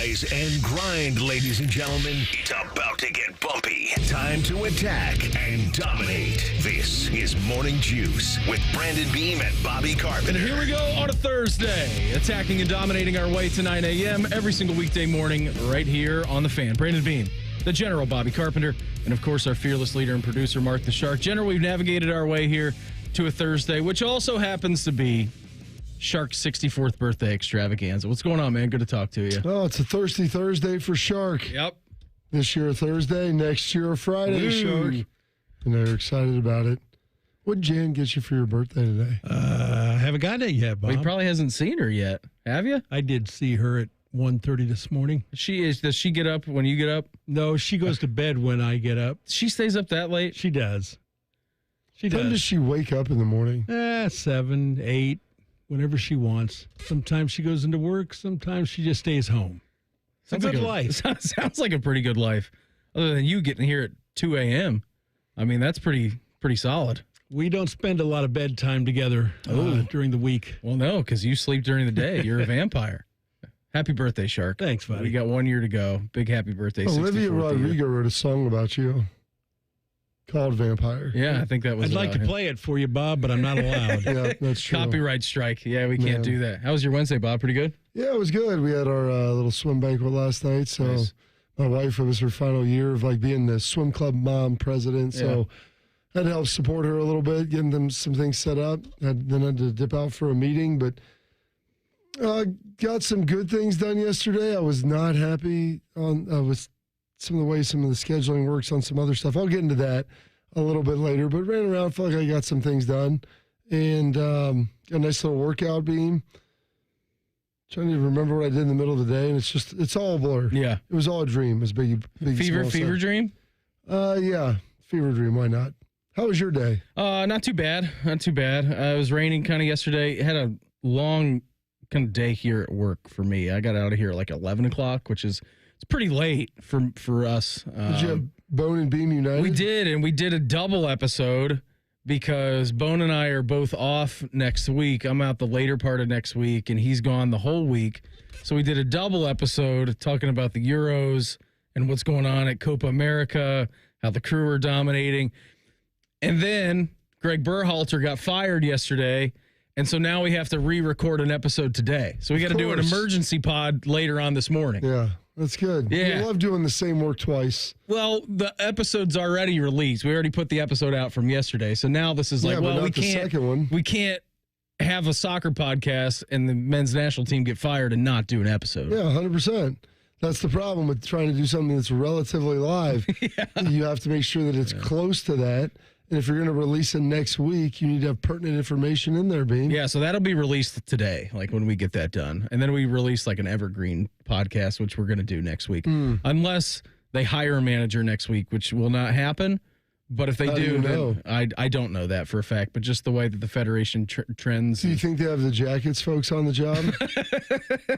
Rise and grind, ladies and gentlemen. It's about to get bumpy. Time to attack and dominate. This is Morning Juice with Brandon Beam and Bobby Carpenter. And here we go on a Thursday, attacking and dominating our way to 9 a.m. every single weekday morning right here on The Fan. Brandon Beam, the General Bobby Carpenter, and of course our fearless leader and producer Mark the Shark. General, we've navigated our way here to a Thursday, which also happens to be Shark's 64th birthday extravaganza. What's going on, man? Good to talk to you. Oh, it's a thirsty Thursday for Shark. Yep. This year a Thursday, next year a Friday, Shark. And they're excited about it. What did Jan get you for your birthday today? I haven't gotten it yet, Bob. Well, he probably hasn't seen her yet. Have you? I did see her at 1:30 this morning. Does she get up when you get up? No, she goes to bed when I get up. She stays up that late? She does. When does she wake up in the morning? 7, 8, whenever she wants. Sometimes she goes into work. Sometimes she just stays home. It's a good life. Sounds like a pretty good life. Other than you getting here at 2 a.m. I mean, that's pretty solid. We don't spend a lot of bedtime together during the week. Well, no, because you sleep during the day. You're a vampire. Happy birthday, Shark. Thanks, buddy. We got 1 year to go. Big happy birthday. Olivia 64th Rodrigo year. wrote a song about you called Vampire. Yeah, I think that was I'd like to play it for you, Bob, but I'm not allowed. Yeah, that's true. Copyright strike. Yeah, we can't do that. How was your Wednesday, Bob? Pretty good? Yeah, it was good. We had our little swim banquet last night. So Nice. my wife, it was her final year of being the swim club mom president. So I had to help support her a little bit, getting them some things set up. Then I had to dip out for a meeting, but got some good things done yesterday. I was not happy with some of the way some of the scheduling works on some other stuff. I'll get into that a little bit later, but ran around, felt like I got some things done, and got a nice little workout beam. Trying to remember what I did in the middle of the day, and it's all a blur. Yeah. It was all a dream. It was big Fever dream? Yeah, fever dream. Why not? How was your day? Not too bad. It was raining kind of yesterday. Had a long kind of day here at work for me. I got out of here at like 11 o'clock, which is it's pretty late for us. Did you have Bone and Beam United? We did, and we did a double episode because Bone and I are both off next week. I'm out the later part of next week, and he's gone the whole week. So we did a double episode talking about the Euros and what's going on at Copa America, how the crew are dominating. And then Gregg Berhalter got fired yesterday, and so now we have to re-record an episode today. So we got to do an emergency pod later on this morning. Yeah, that's good. Yeah. You love doing the same work twice. Well, the episode's already released. We already put the episode out from yesterday. So now this is Yeah, but not we the can't. second one. We can't have a soccer podcast and the men's national team get fired and not do an episode. Yeah, 100%. That's the problem with trying to do something that's relatively live. You have to make sure that it's close to that. And if you're going to release it next week, you need to have pertinent information in there, Beam. Yeah, so that'll be released today, like when we get that done. And then we release like an evergreen podcast, which we're going to do next week. Unless they hire a manager next week, which will not happen. But if they How do you know? then I don't know that for a fact, but just the way that the Federation trends. Do you think they have the Jackets folks on the job?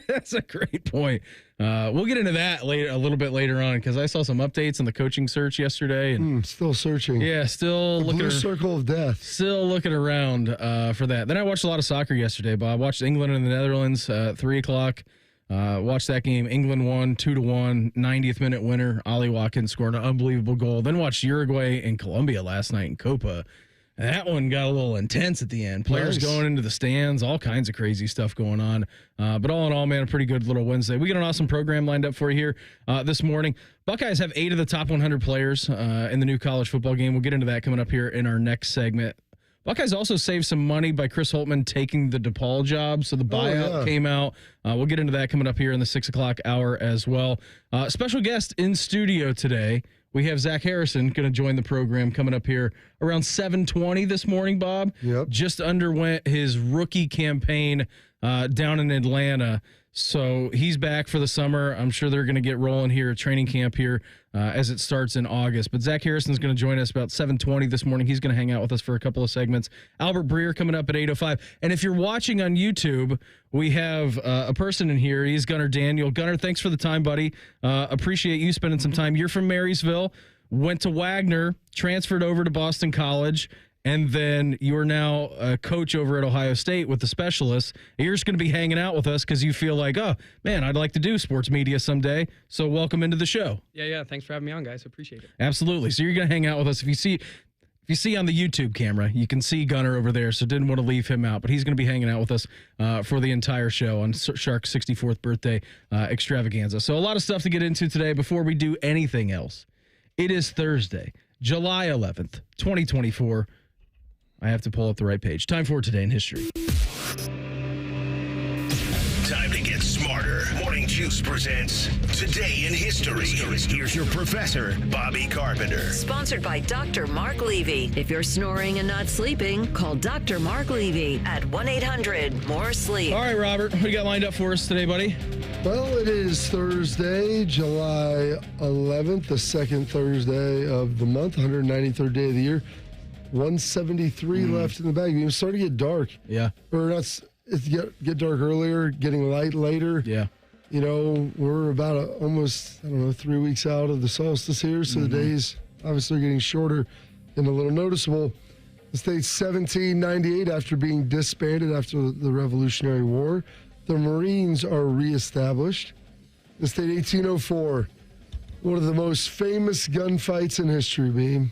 That's a great point. We'll get into that later, a little bit later on, because I saw some updates on the coaching search yesterday. And Still searching. yeah, still The looking. blue circle of death. Still looking around for that. Then I watched a lot of soccer yesterday, Bob. Watched England and the Netherlands at 3 o'clock. Watched that game. England won 2-1, 90th minute winner. Ollie Watkins scored an unbelievable goal. Then watched Uruguay and Colombia last night in Copa. And that one got a little intense at the end. Players Nice. going into the stands, all kinds of crazy stuff going on. But all in all, man, a pretty good little Wednesday. We got an awesome program lined up for you here this morning. Buckeyes have 8 of the top 100 players in the new college football game. We'll get into that coming up here in our next segment. Buckeyes also saved some money by Chris Holtman taking the DePaul job, so the buyout came out. We'll get into that coming up here in the 6 o'clock hour as well. Special guest in studio today. We have Zach Harrison going to join the program coming up here around 7:20 this morning, Bob. Yep. Just underwent his rookie campaign down in Atlanta. So he's back for the summer. I'm sure they're going to get rolling here at training camp here as it starts in August. But Zach Harrison's going to join us about 7:20 this morning. He's going to hang out with us for a couple of segments. Albert Breer coming up at 8:05. And if you're watching on YouTube, we have a person in here. He's Gunnar Daniel. Gunnar, thanks for the time, buddy. Appreciate you spending some time. You're from Marysville, went to Wagner, transferred over to Boston College, and then you're now a coach over at Ohio State with the specialists. You're just going to be hanging out with us because you feel like, oh, man, I'd like to do sports media someday. So welcome into the show. Yeah. Thanks for having me on, guys. Appreciate it. Absolutely. So you're going to hang out with us. If you see on the YouTube camera, you can see Gunner over there, so didn't want to leave him out. But he's going to be hanging out with us for the entire show on Shark's 64th birthday extravaganza. So a lot of stuff to get into today before we do anything else. It is Thursday, July 11th, 2024. I have to pull up the right page. Time for Today in History. Time to get smarter. Morning Juice presents Today in History. Here's your professor, Bobby Carpenter. Sponsored by Dr. Mark Levy. If you're snoring and not sleeping, call Dr. Mark Levy at 1-800-MORE-SLEEP. All right, Robert, what do you got lined up for us today, buddy? Well, it is Thursday, July 11th, the second Thursday of the month, 193rd day of the year. 173 left in the bag. It's starting to get dark. Yeah. Or not. It's get dark earlier, getting light later. Yeah. You know, we're about almost, 3 weeks out of the solstice here, so the days obviously getting shorter and a little noticeable. The state's 1798 after being disbanded after the Revolutionary War. The Marines are reestablished. The state 1804, one of the most famous gunfights in history, Beam.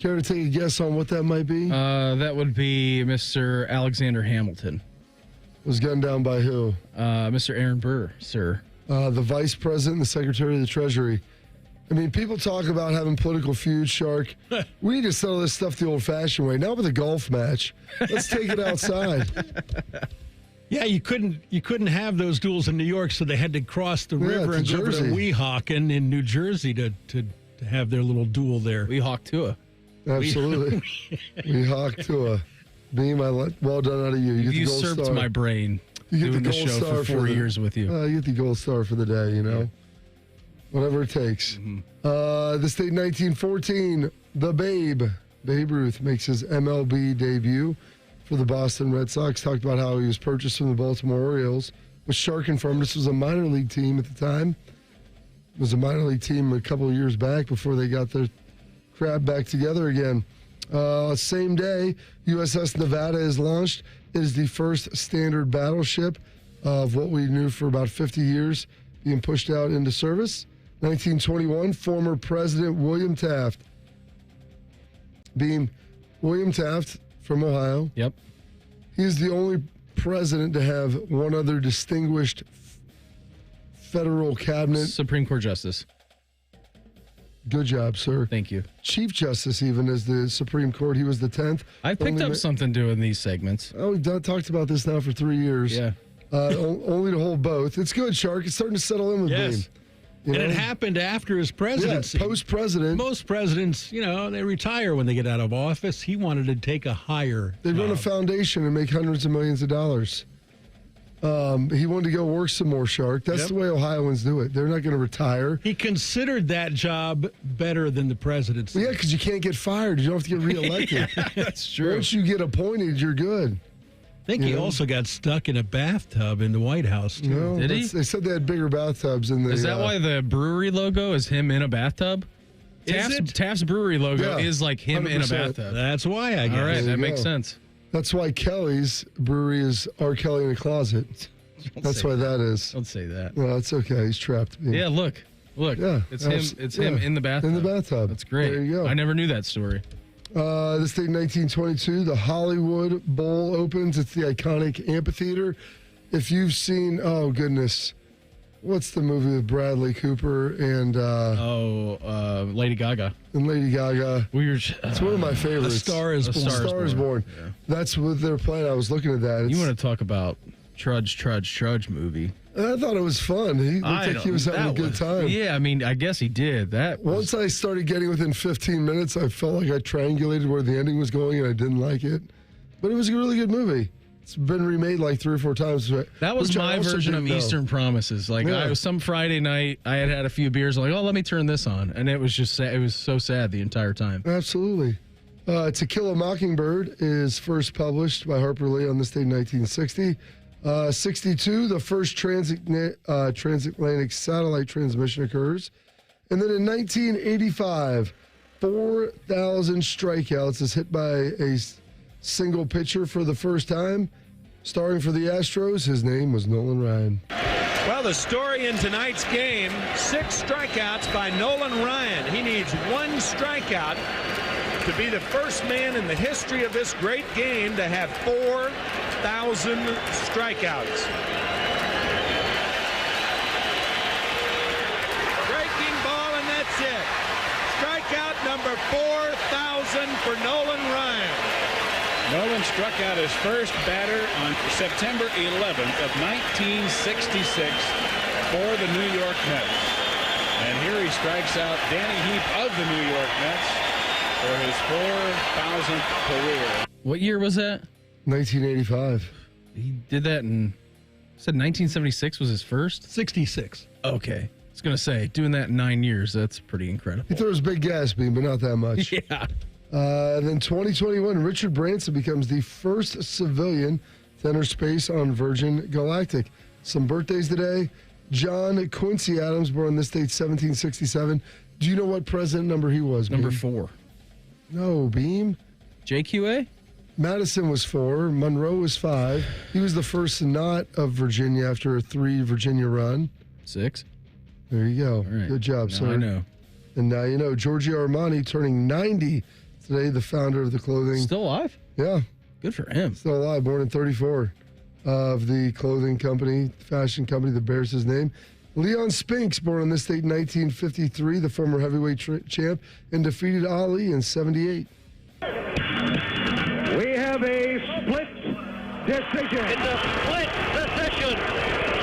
Care to take a guess on what that might be? That would be Mr. Alexander Hamilton. Was gunned down by who? Mr. Aaron Burr, sir. The vice president and the secretary of the treasury. I mean, people talk about having political feuds, Shark. We need to settle this stuff the old-fashioned way. Now with a golf match, let's take it outside. Yeah, you couldn't have those duels in New York, so they had to cross the river and go over to Weehawken in New Jersey to have their little duel there. Weehawk Tua. Absolutely. Weehawk Tua. Beam, well done out of you. You usurped my brain doing the show for 4 years with you. You get the gold star for the day, you know. Whatever it takes. This date, 1914, the Babe Ruth makes his MLB debut for the Boston Red Sox. Talked about how he was purchased from the Baltimore Orioles. With Shark confirmed this was a minor league team at the time. It was a minor league team a couple of years back before they got their crap back together again. Same day, USS Nevada is launched. It is the first standard battleship of what we knew for about 50 years being pushed out into service. 1921, former President William Taft. William Taft from Ohio. Yep. He's the only president to have one other distinguished federal cabinet. Supreme Court Justice. Good job, sir. Thank you. Chief Justice, even as the Supreme Court, he was the 10th. I picked up something doing these segments. Oh, we've talked about this now for 3 years. Yeah. Only to hold both. It's good, Shark. It's starting to settle in with me. And it happened after his presidency. Yeah, post-president. Most presidents, they retire when they get out of office. He wanted to take a higher They run a foundation and make hundreds of millions of dollars. He wanted to go work some more, Shark. That's the way Ohioans do it. They're not going to retire. He considered that job better than the presidency. Well, yeah, because you can't get fired. You don't have to get reelected. That's true. Once you get appointed, you're good. I think he also got stuck in a bathtub in the White House, too. No, Did he? They said they had bigger bathtubs in the. Is that why the brewery logo is him in a bathtub? Taft's brewery logo is like him in a 100%. bathtub. That's why, I guess. All right, There that you makes go. sense. That's why Kelly's brewery is R. Kelly in a closet. That's why that is. Don't say that. No, it's okay. He's trapped. Yeah, look. Yeah, It's him. It's him in the bathtub. In the bathtub. That's great. There you go. I never knew that story. This thing, 1922, the Hollywood Bowl opens. It's the iconic amphitheater. If you've seen, oh goodness, what's the movie with Bradley Cooper and Lady Gaga. Lady Gaga? It's one of my favorites. A Star is Born. Star is Born. Yeah. That's what they're playing. I was looking at that. You want to talk about Trudge movie? I thought it was fun. He looked like he was having a good time. Yeah, I mean, I guess he did. Once I started getting within 15 minutes, I felt like I triangulated where the ending was going, and I didn't like it. But it was a really good movie. It's been remade like 3 or 4 times. That was my version of Eastern Promises. Like, Yeah. I was some Friday night, I had a few beers. I'm like, oh, let me turn this on, and it was just sad. It was so sad the entire time. Absolutely. To Kill a Mockingbird is first published by Harper Lee on this day in 1960. 62, the first transatlantic satellite transmission occurs. And then in 1985, 4,000 strikeouts is hit by a single pitcher for the first time. Starring for the Astros, his name was Nolan Ryan. Well, the story in tonight's game, 6 strikeouts by Nolan Ryan. He needs 1 strikeout to be the first man in the history of this great game to have 4,000 strikeouts. Breaking ball, and that's it. Strikeout number 4,000 for Nolan Ryan. Nolan struck out his first batter on September 11th of 1966 for the New York Mets. And here he strikes out Danny Heap of the New York Mets for his 4,000th career. What year was that? 1985. He did that in, said 1976 was his first? 66. Okay. I was going to say, doing that in 9 years, that's pretty incredible. He throws big gas beam, but not that much. Yeah. And then 2021, Richard Branson becomes the first civilian to enter space on Virgin Galactic. Some birthdays today. John Quincy Adams, born on this date, 1767. Do you know what president number he was? Number Beam? 4. No, Beam. JQA? Madison was 4. Monroe was 5. He was the first not of Virginia after a 3 Virginia run. 6. There you go. All right. Good job, Now sir. I know. And now you know. Giorgio Armani turning 90 today, the founder of the clothing. Still alive? Yeah. Good for him. Still alive, born in 34, of the clothing company, fashion company that bears his name. Leon Spinks, born on this date in 1953, the former heavyweight champ, and defeated Ali in 78. We have a split decision. It's a split decision.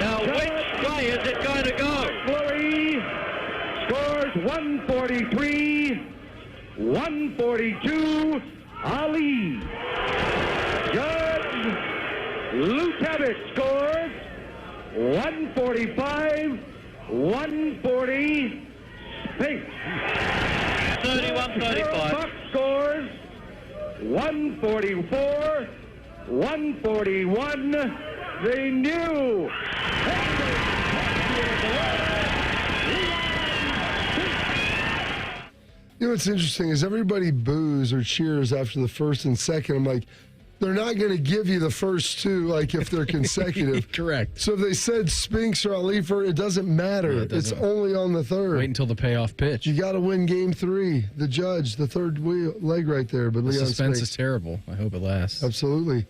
Now, which way is it going to go? Fleury scores 143, 142, Ali. Judge Lutevich scores 145, 140, Spinks. 31-35. Buck scores 144, 141. The new. You know what's interesting is everybody boos or cheers after the first and second. I'm like, they're not going to give you the first 2, like if they're consecutive. Correct. So if they said Spinks or Ali for it doesn't matter. No, it doesn't. It's only on the third. Wait until the payoff pitch. You got to win game 3. The judge, the third leg right there. But The Leon suspense Spinks. is terrible. I hope it lasts. Absolutely.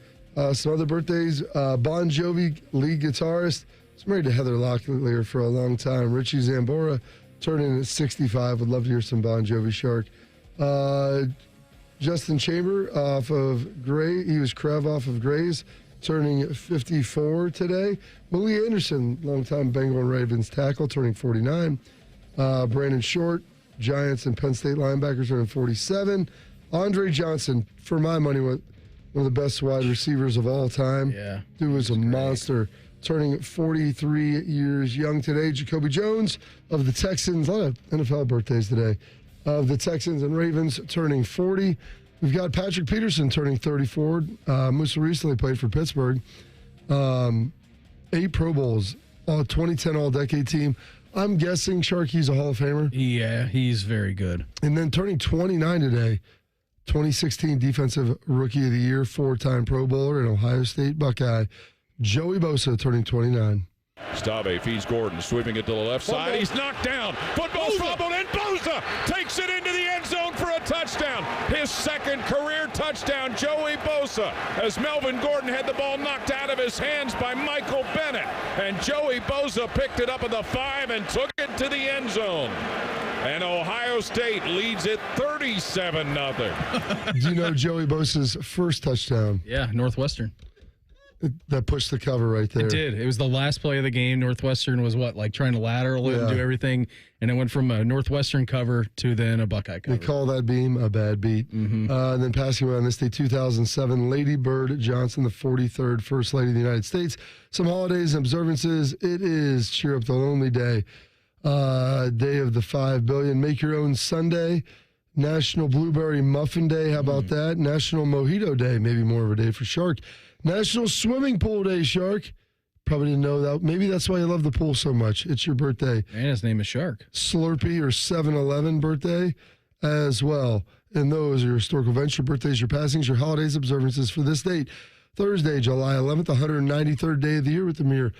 Some other birthdays. Bon Jovi, lead guitarist. He's married to Heather Locklear for a long time. Richie Zambora turning 65. Would love to hear some Bon Jovi, Shark. Justin Chamber off of Gray. He was Krev off of Grays, turning 54 today. Willie Anderson, longtime Bengal and Ravens tackle, turning 49. Brandon Short, Giants and Penn State linebackers, turning 47. Andre Johnson, for my money, one of the best wide receivers of all time. Yeah. Dude was a monster. Turning 43 years young today. Jacoby Jones of the Texans. A lot of NFL birthdays today. Of the Texans and Ravens turning 40. We've got Patrick Peterson turning 34. Most recently played for Pittsburgh. 8 Pro Bowls. 2010 All-Decade team. I'm guessing Sharky's a Hall of Famer. Yeah, he's very good. And then turning 29 today. 2016 Defensive Rookie of the Year. 4-time Pro Bowler and Ohio State Buckeye. Joey Bosa turning 29. Stave feeds Gordon, sweeping it to the left side. He's knocked down. Football fumbled, and Bosa takes it into the end zone for a touchdown. His second career touchdown, Joey Bosa, as Melvin Gordon had the ball knocked out of his hands by Michael Bennett. And Joey Bosa picked it up at the 5 and took it to the end zone. And Ohio State leads it 37-0. Do you know Joey Bosa's first touchdown? Yeah, Northwestern. That pushed the cover right there. It did. It was the last play of the game. Northwestern was trying to lateral it and do everything. And it went from a Northwestern cover to then a Buckeye cover. They call that beam a bad beat. Mm-hmm. And then passing away on this day, 2007, Lady Bird Johnson, the 43rd First Lady of the United States. Some holidays and observances. It is Cheer Up the Lonely Day. Day of the 5 billion. Make Your Own Sunday. National Blueberry Muffin Day. How about that? National Mojito Day. Maybe more of a day for Shark. National Swimming Pool Day, Shark. Probably didn't know that. Maybe that's why you love the pool so much. It's your birthday. And his name is Shark. Slurpee or 7-Eleven birthday. as well. And those are your historical events, your birthdays, your passings, your holidays, observances for this date. Thursday, July 11th, 193rd day of the year with a mere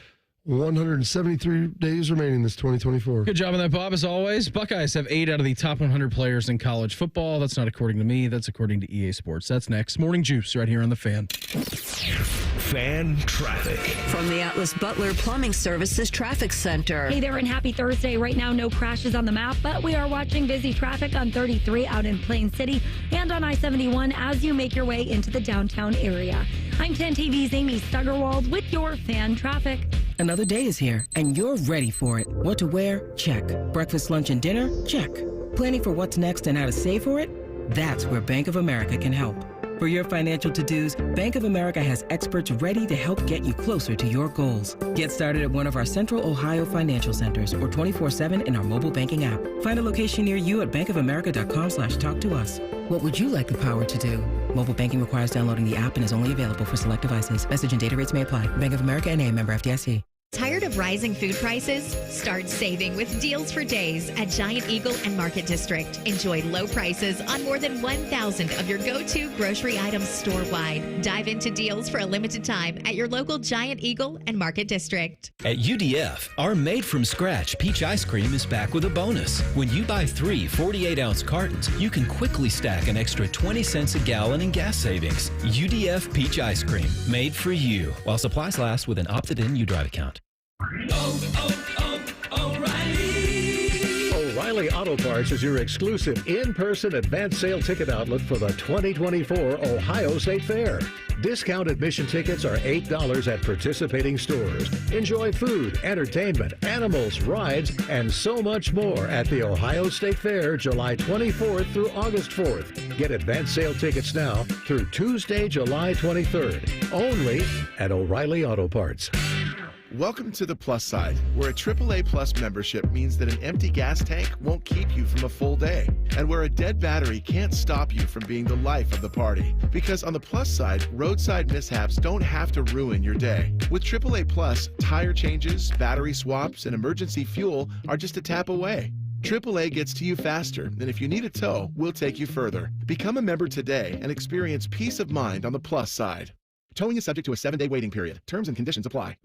173 days remaining this 2024. Good job on that, Bob, as always. Buckeyes have 8 out of the top 100 players in college football. That's not according to me. That's according to EA Sports. That's next. Morning Juice right here on The Fan. Fan traffic. From the Atlas Butler Plumbing Services Traffic Center. Hey there, and happy Thursday. Right now, no crashes on the map, but we are watching busy traffic on 33 out in Plain City and on I-71 as you make your way into the downtown area. I'm 10 TV's Amy Stuggerwald with your Fan traffic. Another day is here, and you're ready for it. What to wear? Check. Breakfast, lunch, and dinner? Check. Planning for what's next and how to save for it? That's where Bank of America can help. For your financial to-dos, Bank of America has experts ready to help get you closer to your goals. Get started at one of our Central Ohio financial centers or 24/7 in our mobile banking app. Find a location near you at bankofamerica.com/talktous. What would you like the power to do? Mobile banking requires downloading the app and is only available for select devices. Message and data rates may apply. Bank of America N.A., member FDIC. Tired of rising food prices? Start saving with Deals for Days at Giant Eagle and Market District. Enjoy low prices on more than 1,000 of your go-to grocery items store-wide. Dive into deals for a limited time at your local Giant Eagle and Market District. At UDF, our made-from-scratch peach ice cream is back with a bonus. When you buy 3 48-ounce cartons, you can quickly stack an extra 20 cents a gallon in gas savings. UDF peach ice cream, made for you. While supplies last with an opted-in UDrive account. O'Reilly Auto Parts is your exclusive in-person advance sale ticket outlet for the 2024 Ohio State Fair. Discount admission tickets are $8 at participating stores. Enjoy food, entertainment, animals, rides, and so much more at the Ohio State Fair, July 24th through August 4th. Get advance sale tickets now through Tuesday, July 23rd. Only at O'Reilly Auto Parts. Welcome to the Plus side, where a AAA Plus membership means that an empty gas tank won't keep you from a full day, and where a dead battery can't stop you from being the life of the party. Because on the Plus side, roadside mishaps don't have to ruin your day. With AAA Plus, tire changes, battery swaps, and emergency fuel are just a tap away. AAA gets to you faster, and if you need a tow, we'll take you further. Become a member today and experience peace of mind on the Plus side. Towing is subject to a 7-day waiting period. Terms and conditions apply.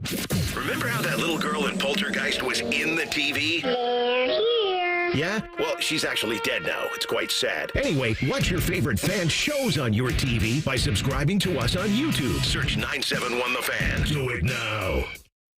Remember how that little girl in Poltergeist was in the TV? Yeah? Well, she's actually dead now. It's quite sad. Anyway, watch your favorite fan shows on your TV by subscribing to us on YouTube. Search 971 The Fan. Do it now.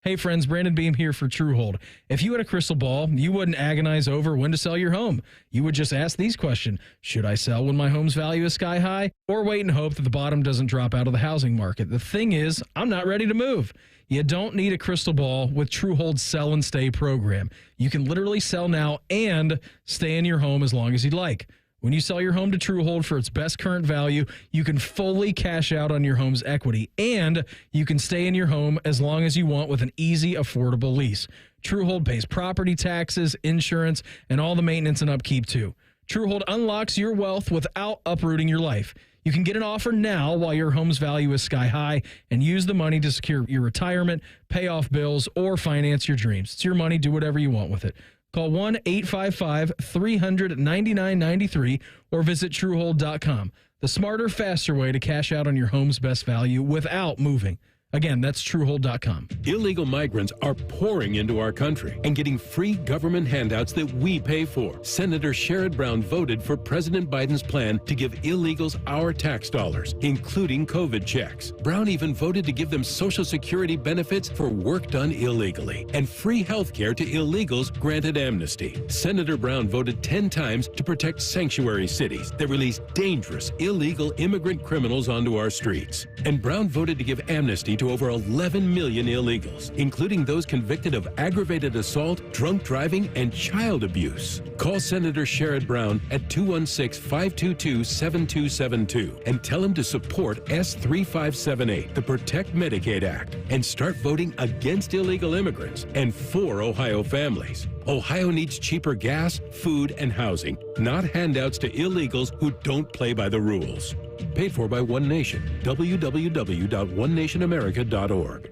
Hey friends, Brandon Beam here for Truehold. If you had a crystal ball, you wouldn't agonize over when to sell your home. You would just ask these questions. Should I sell when my home's value is sky high? Or wait and hope that the bottom doesn't drop out of the housing market? The thing is, I'm not ready to move. You don't need a crystal ball with Truehold's Sell and Stay program. You can literally sell now and stay in your home as long as you'd like. When you sell your home to Truehold for its best current value, you can fully cash out on your home's equity, and you can stay in your home as long as you want with an easy, affordable lease. Truehold pays property taxes, insurance, and all the maintenance and upkeep, too. Truehold unlocks your wealth without uprooting your life. You can get an offer now while your home's value is sky high and use the money to secure your retirement, pay off bills, or finance your dreams. It's your money. Do whatever you want with it. Call 1-855-300-9993 or visit Truehold.com. The smarter, faster way to cash out on your home's best value without moving. Again, that's Truehold.com. Illegal migrants are pouring into our country and getting free government handouts that we pay for. Senator Sherrod Brown voted for President Biden's plan to give illegals our tax dollars, including COVID checks. Brown even voted to give them Social Security benefits for work done illegally and free health care to illegals granted amnesty. Senator Brown voted 10 times to protect sanctuary cities that release dangerous, illegal immigrant criminals onto our streets. And Brown voted to give amnesty to over 11 million illegals, including those convicted of aggravated assault, drunk driving, and child abuse. Call Senator Sherrod Brown at 216-522-7272 and tell him to support S3578, the Protect Medicaid Act, and start voting against illegal immigrants and for Ohio families. Ohio needs cheaper gas, food, and housing, not handouts to illegals who don't play by the rules. Paid for by One Nation. www.onenationamerica.org.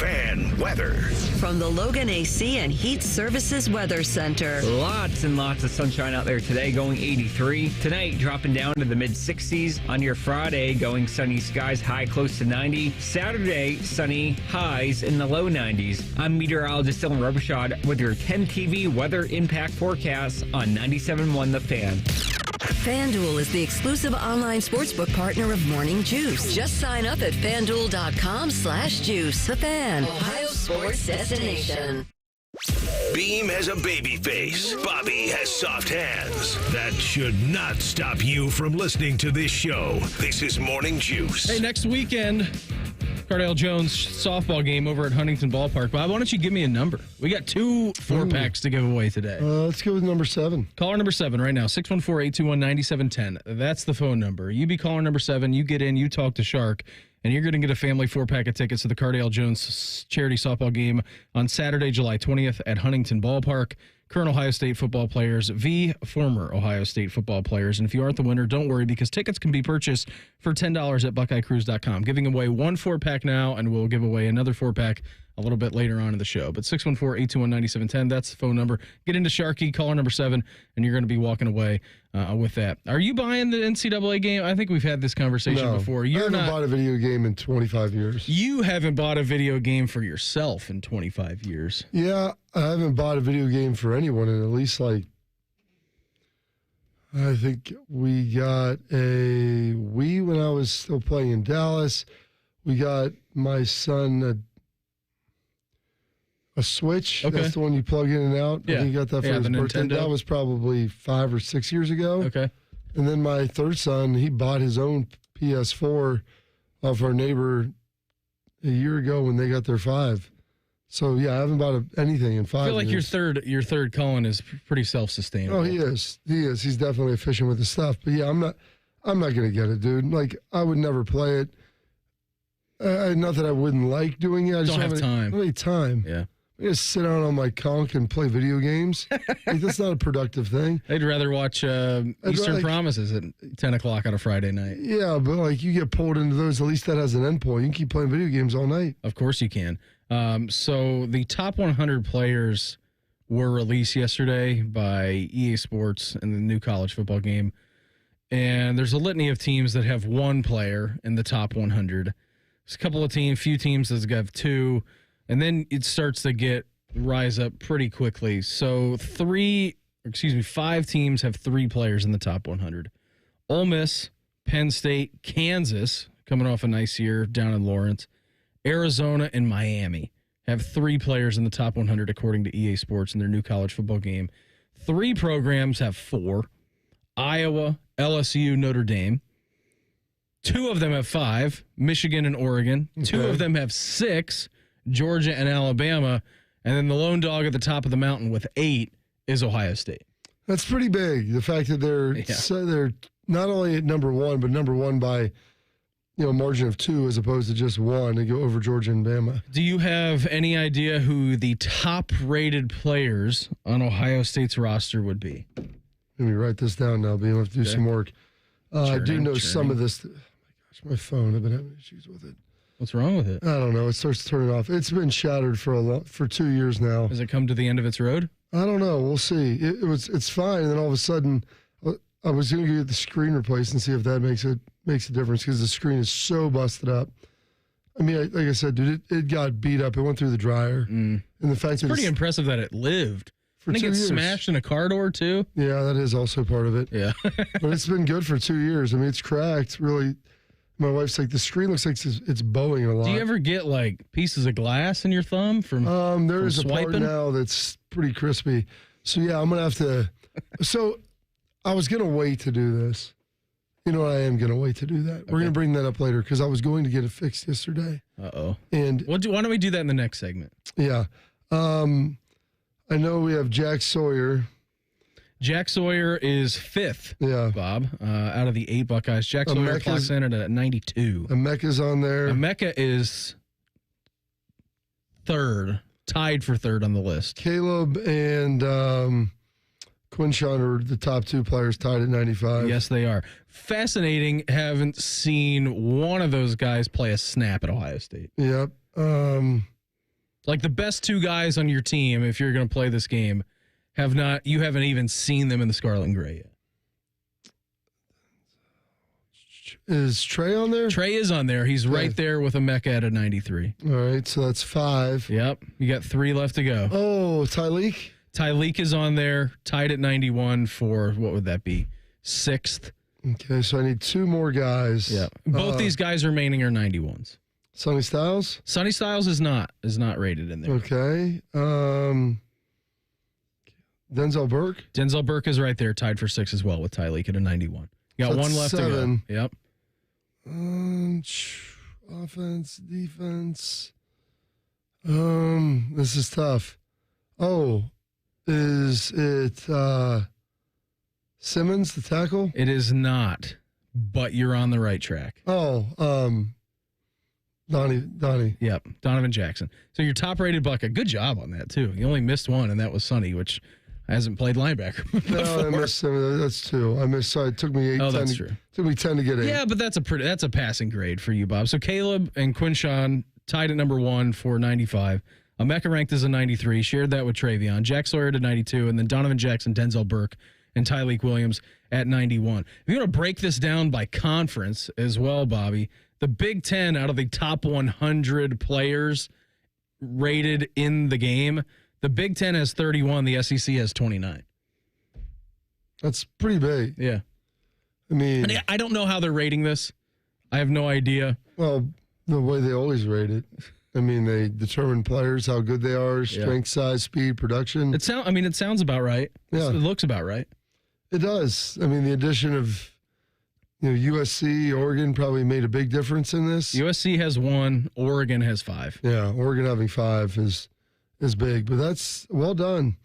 Fan weather. From the Logan AC and Heat Services Weather Center. Lots and lots of sunshine out there today, going 83. Tonight, dropping down to the mid-60s. On your Friday, going sunny skies, high close to 90. Saturday, sunny, highs in the low 90s. I'm meteorologist Dylan Robichaud with your 10 TV weather impact forecast on 97.1 The Fan. FanDuel is the exclusive online sportsbook partner of Morning Juice. Just sign up at FanDuel.com/juice. The Fan, Ohio sports destination. Beam has a baby face. Bobby has soft hands. That should not stop you from listening to this show. This is Morning Juice. Hey, next weekend, Cardale Jones softball game over at Huntington Ballpark. Bob, why don't you give me a number? We got 2 4-packs to give away today. Let's go with number 7. Caller number 7 right now, 614-821-9710. That's the phone number. You be caller number 7. You get in, you talk to Shark, and you're going to get a family 4-pack of tickets to the Cardale Jones charity softball game on Saturday, July 20th at Huntington Ballpark. Current Ohio State football players, former Ohio State football players. And if you aren't the winner, don't worry, because tickets can be purchased for $10 at BuckeyeCruise.com. Giving away 1 4-pack now, and we'll give away another 4-pack a little bit later on in the show. But 614-821-9710, that's the phone number. Get into Sharky, caller number 7, and you're going to be walking away with that. Are you buying the NCAA game? I think we've had this conversation before. I haven't bought a video game in 25 years. You haven't bought a video game for yourself in 25 years. Yeah, I haven't bought a video game for anyone in at least, I think we got a Wii when I was still playing in Dallas. We got my son a Switch. Okay. That's the one you plug in and out. Yeah. He got that for his birthday. Nintendo. That was probably 5 or 6 years ago. Okay. And then my third son, he bought his own PS4 off our neighbor a year ago when they got their 5. So, yeah, I haven't bought anything in 5 years. I feel like your third Cullen is pretty self-sustainable. Oh, he is. He's definitely efficient with his stuff. But, yeah, I'm not going to get it, dude. I would never play it. Not that I wouldn't like doing it. I just don't have time. I don't have any time. Yeah. I just sit down on my conch and play video games. That's not a productive thing. I'd rather watch Eastern Promises at 10 o'clock on a Friday night. Yeah, but you get pulled into those. At least that has an endpoint. You can keep playing video games all night. Of course you can. So the top 100 players were released yesterday by EA Sports in the new college football game. And there's a litany of teams that have 1 player in the top 100. There's a couple of few teams that have 2. And then it starts to rise up pretty quickly. So 5 teams have 3 players in the top 100. Ole Miss, Penn State, Kansas, coming off a nice year down in Lawrence, Arizona, and Miami have 3 players in the top 100 according to EA Sports in their new college football game. 3 programs have 4. Iowa, LSU, Notre Dame. 2 of them have 5, Michigan and Oregon. 2 of them have 6, Georgia and Alabama, and then the lone dog at the top of the mountain with 8 is Ohio State. That's pretty big. The fact that they're not only at number 1, but number 1 by a margin of 2 as opposed to just 1 and go over Georgia and Bama. Do you have any idea who the top-rated players on Ohio State's roster would be? Let me write this down now, Beam. I have to do some work. I do know some of this. Oh my gosh, my phone. I've been having issues with it. What's wrong with it? I don't know. It starts turning off. It's been shattered for 2 years now. Has it come to the end of its road? I don't know. We'll see. It's fine, and then all of a sudden, I was going to get the screen replaced and see if that makes a difference because the screen is so busted up. I mean, like I said, dude, it got beat up. It went through the dryer, and the fact it's pretty impressive that it lived. For 2 years. It smashed in a car door too. Yeah, that is also part of it. Yeah, but it's been good for 2 years. I mean, it's cracked really. My wife's like, the screen looks like it's bowing a lot. Do you ever get pieces of glass in your thumb from there is swiping? A part now that's pretty crispy. So yeah, I'm gonna have to. So I was gonna wait to do this. You know, I am gonna wait to do that. Okay. We're gonna bring that up later because I was going to get it fixed yesterday. And why don't we do that in the next segment? Yeah, I know we have Jack Sawyer. Jack Sawyer is 5th, Bob, out of the 8 Buckeyes. Jack Sawyer clocks in at 92. Emeka's on there. Emeka is 3rd, tied for 3rd on the list. Caleb and Quinshawn are the top 2 players tied at 95. Yes, they are. Fascinating. Haven't seen one of those guys play a snap at Ohio State. Yep. Like the best two guys on your team, if you're going to play this game, you haven't even seen them in the scarlet and gray yet. Is Trey on there? Trey is on there. He's right there with a Mecca at a 93. All right, so that's 5. Yep. You got 3 left to go. Oh, Tyleek? Tyleek is on there, tied at 91 for, what would that be, 6th. Okay, so I need 2 more guys. Yeah. Both these guys remaining are 91s. Sonny Styles? Sonny Styles is not rated in there. Okay. Denzel Burke? Denzel Burke is right there, tied for 6 as well with Tyleek at a 91. You got So 1 left 7. to go. Yep. Offense, defense. This is tough. Oh, is it Simmons, the tackle? It is not, but you're on the right track. Oh, Donnie. Yep, Donovan Jackson. So your top-rated Buckeye. Good job on that, too. You only missed 1, and that was Sonny, which hasn't played linebacker before. No, I missed him. That's 2. I missed. Sorry, it took me 8. Oh, 10 that's to, true. Took me 10 to get 8. Yeah, but that's a passing grade for you, Bob. So Caleb and Quinshawn tied at number 1 for 95. Emeka ranked as a 93, shared that with Travion. Jack Sawyer at 92, and then Donovan Jackson, Denzel Burke, and Tyleek Williams at 91. If you want to break this down by conference as well, Bobby, the Big Ten, out of the top 100 players rated in the game, the Big Ten has 31, the SEC has 29. That's pretty big. Yeah. I mean, and I don't know how they're rating this. I have no idea. Well, the way they always rate it. I mean, they determine players, how good they are, strength, size, speed, production. It sounds about right. Yeah. It looks about right. It does. I mean, the addition of USC, Oregon probably made a big difference in this. USC has 1, Oregon has 5. Yeah, Oregon having 5 is big, but that's well done.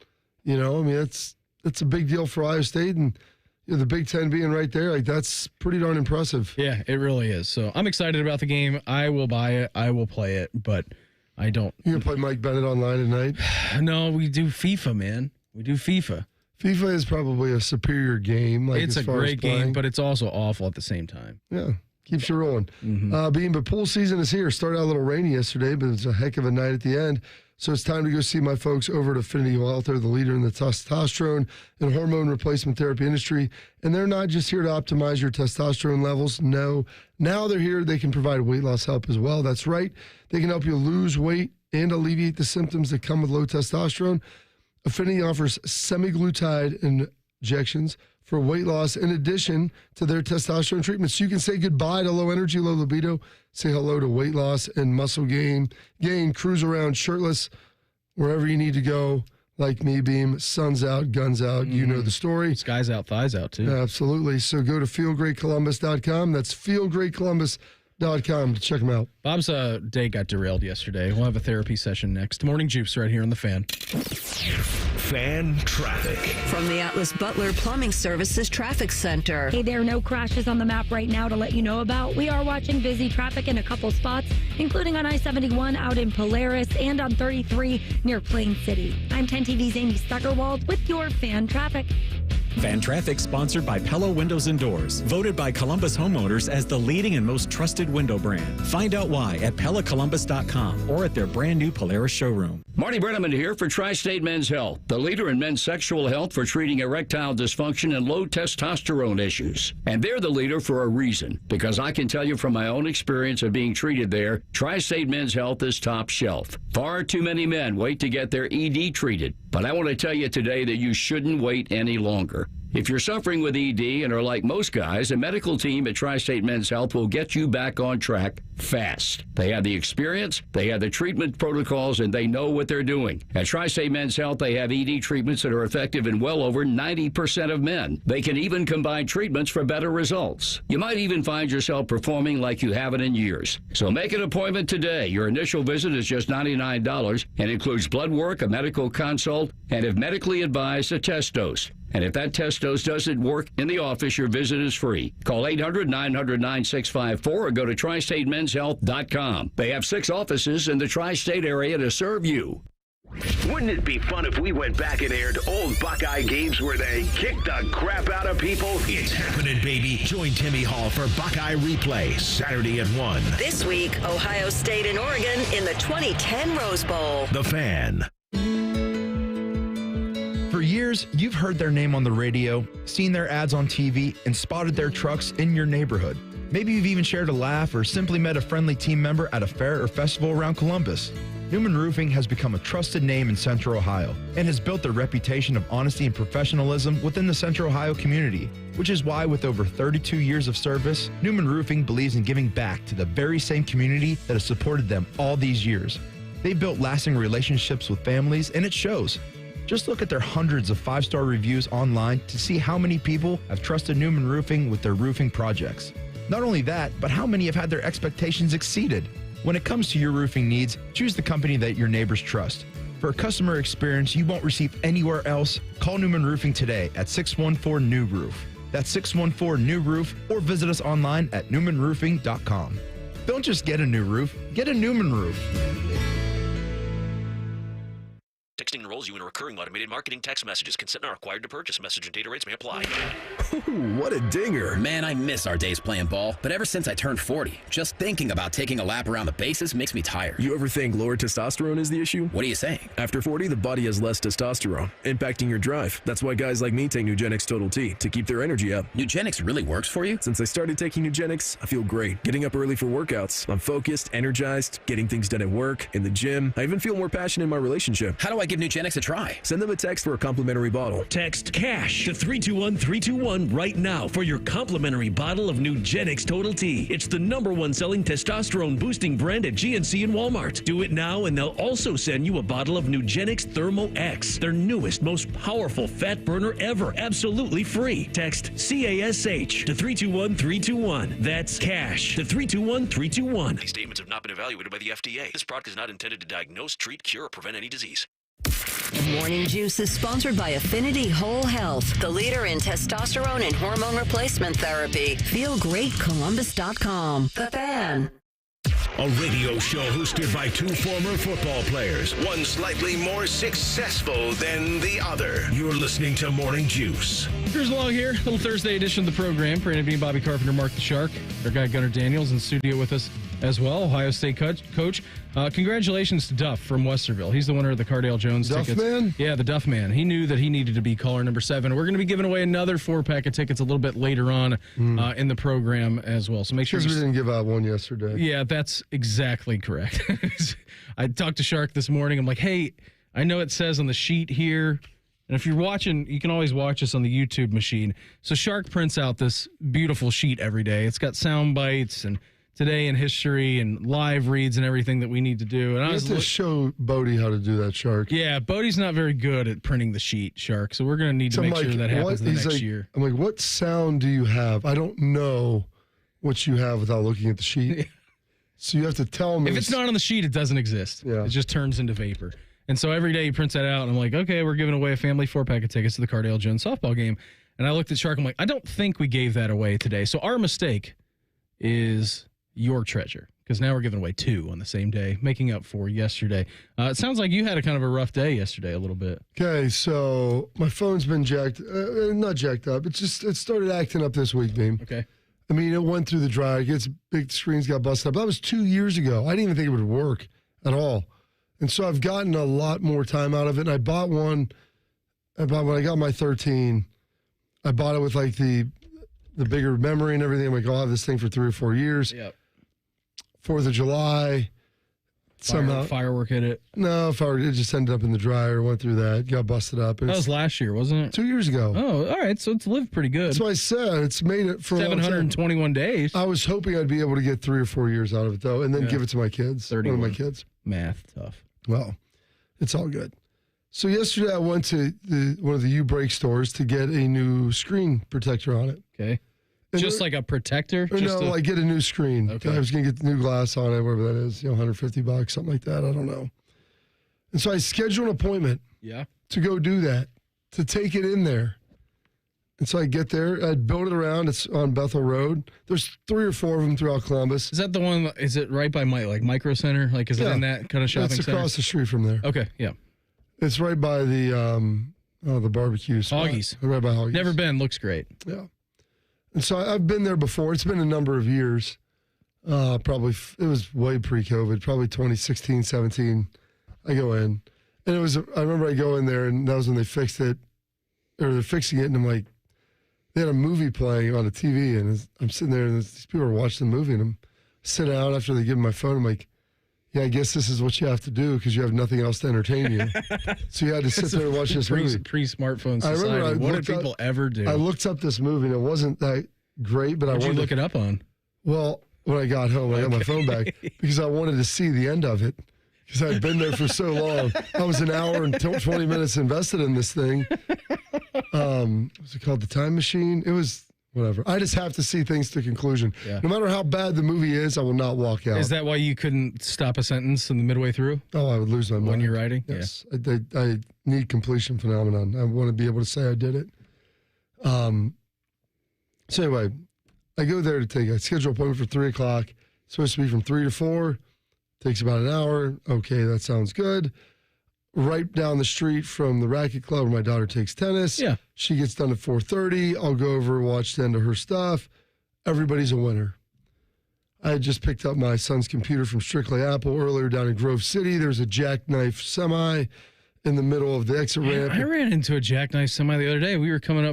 I mean, it's a big deal for Ohio State, and the Big Ten being right there, like that's pretty darn impressive. Yeah, it really is. So I'm excited about the game. I will buy it. I will play it, but I don't. You gonna play Mike Bennett online tonight? No, we do FIFA, man. We do FIFA. FIFA is probably a superior game. Like, it's a great game, but it's also awful at the same time. Yeah, keeps you rolling. Mm-hmm. But pool season is here. Started out a little rainy yesterday, but it's a heck of a night at the end. So it's time to go see my folks over at Affinity Health. They're the leader in the testosterone and hormone replacement therapy industry. And they're not just here to optimize your testosterone levels. No, now they're here. They can provide weight loss help as well. That's right. They can help you lose weight and alleviate the symptoms that come with low testosterone. Affinity offers semaglutide injections for weight loss in addition to their testosterone treatments. So you can say goodbye to low energy, low libido, say hello to weight loss and muscle gain, cruise around shirtless wherever you need to go, like me, Beam, sun's out, guns out, you know the story. Skies out, thighs out, too. Yeah, absolutely. So go to feelgreatcolumbus.com. That's feelgreatcolumbus.com to check them out. Bob's day got derailed yesterday. We'll have a therapy session next. Morning Juice right here on The Fan. Fan traffic. From the Atlas Butler Plumbing Services Traffic Center. Hey, there are no crashes on the map right now to let you know about. We are watching busy traffic in a couple spots, including on I-71 out in Polaris and on 33 near Plain City. I'm 10 TV's Amy Stuggerwald with your Fan Traffic. Fan Traffic sponsored by Pella Windows and Doors, voted by Columbus homeowners as the leading and most trusted window brand. Find out why at PellaColumbus.com or at their brand new Polaris showroom. Marty Brenneman here for Tri-State Men's Health, the leader in men's sexual health for treating erectile dysfunction and low testosterone issues. And they're the leader for a reason, because I can tell you from my own experience of being treated there, Tri-State Men's Health is top shelf. Far too many men wait to get their ED treated, but I want to tell you today that you shouldn't wait any longer. If you're suffering with ED and are like most guys, a medical team at Tri-State Men's Health will get you back on track fast. They have the experience, they have the treatment protocols, and they know what they're doing. At Tri-State Men's Health, they have ED treatments that are effective in well over 90% of men. They can even combine treatments for better results. You might even find yourself performing like you haven't in years. So make an appointment today. Your initial visit is just $99 and includes blood work, a medical consult, and if medically advised, a test dose. And if that test dose doesn't work in the office, your visit is free. Call 800-900-9654 or go to tristatemenshealth.com. They have 6 offices in the tri-state area to serve you. Wouldn't it be fun if we went back and aired old Buckeye games where they kicked the crap out of people? It's happening, baby. Join Timmy Hall for Buckeye Replay, Saturday at 1. This week, Ohio State and Oregon in the 2010 Rose Bowl. The Fan. For years, you've heard their name on the radio, seen their ads on TV, and spotted their trucks in your neighborhood. Maybe you've even shared a laugh or simply met a friendly team member at a fair or festival around Columbus. Newman Roofing has become a trusted name in Central Ohio and has built a reputation of honesty and professionalism within the Central Ohio community, which is why with over 32 years of service, Newman Roofing believes in giving back to the very same community that has supported them all these years. They've built lasting relationships with families, and it shows. Just look at their hundreds of 5-star reviews online to see how many people have trusted Newman Roofing with their roofing projects. Not only that, but how many have had their expectations exceeded. When it comes to your roofing needs, choose the company that your neighbors trust. For a customer experience you won't receive anywhere else, call Newman Roofing today at 614-NEW-ROOF. That's 614-NEW-ROOF, or visit us online at newmanroofing.com. Don't just get a new roof, get a Newman roof. Texting enrolls you in a recurring automated marketing text messages. Consent not required to purchase. Message and data rates may apply. Ooh, what a dinger. Man, I miss our days playing ball. But ever since I turned 40, just thinking about taking a lap around the bases makes me tired. You ever think lower testosterone is the issue? What are you saying? After 40, the body has less testosterone, impacting your drive. That's why guys like me take Nugenix Total T, to keep their energy up. Nugenix really works for you? Since I started taking Nugenix, I feel great. Getting up early for workouts. I'm focused, energized, getting things done at work, in the gym. I even feel more passionate in my relationship. How do I give Nugenix a try? Send them a text for a complimentary bottle. Text CASH to 321-321 right now for your complimentary bottle of Nugenix Total T. It's the #1 selling testosterone boosting brand at GNC and Walmart. Do it now and they'll also send you a bottle of Nugenix Thermo X, their newest, most powerful fat burner ever, absolutely free. Text CASH to 321-321. That's CASH to 321-321. These statements have not been evaluated by the FDA. This product is not intended to diagnose, treat, cure, or prevent any disease. Morning Juice is sponsored by Affinity Whole Health, the leader in testosterone and hormone replacement therapy. FeelGreatColumbus.com. The Fan. A radio show hosted by two former football players, one slightly more successful than the other. You're listening to Morning Juice. Here's along here, little Thursday edition of the program. Brandon Bean, Bobby Carpenter, Mark the Shark. Our guy Gunnar Daniels in studio with us as well, Ohio State coach. Congratulations to Duff from Westerville. He's the winner of the Cardale Jones Duff tickets. Man? Yeah, the Duff Man. He knew that he needed to be caller number 7. We're going to be giving away another 4-pack of tickets a little bit later on in the program as well. So make sure we didn't give out one yesterday. Yeah, that's exactly correct. I talked to Shark this morning. I'm like, hey, I know it says on the sheet here, and if you're watching, you can always watch us on the YouTube machine. So Shark prints out this beautiful sheet every day. It's got sound bites and today in history and live reads and everything that we need to do. And I was show Bodie how to do that, Shark. Yeah, Bodie's not very good at printing the sheet, Shark. So we're going to need to make sure that happens the next year. I'm like, what sound do you have? I don't know what you have without looking at the sheet. So you have to tell me. If it's not on the sheet, it doesn't exist. Yeah. It just turns into vapor. And so every day he prints that out, and I'm like, okay, we're giving away a family 4-pack of tickets to the Cardale Jones softball game. And I looked at Shark, I'm like, I don't think we gave that away today. So our mistake is your treasure, because now we're giving away 2 on the same day, making up for yesterday. It sounds like you had a kind of a rough day yesterday a little bit. Okay, so my phone's been not jacked up. It started acting up this week, Beam. Okay. I mean, it went through the dryer. Its big screens got busted up. That was 2 years ago. I didn't even think it would work at all. And so I've gotten a lot more time out of it. And I bought one. When I got my 13, I bought it with like the bigger memory and everything. I'm like, I'll have this thing for 3 or 4 years. Yep. 4th of July. Somehow firework hit it. No, it just ended up in the dryer. Went through that. Got busted up. That was last year, wasn't it? 2 years ago. Oh, all right. So it's lived pretty good. That's what I said. It's made it for 721 days. I was hoping I'd be able to get 3 or 4 years out of it, though, and then give it to my kids. 31. One of my kids. Math, tough. Well, it's all good. So yesterday I went to one of the U-Break stores to get a new screen protector on it. Okay. Just like a protector? Like get a new screen. Okay. I was going to get the new glass on it, whatever that is, $150, something like that. I don't know. And so I scheduled an appointment to go do that, to take it in there. And so I get there. I'd build it around. It's on Bethel Road. There's 3 or 4 of them throughout Columbus. Is that the one? Is it right by Micro Center? Like, is it in that kind of shopping center? It's across the street from there. Okay, yeah. It's right by the barbecue spot. Hoggies. Right by Hoggies. Never been. Looks great. Yeah. And so I've been there before. It's been a number of years. Probably, it was way pre-COVID, probably 2016, 17. I go in. And I remember I go in there, and that was when they fixed it, or they're fixing it, and I'm like, they had a movie playing on the TV, and I'm sitting there, and these people are watching the movie, and I'm sitting down after they give me my phone. I'm like, yeah, I guess this is what you have to do because you have nothing else to entertain you. So you had to sit there and watch this movie. Pre-smartphone society. What did people ever do? I looked up this movie, and it wasn't that great, but What'd you look it up on? Well, when I got home, I got my phone back because I wanted to see the end of it because I'd been there for so long. I was an hour and 20 minutes invested in this thing. What's it called? The Time Machine? It was whatever. I just have to see things to conclusion. Yeah. No matter how bad the movie is, I will not walk out. Is that why you couldn't stop a sentence in the midway through? Oh, I would lose my mind. When you're writing? Yes. Yeah. I need completion phenomenon. I want to be able to say I did it. So anyway, I go there to take a scheduled appointment for 3 o'clock. It's supposed to be from 3 to 4. Takes about an hour. Okay, that sounds good. Right down the street from the racket club where my daughter takes tennis. Yeah. She gets done at 4:30. I'll go over, watch the end of her stuff. Everybody's a winner. I had just picked up my son's computer from Strictly Apple earlier down in Grove City. There's a jackknife semi in the middle of the exit ramp. I ran into a jackknife semi the other day. We were coming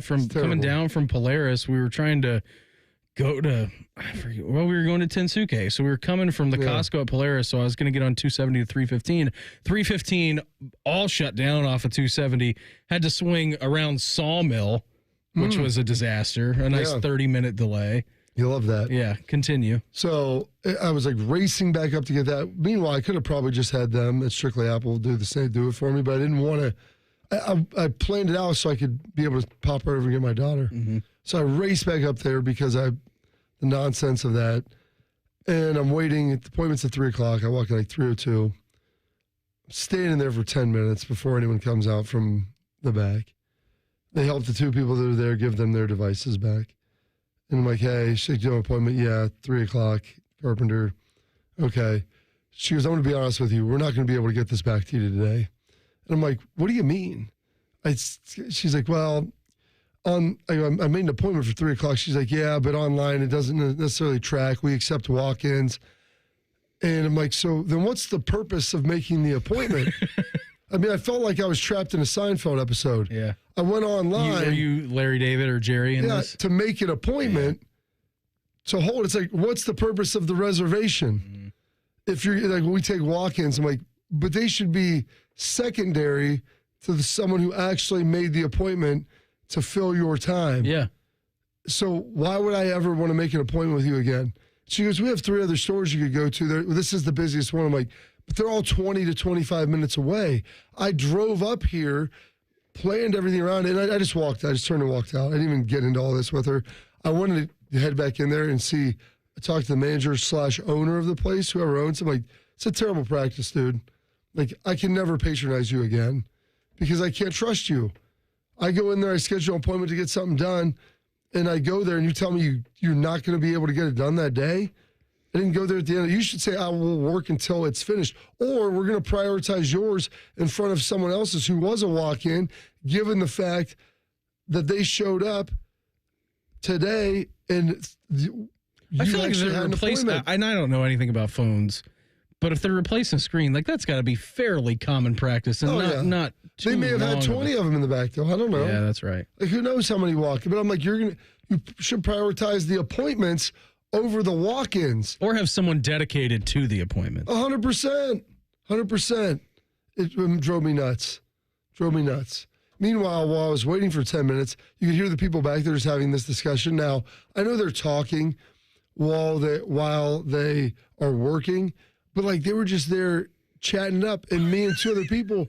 down from Polaris. We were trying to go to, we were going to Tensuke. So we were coming from the Costco at Polaris. So I was going to get on 270 to 315. 315 all shut down off of 270. Had to swing around Sawmill, which was a disaster. A nice 30-minute delay. You love that. Yeah, continue. So I was like racing back up to get that. Meanwhile, I could have probably just had them at Strictly Apple do it for me, but I didn't want to. I planned it out so I could be able to pop right over and get my daughter. Mm-hmm. So I raced back up there because the nonsense of that. And I'm waiting. The appointment's at 3 o'clock. I walk in like 3:02. Standing there for 10 minutes before anyone comes out from the back. They help the two people that are there, give them their devices back. And I'm like, hey, should you do an appointment? Yeah, 3 o'clock, Carpenter. Okay. She goes, I'm going to be honest with you. We're not going to be able to get this back to you today. And I'm like, what do you mean? She's like, well, I made an appointment for 3 o'clock. She's like, yeah, but online it doesn't necessarily track. We accept walk-ins. And I'm like, so then what's the purpose of making the appointment? I mean, I felt like I was trapped in a Seinfeld episode. Yeah. I went online. Were you Larry David or Jerry in this? To make an appointment. Yeah. To hold. It's like, what's the purpose of the reservation? Mm-hmm. If you're like, we take walk-ins, I'm like, but they should be secondary to someone who actually made the appointment to fill your time. Yeah. So why would I ever want to make an appointment with you again? She goes, we have 3 other stores you could go to. This is the busiest one. I'm like, but they're all 20 to 25 minutes away. I drove up here, planned everything around, and I just walked. I just turned and walked out. I didn't even get into all this with her. I wanted to head back in there and talk to the manager / owner of the place, whoever owns it. I'm like, it's a terrible practice, dude. Like, I can never patronize you again because I can't trust you. I go in there, I schedule an appointment to get something done, and I go there and you tell me you're not going to be able to get it done that day. I didn't go there at the end. You should say, I will work until it's finished. Or we're going to prioritize yours in front of someone else's who was a walk-in, given the fact that they showed up today and you I feel like actually had an appointment. And I don't know anything about phones, but if they're replacing a screen, like that's got to be fairly common practice and not too They may have had 20 of them in the back, though. I don't know. Yeah, that's right. Like, who knows how many walk in? But I'm like, you should prioritize the appointments over the walk-ins. Or have someone dedicated to the appointment. 100%. 100%. It drove me nuts. Meanwhile, while I was waiting for 10 minutes, you could hear the people back there just having this discussion. Now, I know they're talking while they are working, but like they were just there chatting up, and me and 2 other people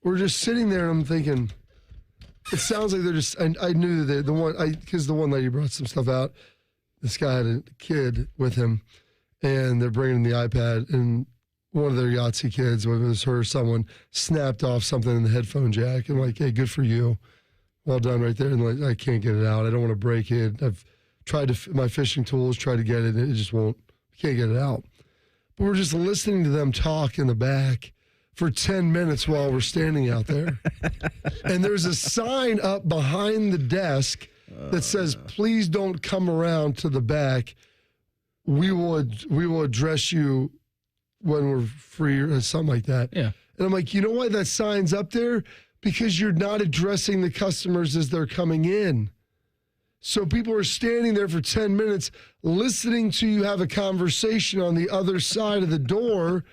were just sitting there, and I'm thinking, it sounds like they're just, I knew that because the one lady brought some stuff out. This guy had a kid with him, and they're bringing the iPad, and one of their Yahtzee kids, whether it was her or someone, snapped off something in the headphone jack. I'm like, hey, good for you. Well done right there. And like, I can't get it out. I don't want to break it. I've tried my fishing tools, tried to get it. It just won't. I can't get it out. But we're just listening to them talk in the back for 10 minutes while we're standing out there. And there's a sign up behind the desk that says, please don't come around to the back. We will address you when we're free or something like that. Yeah. And I'm like, you know why that sign's up there? Because you're not addressing the customers as they're coming in. So people are standing there for 10 minutes listening to you have a conversation on the other side of the door,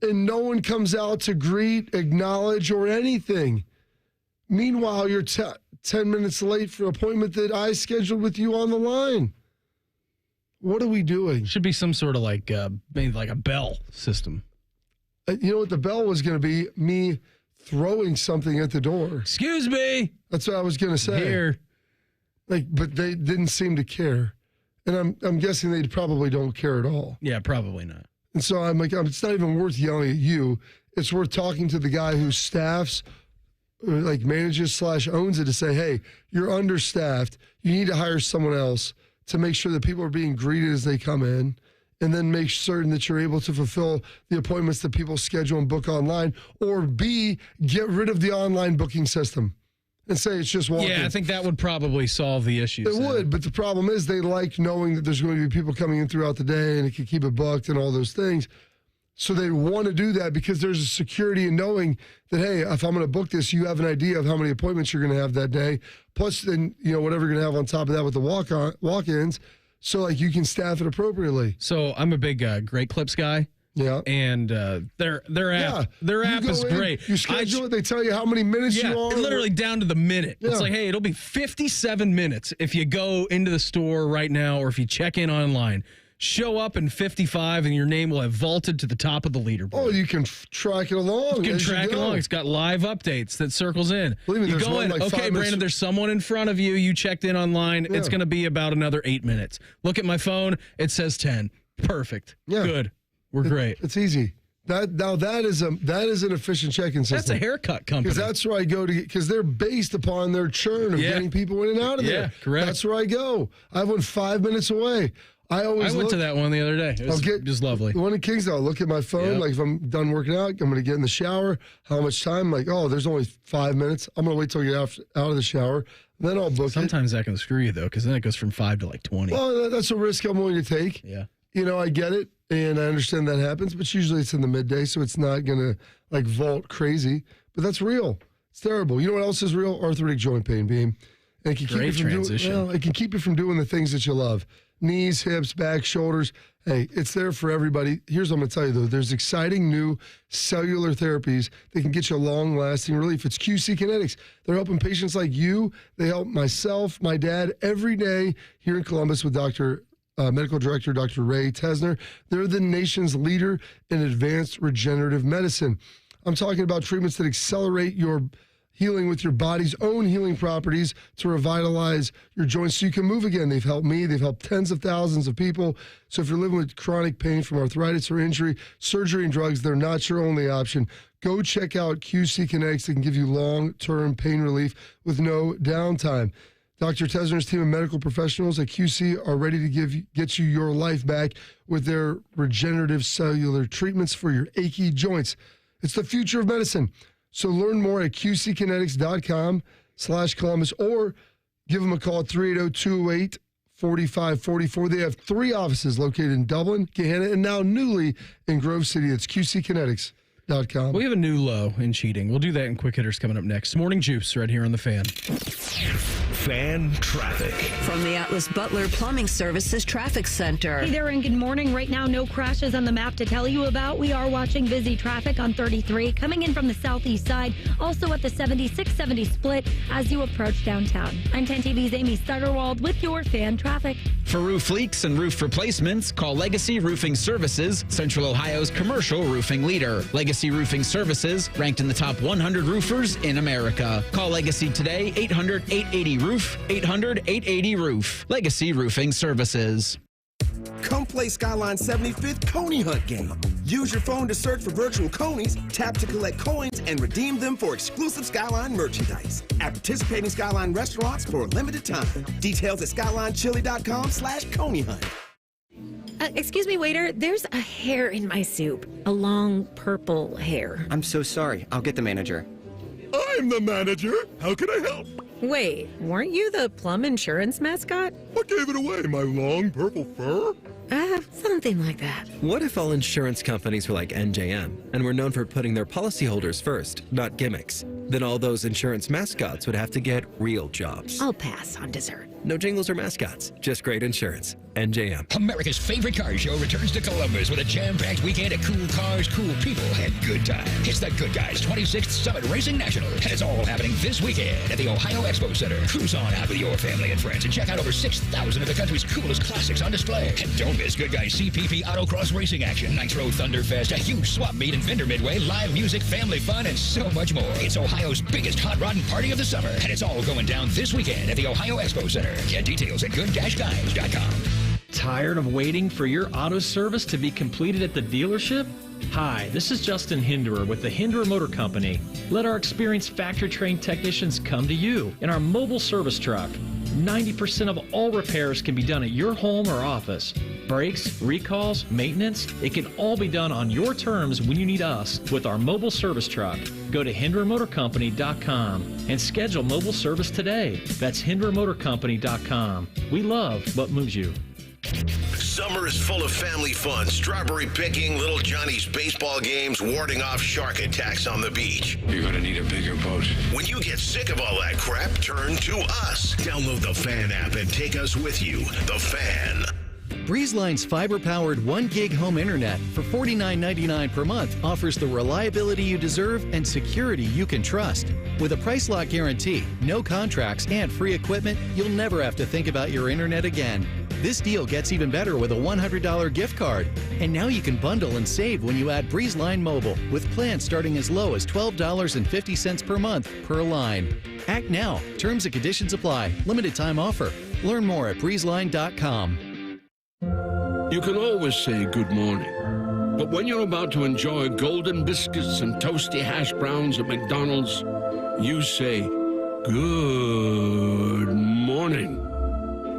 and no one comes out to greet, acknowledge, or anything. Meanwhile, you're 10 minutes late for an appointment that I scheduled with you on the line. What are we doing? Should be some sort of maybe like a bell system. You know what the bell was going to be? Me throwing something at the door. Excuse me. That's what I was going to say. Here. But they didn't seem to care. And I'm guessing they probably don't care at all. Yeah, probably not. And so I'm like, it's not even worth yelling at you. It's worth talking to the guy who staffs, manages / owns it to say, hey, you're understaffed. You need to hire someone else to make sure that people are being greeted as they come in, and then make certain that you're able to fulfill the appointments that people schedule and book online, or B, get rid of the online booking system and say it's just walk-in. Yeah, I think that would probably solve the issues. It would, but the problem is they like knowing that there's going to be people coming in throughout the day and it can keep it booked and all those things. So they want to do that because there's a security in knowing that, hey, if I'm going to book this, you have an idea of how many appointments you're going to have that day. Plus, then, whatever you're going to have on top of that with the walk-ins. So, you can staff it appropriately. So I'm a big Great Clips guy. Yeah. And their app is great. You schedule it, they tell you how many minutes you are. Literally down to the minute. Yeah. It's like, hey, it'll be 57 minutes if you go into the store right now or if you check in online. Show up in 55 and your name will have vaulted to the top of the leaderboard. Oh, you can track it along. You can track it along. It's got live updates that circles in. Believe me, you go in, okay, Brandon, there's someone in front of you. You checked in online. Yeah. It's going to be about another 8 minutes. Look at my phone. It says 10. Perfect. Yeah. Good. We're great. It's easy. That is an efficient check-in system. That's a haircut company. Because that's where I go to get, because they're based upon their churn of getting people in and out of there. Yeah, correct. That's where I go. I have one 5 minutes away. I went to that one the other day. It was just lovely. The one in Kingsdale, I'll look at my phone, if I'm done working out, I'm going to get in the shower. How much time? There's only 5 minutes. I'm going to wait till I get out of the shower. Then I'll book Sometimes that can screw you, though, because then it goes from 5 to 20. Well, that's a risk I'm willing to take. Yeah. I get it, and I understand that happens, but usually it's in the midday, so it's not going to, vault crazy. But that's real. It's terrible. You know what else is real? Arthritic joint pain, Beam. And it can keep it can keep you from doing the things that you love. Knees, hips, back, shoulders. Hey, it's there for everybody. Here's what I'm going to tell you, though. There's exciting new cellular therapies that can get you long-lasting relief. It's QC Kinetics. They're helping patients like you. They help myself, my dad, every day here in Columbus with Medical Director Dr. Ray Tesner. They're the nation's leader in advanced regenerative medicine. I'm talking about treatments that accelerate your healing with your body's own healing properties to revitalize your joints so you can move again. They've helped me. They've helped tens of thousands of people. So if you're living with chronic pain from arthritis or injury, surgery and drugs, they're not your only option. Go check out QC Kinetics. They can give you long-term pain relief with no downtime. Dr. Tesner's team of medical professionals at QC are ready to get you your life back with their regenerative cellular treatments for your achy joints. It's the future of medicine. So learn more at qckinetics.com/Columbus or give them a call at 380-208-4544. They have 3 offices located in Dublin, Gahanna, and now newly in Grove City. It's qckinetics.com. We have a new low in cheating. We'll do that in Quick Hitters coming up next. Morning Juice right here on The Fan. Fan traffic. From the Atlas Butler Plumbing Services Traffic Center. Hey there and good morning. Right now, no crashes on the map to tell you about. We are watching busy traffic on 33 coming in from the southeast side. Also at the 76-70 split as you approach downtown. I'm 10 TV's Amy Stuggerwald with your Fan traffic. For roof leaks and roof replacements, call Legacy Roofing Services, Central Ohio's commercial roofing leader. Legacy Roofing Services, ranked in the top 100 roofers in America. Call Legacy today, 800-880-ROOF, 800-880-ROOF. Legacy Roofing Services. Come play Skyline 75th Coney Hunt game. Use your phone to search for virtual conies, tap to collect coins, and redeem them for exclusive Skyline merchandise at participating Skyline restaurants for a limited time. Details at skylinechili.com/Coney Hunt. Excuse me, waiter. There's a hair in my soup. A long purple hair. I'm so sorry. I'll get the manager. I'm the manager. How can I help? Wait, weren't you the Plum Insurance mascot? What gave it away? My long purple fur? Something like that. What if all insurance companies were like NJM and were known for putting their policyholders first, not gimmicks? Then all those insurance mascots would have to get real jobs. I'll pass on dessert. No jingles or mascots, just great insurance. NJM. America's favorite car show returns to Columbus with a jam-packed weekend of cool cars, cool people, and good times. It's the Good Guys 26th Summit Racing National, and it's all happening this weekend at the Ohio Expo Center. Cruise on out with your family and friends and check out over 6,000 of the country's coolest classics on display. And don't miss Good Guys CPP Autocross Racing action, Nitro Thunderfest, a huge swap meet and vendor midway, live music, family fun, and so much more. It's Ohio's biggest hot rod and party of the summer, and it's all going down this weekend at the Ohio Expo Center. Get details at good-guys.com. Tired of waiting for your auto service to be completed at the dealership? Hi, this is Justin Hinderer with the Hinderer Motor Company. Let our experienced factory-trained technicians come to you in our mobile service truck. 90% of all repairs can be done at your home or office. Brakes, recalls, maintenance, it can all be done on your terms when you need us with our mobile service truck. Go to HindererMotorCompany.com and schedule mobile service today. That's HindererMotorCompany.com. We love what moves you. Summer is full of family fun, strawberry picking, little Johnny's baseball games, warding off shark attacks on the beach. You're gonna need a bigger boat. When you get sick of all that crap, turn to us. Download the Fan app and take us with you. The Fan. BreezeLine's fiber-powered 1 gig home internet for $49.99 per month offers the reliability you deserve and security you can trust. With a price lock guarantee, no contracts, and free equipment, you'll never have to think about your internet again. This deal gets even better with a $100 gift card. And now you can bundle and save when you add BreezeLine Mobile with plans starting as low as $12.50 per month per line. Act now. Terms and conditions apply. Limited time offer. Learn more at breezeline.com. You can always say good morning. But when you're about to enjoy golden biscuits and toasty hash browns at McDonald's, you say good morning.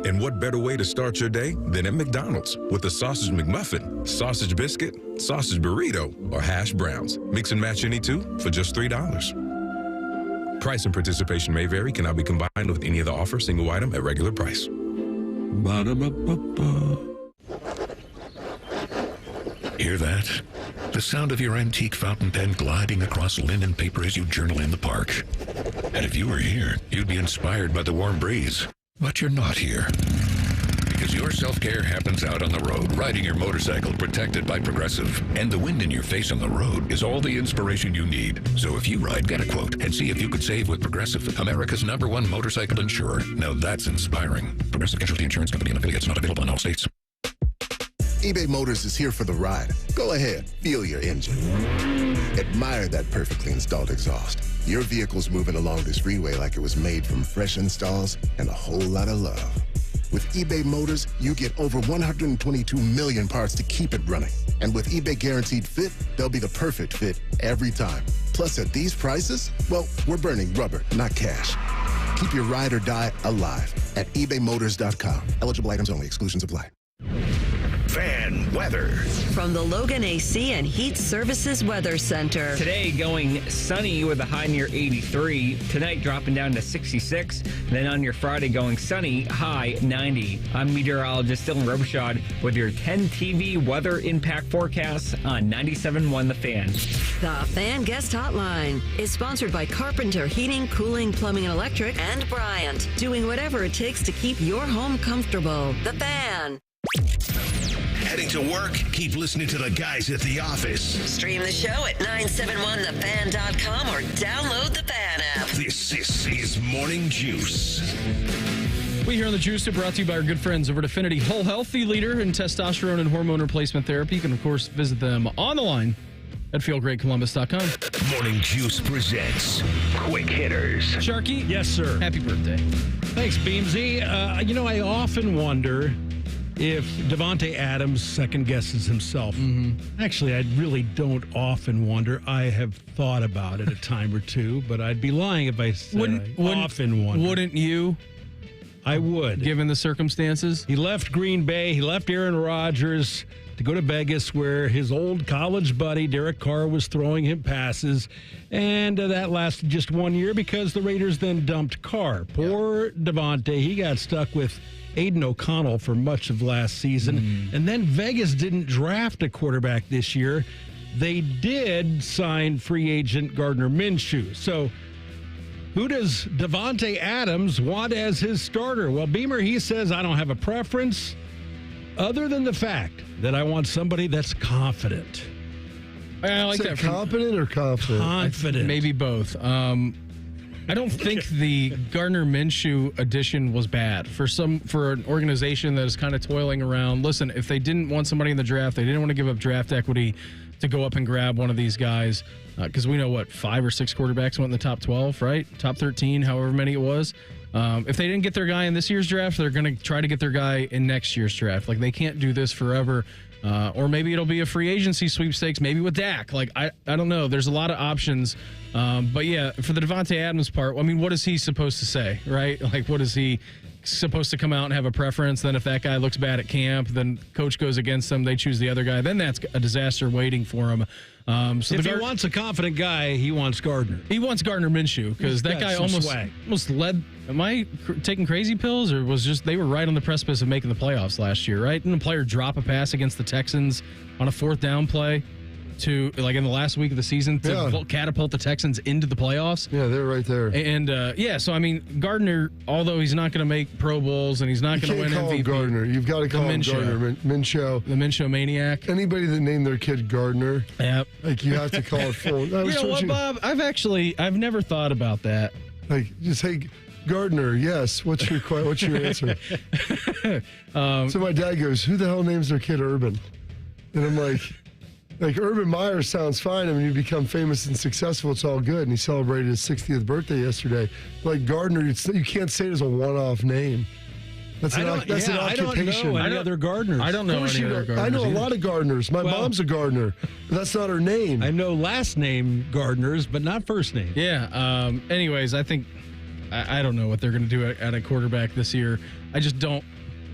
And what better way to start your day than at McDonald's with a sausage McMuffin, sausage biscuit, sausage burrito, or hash browns. Mix and match any two for just $3. Price and participation may vary, cannot be combined with any other offer, single item at regular price. Ba-da-ba-ba-ba. Hear that? The sound of your antique fountain pen gliding across linen paper as you journal in the park. And if you were here, you'd be inspired by the warm breeze. But you're not here. Because your self-care happens out on the road, riding your motorcycle protected by Progressive. And the wind in your face on the road is all the inspiration you need. So if you ride, get a quote and see if you could save with Progressive, America's #1 motorcycle insurer. Now that's inspiring. Progressive Casualty Insurance Company and affiliates, not available in all states. eBay Motors is here for the ride. Go ahead, feel your engine. Admire that perfectly installed exhaust. Your vehicle's moving along this freeway like it was made from fresh installs and a whole lot of love. With eBay Motors, you get over 122 million parts to keep it running. And with eBay Guaranteed Fit, they'll be the perfect fit every time. Plus, at these prices, well, we're burning rubber, not cash. Keep your ride or die alive at ebaymotors.com. Eligible items only. Exclusions apply. Fan weather. From the Logan AC and Heat Services Weather Center. Today going sunny with a high near 83. Tonight dropping down to 66. Then on your Friday going sunny, high 90. I'm meteorologist Dylan Robichaud with your 10 TV weather impact forecasts on 97.1 The Fan. The Fan Guest Hotline is sponsored by Carpenter Heating, Cooling, Plumbing, and Electric and Bryant. Doing whatever it takes to keep your home comfortable. The Fan. Heading to work? Keep listening to the guys at the office. Stream the show at 971thefan.com or download the Fan app. This is Morning Juice. We here on The Juice are brought to you by our good friends over at Affinity Whole Health, the leader in testosterone and hormone replacement therapy. You can, of course, visit them on the line at feelgreatcolumbus.com. Morning Juice presents Quick Hitters. Sharky? Yes, sir. Happy birthday. Thanks, Beamsy. I often wonder if Devontae Adams second guesses himself. Mm-hmm. Actually, I really don't often wonder. I have thought about it a time or two, but I'd be lying if I said I often wonder. Wouldn't you? I would. Given the circumstances? He left Green Bay. He left Aaron Rodgers to go to Vegas, where his old college buddy, Derek Carr, was throwing him passes. And that lasted just 1 year because the Raiders then dumped Carr. Poor Devontae. He got stuck with Aiden O'Connell for much of last season. And then Vegas didn't draft a quarterback this year. They did sign free agent Gardner Minshew. So who does Davante Adams want as his starter? Well, Beamer, he says, I don't have a preference other than the fact that I want somebody that's confident. I like that. Competent or confident? Confident. Maybe both. I don't think the Gardner Minshew addition was bad for an organization that is kind of toiling around. Listen, if they didn't want somebody in the draft, they didn't want to give up draft equity to go up and grab one of these guys, because we know 5 or 6 quarterbacks went in the top 12, right? Top 13, however many it was. If they didn't get their guy in this year's draft, they're going to try to get their guy in next year's draft. Like, they can't do this forever. Or maybe it'll be a free agency sweepstakes, maybe with Dak. Like, I don't know. There's a lot of options. But yeah, for the Davante Adams part, I mean, what is he supposed to say, right? Like, what is he supposed to come out and have a preference? Then if that guy looks bad at camp, then coach goes against them, they choose the other guy. Then that's a disaster waiting for him. So if he wants a confident guy, he wants Gardner. He wants Gardner Minshew, because that guy almost led. Am I taking crazy pills, or was just they were right on the precipice of making the playoffs last year, right? Didn't a player drop a pass against the Texans on a 4th down play to, like, in the last week of the season to catapult the Texans into the playoffs? Yeah, they're right there. And so I mean, Gardner, although he's not going to make Pro Bowls and he's not going to win MVP. Him Gardner. You've got to call him Gardner. Minshew. The Minshew maniac. Anybody that named their kid Gardner, yep. Like, you have to call it full. You know what, Bob? I've never thought about that. Like, just hey, Gardner, yes. What's your answer? So my dad goes, who the hell names their kid Urban? And I'm like Urban Meyer sounds fine. I mean, you become famous and successful, it's all good. And he celebrated his 60th birthday yesterday. Like, Gardner, you can't say it as a one-off name. That's an occupation. I don't know any other Gardeners. I don't know any other Gardeners. I know a lot of Gardeners. My mom's a Gardener, but that's not her name. I know last name Gardeners, but not first name. Yeah. Anyways, I think I don't know what they're going to do at a quarterback this year. I just don't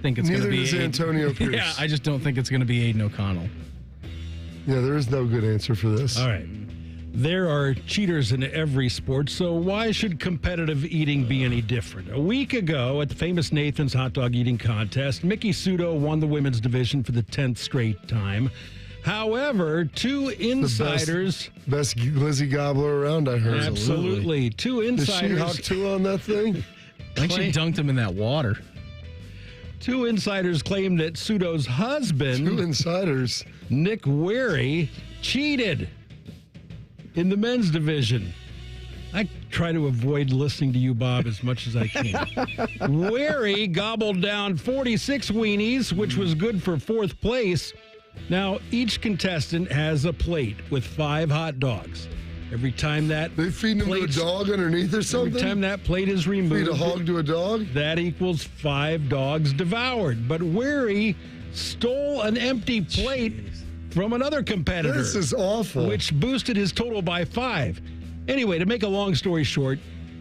think it's going to be. Neither does Antonio Pierce. Yeah, I just don't think it's going to be Aiden O'Connell. Yeah, there is no good answer for this. All right. There are cheaters in every sport, so why should competitive eating be any different? A week ago, at the famous Nathan's hot dog eating contest, Mickey Sudo won the women's division for the 10th straight time. However, two insiders... Best glizzy gobbler around, I heard. Absolutely. Two insiders... Did she hawk two on that thing? I think she dunked him in that water. Two insiders claimed that Sudo's husband... Two insiders? Nick Wary cheated in the men's division. I try to avoid listening to you, Bob, as much as I can. Wary gobbled down 46 weenies, which was good for fourth place. Now, each contestant has a plate with 5 hot dogs. Every time that they feed them to a dog underneath or something? Every time that plate is removed, feed a hog to a dog? That equals 5 dogs devoured. But Wary stole an empty plate from another competitor. This is awful. Which boosted his total by 5. Anyway, to make a long story short,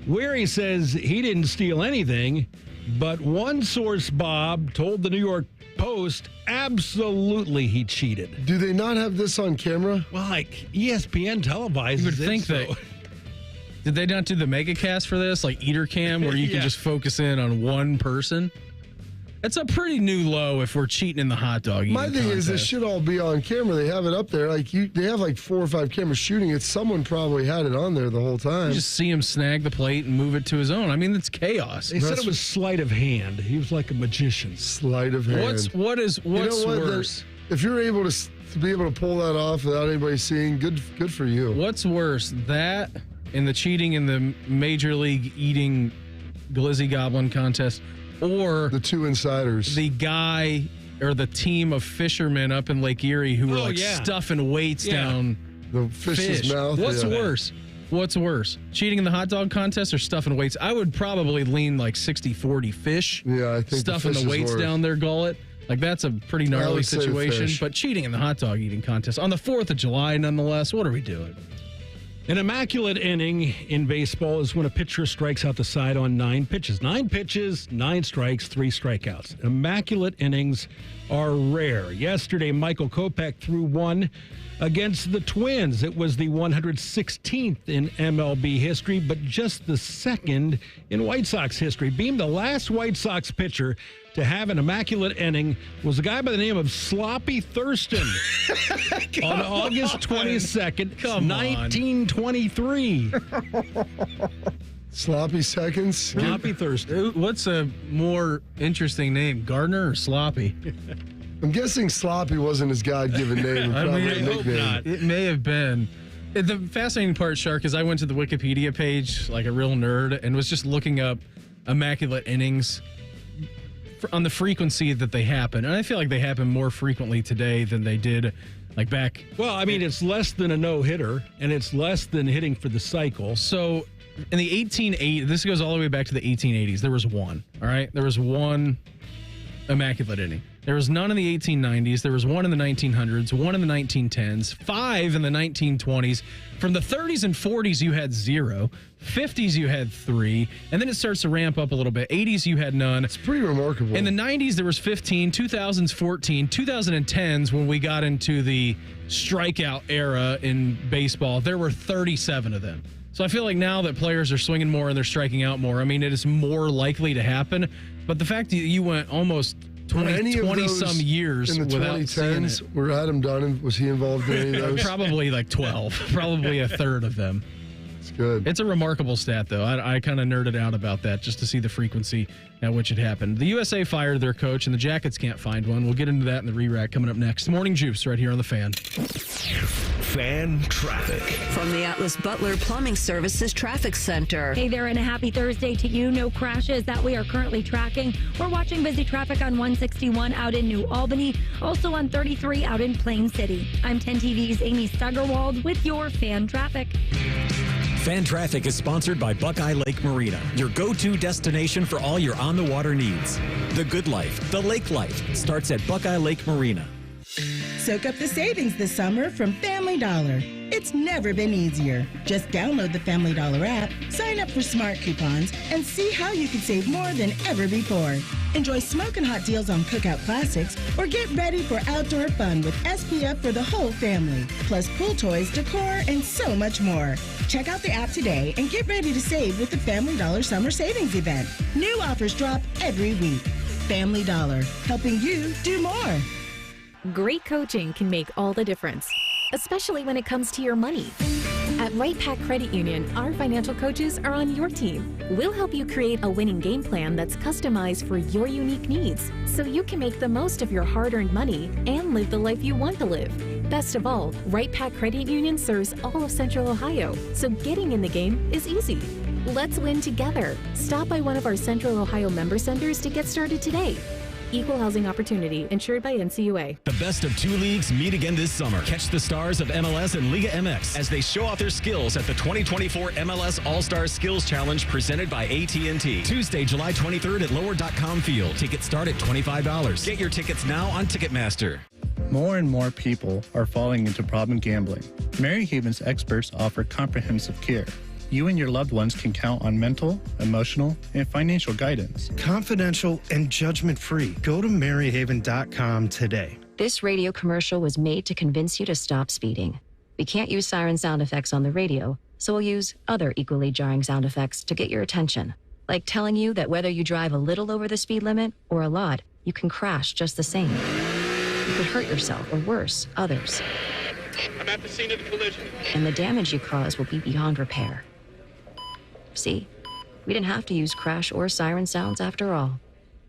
Wary says he didn't steal anything, but one source, Bob, told the New York Post absolutely he cheated. Do they not have this on camera? Well, like ESPN televises you would think so. that. Did they not do the mega cast for this, like Eater Cam, where you can just focus in on one person? It's a pretty new low if we're cheating in the hot dog eating My thing is, this should all be on camera. They have it up there. They have like 4 or 5 cameras shooting it. Someone probably had it on there the whole time. You just see him snag the plate and move it to his own. I mean, it's chaos. They said it was sleight of hand. He was like a magician. Sleight of hand. What's worse? If you're able to be able to pull that off without anybody seeing, good for you. What's worse, that in the cheating in the Major League eating glizzy goblin contest, or the two insiders, the guy or the team of fishermen up in Lake Erie who were stuffing weights down the fish's mouth? What's worse? What's worse? Cheating in the hot dog contest or stuffing weights? I would probably lean like 60-40 fish. Yeah, I think stuffing the weights down their gullet. Like, that's a pretty gnarly situation. But cheating in the hot dog eating contest on the 4th of July, nonetheless, what are we doing? An immaculate inning in baseball is when a pitcher strikes out the side on 9 pitches. 9 pitches, 9 strikes, 3 strikeouts. Immaculate innings are rare. Yesterday, Michael Kopech threw one against the Twins. It was the 116th in MLB history, but just the second in White Sox history. Beam, the last White Sox pitcher to have an immaculate inning was a guy by the name of Sloppy Thurston on August 22nd, 1923. Sloppy seconds. Sloppy Thurston. What's a more interesting name, Gardner or Sloppy? I'm guessing Sloppy wasn't his God-given name. I Probably mean, a I hope nickname. not. It may have been. The fascinating part, Shark, is I went to the Wikipedia page like a real nerd and was just looking up immaculate innings on the frequency that they happen. And I feel like they happen more frequently today than they did like back. Well, I mean, it's less than a no-hitter, and it's less than hitting for the cycle. So in the 1880s, this goes all the way back to the 1880s, there was one, all right? There was one immaculate inning. There was none in the 1890s. There was one in the 1900s, one in the 1910s, 5 in the 1920s. From the 30s and 40s, you had 0. 50s, you had 3. And then it starts to ramp up a little bit. 80s, you had none. It's pretty remarkable. In the 90s, there was 15. 2000s, 14. 2010s, when we got into the strikeout era in baseball, there were 37 of them. So I feel like now that players are swinging more and they're striking out more, I mean, it is more likely to happen. But the fact that you went almost 20 some years in the without 2010s, were Adam Dunn, was he involved in any of those? Probably like 12, probably a third of them. It's good. It's a remarkable stat, though. I kind of nerded out about that just to see the frequency at which it happened. The USA fired their coach, and the Jackets can't find one. We'll get into that in the re-rack coming up next. Morning Juice right here on The Fan. Fan traffic. From the Atlas Butler Plumbing Services Traffic Center. Hey there, and a happy Thursday to you. No crashes that we are currently tracking. We're watching busy traffic on 161 out in New Albany, also on 33 out in Plain City. I'm 10 TV's Amy Stuggerwald with your Fan Traffic. Fan Traffic is sponsored by Buckeye Lake Marina, your go-to destination for all your on-the-water needs. The good life, the lake life, starts at Buckeye Lake Marina. Soak up the savings this summer from Family Dollar. It's never been easier. Just download the Family Dollar app, sign up for smart coupons, and see how you can save more than ever before. Enjoy smoking hot deals on cookout classics or get ready for outdoor fun with SPF for the whole family, plus pool toys, decor, and so much more. Check out the app today and get ready to save with the Family Dollar Summer Savings Event. New offers drop every week. Family Dollar, helping you do more. Great coaching can make all the difference, especially when it comes to your money. At Right Pac Credit Union, our financial coaches are on your team. We'll help you create a winning game plan that's customized for your unique needs, so you can make the most of your hard-earned money and live the life you want to live. Best of all, Right Pac Credit Union serves all of Central Ohio, so getting in the game is easy. Let's win together. Stop by one of our Central Ohio member centers to get started today. Equal housing opportunity, insured by NCUA. The best of 2 leagues meet again this summer. Catch the stars of MLS and Liga MX as they show off their skills at the 2024 MLS All-Star Skills Challenge presented by AT&T. Tuesday, July 23rd at Lower.com Field. Tickets start at $25. Get your tickets now on Ticketmaster. More and more people are falling into problem gambling. Mary Haven's experts offer comprehensive care. You and your loved ones can count on mental, emotional, and financial guidance. Confidential and judgment-free. Go to maryhaven.com today. This radio commercial was made to convince you to stop speeding. We can't use siren sound effects on the radio, so we'll use other equally jarring sound effects to get your attention. Like telling you that whether you drive a little over the speed limit or a lot, you can crash just the same. You could hurt yourself or worse, others. I'm at the scene of the collision. And the damage you cause will be beyond repair. See, we didn't have to use crash or siren sounds after all.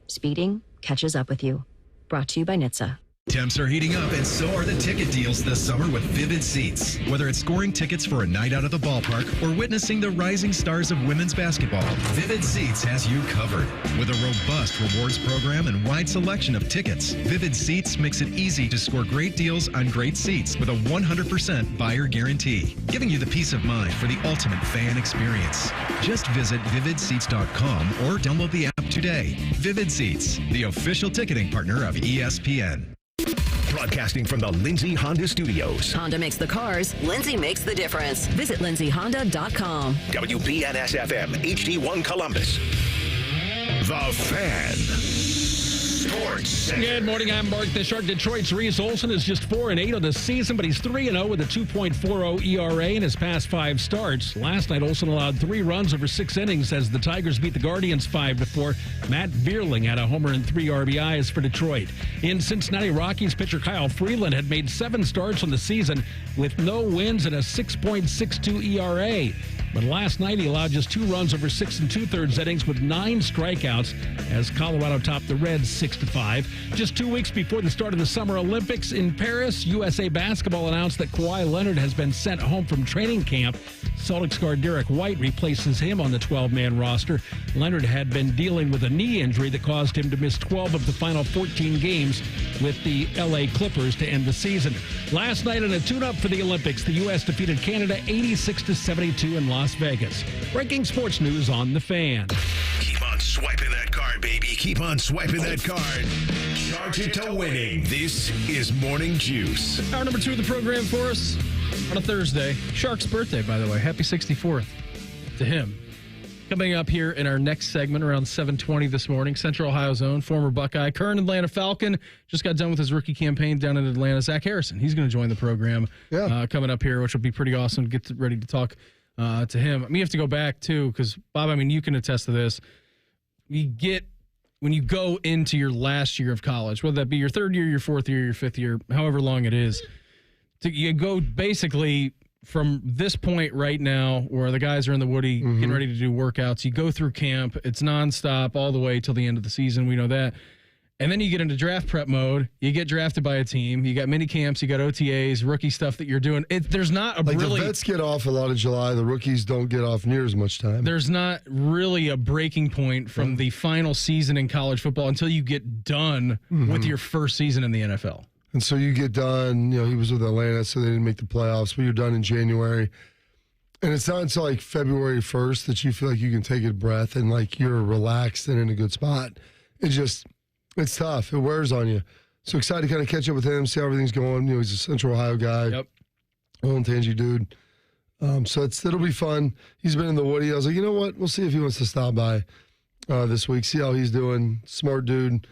Speeding catches up with you. Brought to you by NHTSA. Temps are heating up, and so are the ticket deals this summer with Vivid Seats. Whether it's scoring tickets for a night out at the ballpark or witnessing the rising stars of women's basketball, Vivid Seats has you covered. With a robust rewards program and wide selection of tickets, Vivid Seats makes it easy to score great deals on great seats with a 100% buyer guarantee, giving you the peace of mind for the ultimate fan experience. Just visit vividseats.com or download the app today. Vivid Seats, the official ticketing partner of ESPN. Broadcasting from the Lindsay Honda Studios. Honda makes the cars. Lindsay makes the difference. Visit lindsayhonda.com. WBNS-FM, HD1 Columbus. The Fan. Sports Center. Good morning, I'm Mark the Shark. Detroit's Reese Olson is just 4-8 on the season, but he's 3-0 with a 2.40 ERA in his past 5 starts. Last night, Olson allowed 3 runs over 6 innings as the Tigers beat the Guardians 5-4. Matt Vierling had a homer and 3 RBIs for Detroit. In Cincinnati, Rockies pitcher Kyle Freeland had made 7 starts on the season with no wins and a 6.62 ERA. But last night, he allowed just 2 runs over 6 2/3 innings with 9 strikeouts as Colorado topped the Reds 6-5. Just 2 weeks before the start of the Summer Olympics in Paris, USA Basketball announced that Kawhi Leonard has been sent home from training camp. Celtics guard Derek White replaces him on the 12-man roster. Leonard had been dealing with a knee injury that caused him to miss 12 of the final 14 games with the LA Clippers to end the season. Last night in a tune-up for the Olympics, the U.S. defeated Canada 86-72 in Las Vegas. Breaking sports news on The Fan. Keep on swiping that card, baby. Keep on swiping that card. Charge it to winning. This is Morning Juice. Hour number 2 of the program for us on a Thursday. Shark's birthday, by the way. Happy 64th to him. Coming up here in our next segment around 7:20 this morning, Central Ohio's own former Buckeye, current Atlanta Falcon, just got done with his rookie campaign down in Atlanta. Zach Harrison, he's going to join the program coming up here, which will be pretty awesome. Get ready to talk to him. I mean, you have to go back, too, because, Bob, I mean, you can attest to this. When you go into your last year of college, whether that be your 3rd year, your 4th year, your 5th year, however long it is, you go basically from this point right now where the guys are in the Woody getting ready to do workouts. You go through camp. It's nonstop all the way till the end of the season. We know that. And then you get into draft prep mode. You get drafted by a team. You got mini camps. You got OTAs, rookie stuff that you're doing. There's not a really... the vets get off a lot of July. The rookies don't get off near as much time. There's not really a breaking point from the final season in college football until you get done with your first season in the NFL. And so you get done, he was with Atlanta, so they didn't make the playoffs, but you're done in January. And it's not until like February 1st that you feel like you can take a breath and like you're relaxed and in a good spot. It's tough. It wears on you. So excited to kind of catch up with him, see how everything's going. He's a Central Ohio guy. Yep. Old Tangy dude. So it'll be fun. He's been in the Woody. I was like, you know what? We'll see if he wants to stop by this week, see how he's doing. Smart dude.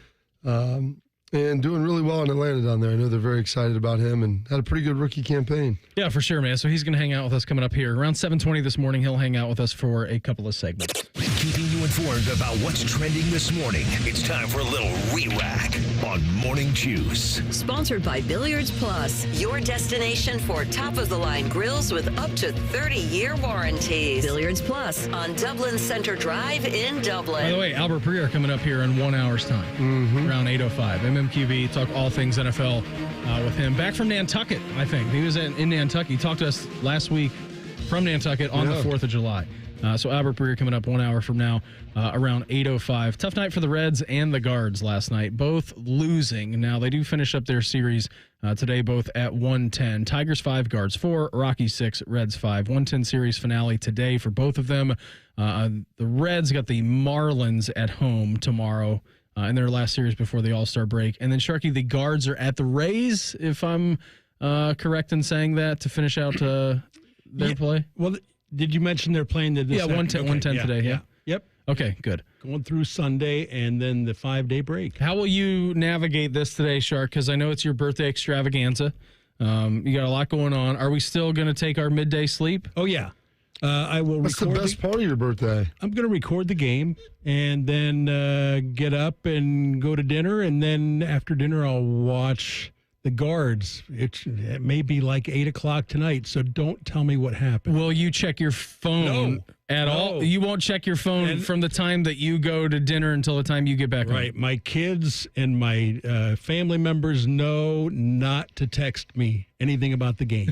And doing really well in Atlanta down there. I know they're very excited about him and had a pretty good rookie campaign. Yeah, for sure, man. So he's going to hang out with us coming up here. Around 7:20 this morning, he'll hang out with us for a couple of segments. Keeping you informed about what's trending this morning. It's time for a little re-rack on Morning Juice. Sponsored by Billiards Plus, your destination for top-of-the-line grills with up to 30-year warranties. Billiards Plus on Dublin Center Drive in Dublin. By the way, Albert Breer coming up here in 1 hour's time, around 8:05. MMQB, talk all things NFL with him. Back from Nantucket, I think. He was in Nantucket. He talked to us last week from Nantucket on the 4th of July. So Albert Breer coming up 1 hour from now around 8:05. Tough night for the Reds and the Guards last night, both losing. Now, they do finish up their series today, both at 110. Tigers 5, Guards 4, Rockies 6, Reds 5. 110 series finale today for both of them. The Reds got the Marlins at home tomorrow in their last series before the All-Star break. And then, Sharky, the Guards are at the Rays, if I'm correct in saying that, to finish out their play. Well, did you mention they're playing the 110 today, yeah? Yep. Okay, good. Going through Sunday and then the 5-day break. How will you navigate this today, Shark? Because I know it's your birthday extravaganza. You got a lot going on. Are we still going to take our midday sleep? Oh, yeah. I will. That's the best part of your birthday. I'm going to record the game and then get up and go to dinner. And then after dinner, I'll watch the Guards. It may be like 8 o'clock tonight, so don't tell me what happened. Will you check your phone at all? You won't check your phone from the time that you go to dinner until the time you get back home? Right. My kids and my family members know not to text me anything about the game.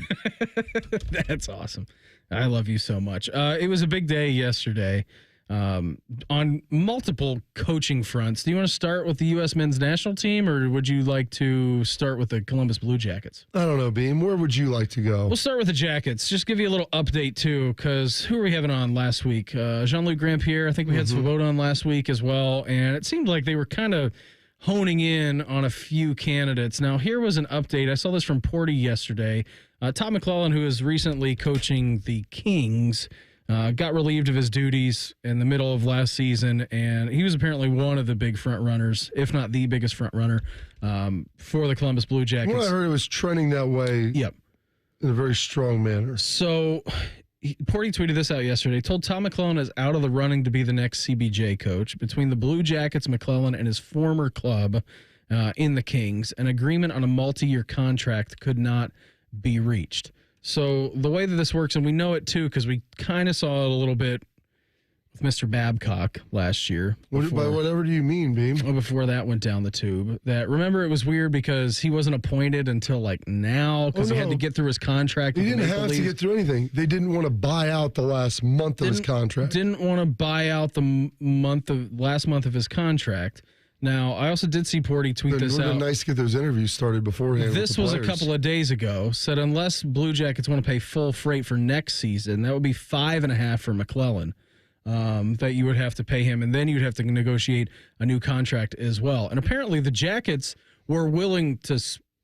That's awesome. I love you so much. It was a big day yesterday on multiple coaching fronts. Do you want to start with the U.S. men's national team, or would you like to start with the Columbus Blue Jackets? I don't know, Beam. Where would you like to go? We'll start with the Jackets. Just give you a little update, too, because who were we having on last week? Jean-Luc Grandpierre. I think we had Svoboda on last week as well, and it seemed like they were kind of honing in on a few candidates. Now, here was an update. I saw this from Porty yesterday. Todd McClellan, who is recently coaching the Kings, got relieved of his duties in the middle of last season, and he was apparently one of the big front runners, if not the biggest front runner, for the Columbus Blue Jackets. Well, I heard it was trending that way. Yep. In a very strong manner. So Porty tweeted this out yesterday. Told Todd McClellan is out of the running to be the next CBJ coach. Between the Blue Jackets, McClellan, and his former club in the Kings, an agreement on a multi-year contract could not be reached. So the way that this works, and we know it too because we kind of saw it a little bit with Mr. Babcock last year. By whatever do you mean, Beam? Before that went down the tube. Remember, it was weird because he wasn't appointed until like now because he had to get through his contract. He didn't have to get through anything. They didn't want to buy out the last month of his contract. Didn't want to buy out the last month of his contract. Now, I also did see Porty tweet this out. It would have been nice to get those interviews started beforehand. This was a couple of days ago. Said unless Blue Jackets want to pay full freight for next season, that would be $5.5 for McClellan. That you would have to pay him, and then you'd have to negotiate a new contract as well. And apparently the Jackets were willing to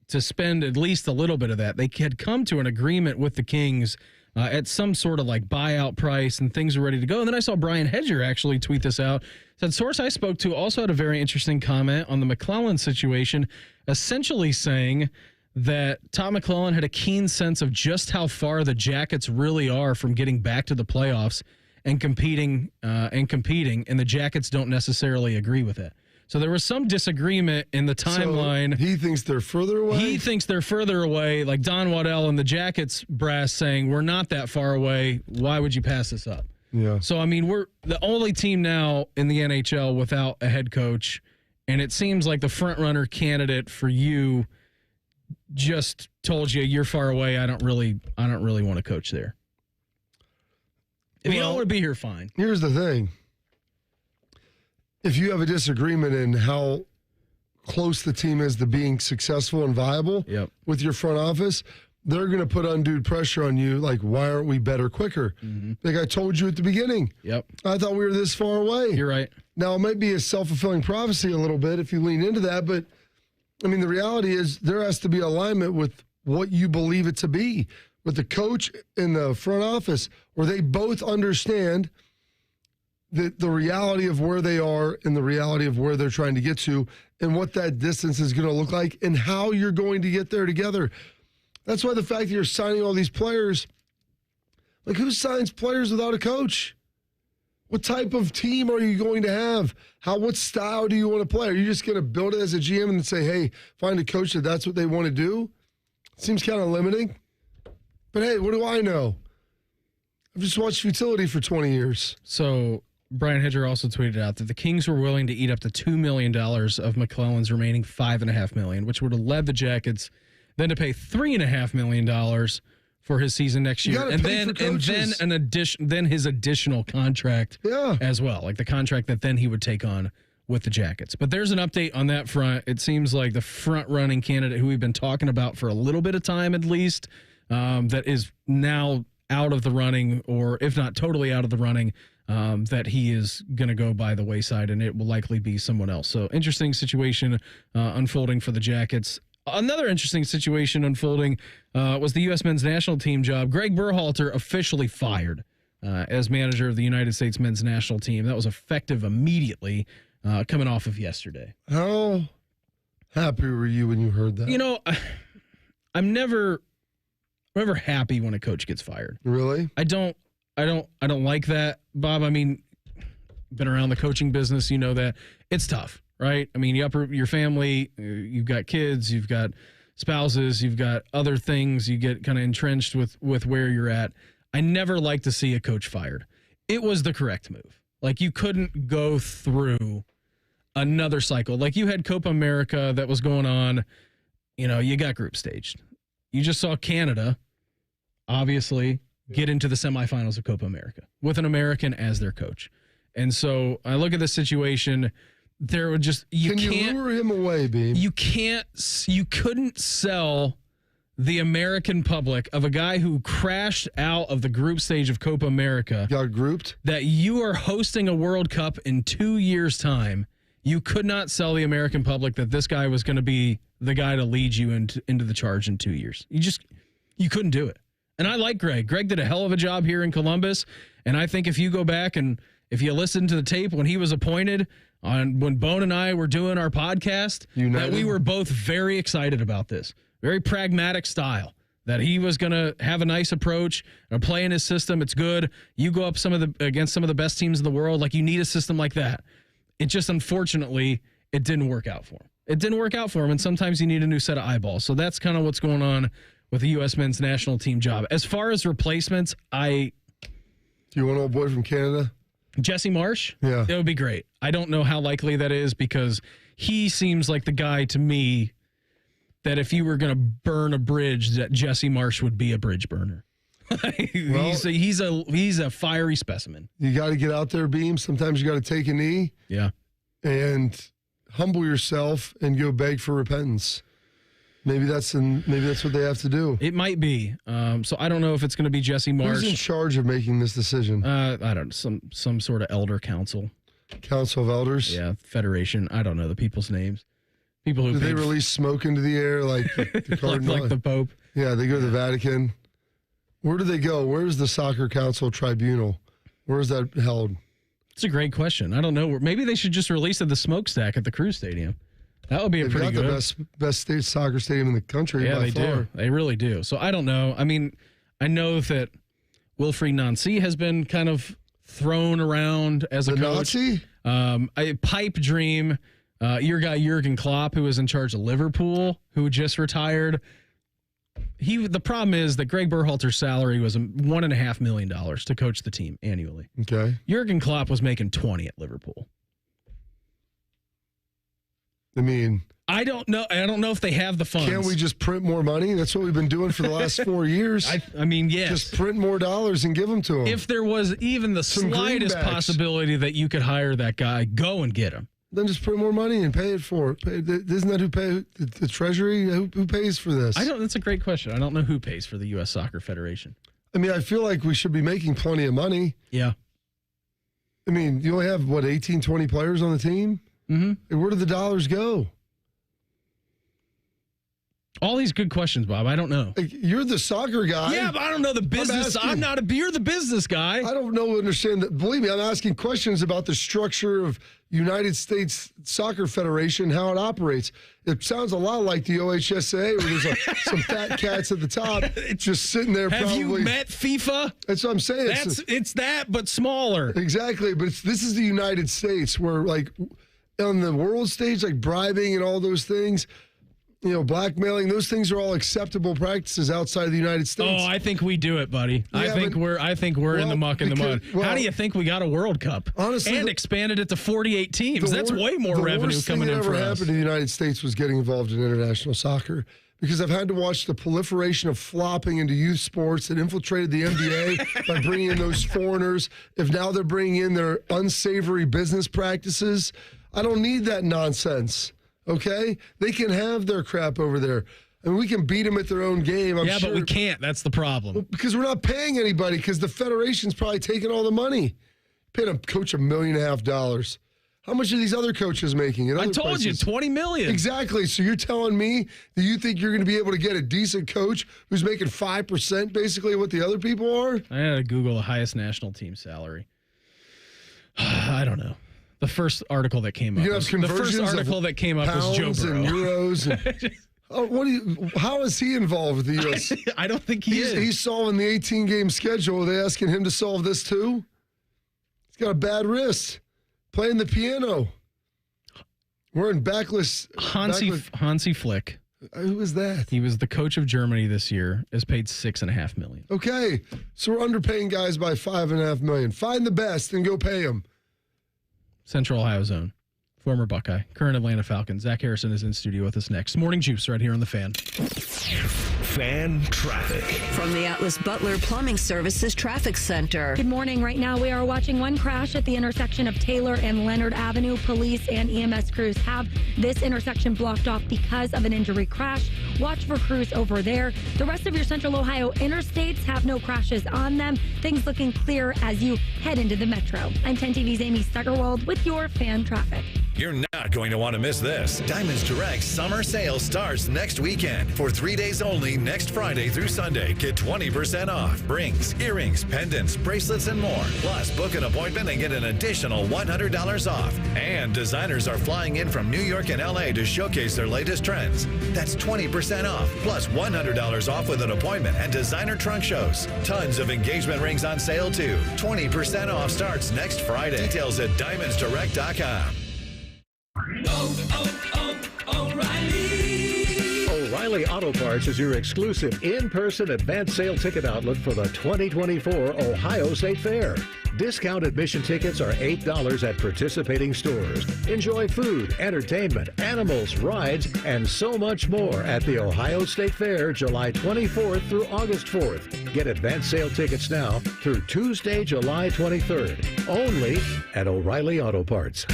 spend at least a little bit of that. They had come to an agreement with the Kings at some sort of like buyout price, and things were ready to go. And then I saw Brian Hedger actually tweet this out. Said source I spoke to also had a very interesting comment on the McClellan situation, essentially saying that Todd McClellan had a keen sense of just how far the Jackets really are from getting back to the playoffs and competing, and the Jackets don't necessarily agree with it. So there was some disagreement in the timeline. So he thinks they're further away? He thinks they're further away, like Don Waddell and the Jackets brass saying, we're not that far away. Why would you pass this up? Yeah. So, I mean, we're the only team now in the NHL without a head coach, and it seems like the front-runner candidate for you just told you you're far away. I don't really want to coach there. If you don't want to be here, fine. Here's the thing. If you have a disagreement in how close the team is to being successful and viable with your front office, they're going to put undue pressure on you, like, why aren't we better quicker? Mm-hmm. Like I told you at the beginning. Yep. I thought we were this far away. You're right. Now, it might be a self-fulfilling prophecy a little bit if you lean into that, but, I mean, the reality is there has to be alignment with what you believe it to be. With the coach and the front office, where they both understand the reality of where they are and the reality of where they're trying to get to and what that distance is going to look like and how you're going to get there together. That's why the fact that you're signing all these players, like who signs players without a coach? What type of team are you going to have? What style do you want to play? Are you just going to build it as a GM and say, hey, find a coach that's what they want to do? Seems kind of limiting. But hey, what do I know? I've just watched futility for 20 years. So Brian Hedger also tweeted out that the Kings were willing to eat up to $2 million of McClellan's remaining $5.5 million, which would have led the Jackets then to pay $3.5 million for his season next year, and then his additional contract as well, like the contract that then he would take on with the Jackets. But there's an update on that front. It seems like the front-running candidate who we've been talking about for a little bit of time at least, that is now out of the running, or if not totally out of the running, that he is going to go by the wayside, and it will likely be someone else. So interesting situation unfolding for the Jackets. Another interesting situation unfolding was the U.S. men's national team job. Gregg Berhalter officially fired as manager of the United States men's national team. That was effective immediately coming off of yesterday. How happy were you when you heard that? You know, I'm never happy when a coach gets fired. Really? I don't like that, Bob. I mean, been around the coaching business, you know that it's tough, right? I mean, your family, you've got kids, you've got spouses, you've got other things, you get kind of entrenched with where you're at. I never like to see a coach fired. It was the correct move. Like, you couldn't go through another cycle. Like, you had Copa America that was going on, you know, you got group staged. You just saw Canada, obviously, get into the semifinals of Copa America with an American as their coach. And so I look at the situation, there would just, Can you lure him away, Beam? You couldn't sell the American public of a guy who crashed out of the group stage of Copa America. Got grouped? That you are hosting a World Cup in 2 years' time. You could not sell the American public that this guy was going to be the guy to lead you into the charge in 2 years. You couldn't do it. And I like Gregg. Gregg did a hell of a job here in Columbus. And I think if you go back and if you listen to the tape when he was appointed, when Bone and I were doing our podcast, that we were both very excited about this. Very pragmatic style. That he was going to have a nice approach, play in his system. It's good. You go up against some of the best teams in the world. Like, you need a system like that. It just, unfortunately, it didn't work out for him. It didn't work out for him, and sometimes you need a new set of eyeballs. So that's kind of what's going on with the U.S. men's national team job. As far as replacements, Do you want an old boy from Canada? Jesse Marsh? Yeah. It would be great. I don't know how likely that is because he seems like the guy to me that if you were going to burn a bridge, that Jesse Marsh would be a bridge burner. He's a fiery specimen. You got to get out there, Beam. Sometimes you got to take a knee. Yeah. And humble yourself and go beg for repentance. Maybe that's what they have to do. It might be. So I don't know if it's going to be Jesse Marsh. Who's in charge of making this decision? I don't know. Some sort of elder council. Council of Elders? Yeah, federation. I don't know the people's names. People who do they release smoke into the air like the Cardinal? like the Pope? Yeah, they go to the Vatican. Where do they go? Where's the Soccer Council Tribunal? Where is that held? It's a great question. I don't know. Maybe they should just release the smokestack at the Crew Stadium. That would be They've pretty got good. The best soccer stadium in the country. Yeah, by far. do. They really do. So I don't know. I mean, I know that Wilfried Nancy has been kind of thrown around as a coach. Nazi? A pipe dream. Your guy Jurgen Klopp, who was in charge of Liverpool, who just retired. The problem is that Gregg Berhalter's salary was $1.5 million to coach the team annually. Okay. Jurgen Klopp was making 20 at Liverpool. I mean, I don't know if they have the funds. Can't we just print more money? That's what we've been doing for the last 4 years. I mean, yes. Just print more dollars and give them to them. If there was even the slightest possibility that you could hire that guy, go and get him. Then just print more money and pay it for it. Isn't that who pays the Treasury? Who pays for this? That's a great question. I don't know who pays for the U.S. Soccer Federation. I mean, I feel like we should be making plenty of money. Yeah. I mean, you only have, 18, 20 players on the team? Mm-hmm. Where do the dollars go? All these good questions, Bob. I don't know. You're the soccer guy. Yeah, but I don't know the business. You're the business guy. I don't understand that. Believe me, I'm asking questions about the structure of United States Soccer Federation, how it operates. It sounds a lot like the OHSA, where there's some fat cats at the top just sitting there. Have you met FIFA? That's what I'm saying. It's that, but smaller. Exactly, but this is the United States, where on the world stage, bribing and all those things. Blackmailing, those things are all acceptable practices outside of the United States. Oh, I think we do it, buddy. Yeah, I think we're in the muck and the mud. How do you think we got a World Cup? Honestly, and expanded it to 48 teams. That's way more revenue coming in for us. The worst thing that ever happened in the United States was getting involved in international soccer, because I've had to watch the proliferation of flopping into youth sports that infiltrated the NBA by bringing in those foreigners. If now they're bringing in their unsavory business practices, I don't need that nonsense. Okay? They can have their crap over there. And we can beat them at their own game, I'm sure. But we can't. That's the problem. Well, because we're not paying anybody, because the Federation's probably taking all the money. Paying a coach $1.5 million. How much are these other coaches making? I told you, $20 million. Exactly. So you're telling me that you think you're going to be able to get a decent coach who's making 5% basically what the other people are? I had to Google the highest national team salary. I don't know. The first article that came up was Joe Burrow. And euros. And, how is he involved with the U.S.? I don't think he is. He's solving the 18-game schedule. Are they asking him to solve this too? He's got a bad wrist. Playing the piano. Wearing backless. Hansi Flick. Who is that? He was the coach of Germany this year. Is paid $6.5 million. Okay, so we're underpaying guys by $5.5 million. Find the best and go pay them. Central Ohio Zone, former Buckeye, current Atlanta Falcon. Zach Harrison is in studio with us next. Morning Juice right here on The Fan. Fan traffic. From the Atlas Butler Plumbing Services Traffic Center. Good morning. Right now we are watching one crash at the intersection of Taylor and Leonard Avenue. Police and EMS crews have this intersection blocked off because of an injury crash. Watch for crews over there. The rest of your Central Ohio interstates have no crashes on them. Things looking clear as you head into the metro. I'm 10 TV's Amy Steigerwald with your Fan traffic. You're not going to want to miss this. Diamonds Direct Summer Sale starts next weekend. For 3 days only, next Friday through Sunday, get 20% off. Rings, earrings, pendants, bracelets, and more. Plus, book an appointment and get an additional $100 off. And designers are flying in from New York and LA to showcase their latest trends. That's 20% off, plus $100 off with an appointment and designer trunk shows. Tons of engagement rings on sale, too. 20% off starts next Friday. Details at diamondsdirect.com. O'Reilly Auto Parts is your exclusive in-person advance sale ticket outlet for the 2024 Ohio State Fair. Discount admission tickets are $8 at participating stores. Enjoy food, entertainment, animals, rides, and so much more at the Ohio State Fair, July 24th through August 4th. Get advance sale tickets now through Tuesday, July 23rd. Only at O'Reilly Auto Parts.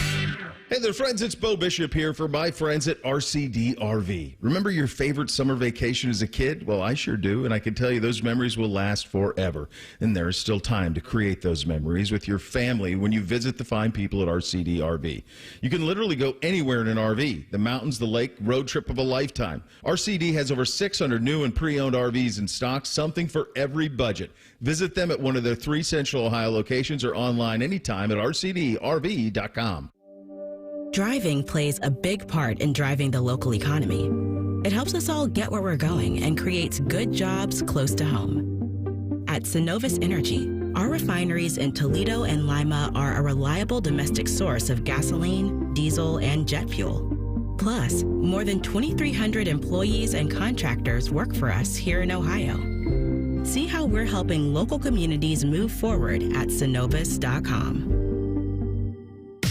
Hey there, friends. It's Bo Bishop here for my friends at RCD RV. Remember your favorite summer vacation as a kid? Well, I sure do, and I can tell you those memories will last forever. And there is still time to create those memories with your family when you visit the fine people at RCD RV. You can literally go anywhere in an RV. The mountains, the lake, road trip of a lifetime. RCD has over 600 new and pre-owned RVs in stock, something for every budget. Visit them at one of their 3 Central Ohio locations or online anytime at rcdrv.com. Driving plays a big part in driving the local economy. It helps us all get where we're going and creates good jobs close to home. At Synovus Energy, our refineries in Toledo and Lima are a reliable domestic source of gasoline, diesel, and jet fuel. Plus, more than 2,300 employees and contractors work for us here in Ohio. See how we're helping local communities move forward at Synovus.com.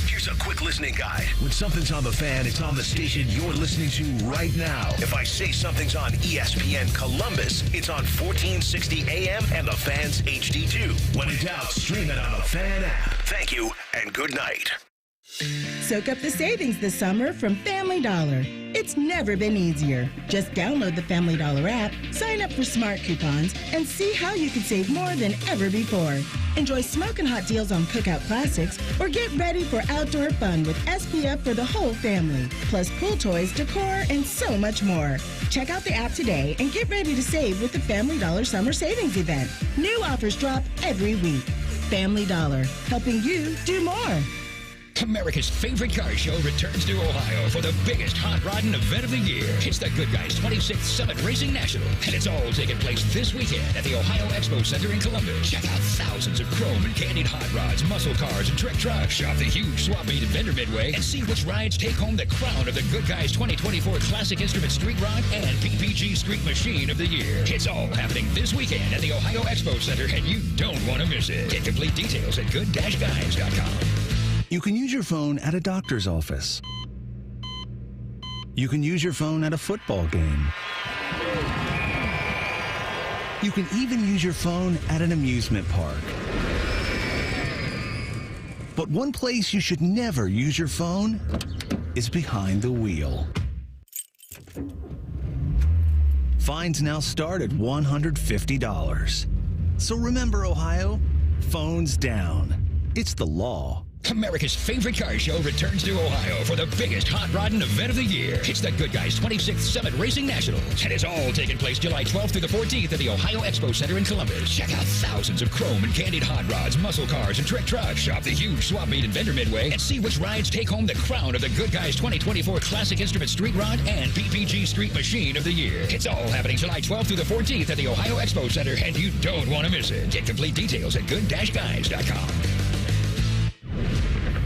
Here's a quick listening guide. When something's on the fan, it's on the station you're listening to right now. If I say something's on ESPN Columbus, it's on 1460 AM and the Fan's HD2. When in doubt, stream it on the Fan app. Thank you and good night. Soak up the savings this summer from Family Dollar. It's never been easier. Just download the Family Dollar app, sign up for smart coupons, and see how you can save more than ever before. Enjoy smoking hot deals on cookout classics or get ready for outdoor fun with SPF for the whole family. Plus pool toys, decor, and so much more. Check out the app today and get ready to save with the Family Dollar Summer Savings Event. New offers drop every week. Family Dollar, helping you do more. America's favorite car show returns to Ohio for the biggest hot rodding event of the year. It's the Good Guys 26th Summit Racing National, and it's all taking place this weekend at the Ohio Expo Center in Columbus. Check out thousands of chrome and candied hot rods, muscle cars, and trick trucks. Shop the huge swap meet at Vendor Midway and see which rides take home the crown of the Good Guys 2024 Classic Instrument Street Rod and PPG Street Machine of the Year. It's all happening this weekend at the Ohio Expo Center, and you don't want to miss it. Get complete details at good-guys.com. You can use your phone at a doctor's office. You can use your phone at a football game. You can even use your phone at an amusement park. But one place you should never use your phone is behind the wheel. Fines now start at $150. So remember, Ohio, phones down. It's the law. America's favorite car show returns to Ohio for the biggest hot rodding event of the year. It's the Good Guys 26th Summit Racing National, and it's all taking place July 12th through the 14th at the Ohio Expo Center in Columbus. Check out thousands of chrome and candied hot rods, muscle cars, and trick trucks. Shop the huge swap meet at Vendor Midway and see which rides take home the crown of the Good Guys 2024 Classic Instrument Street Rod and PPG Street Machine of the Year. It's all happening July 12th through the 14th at the Ohio Expo Center, and you don't want to miss it. Get complete details at good-guys.com.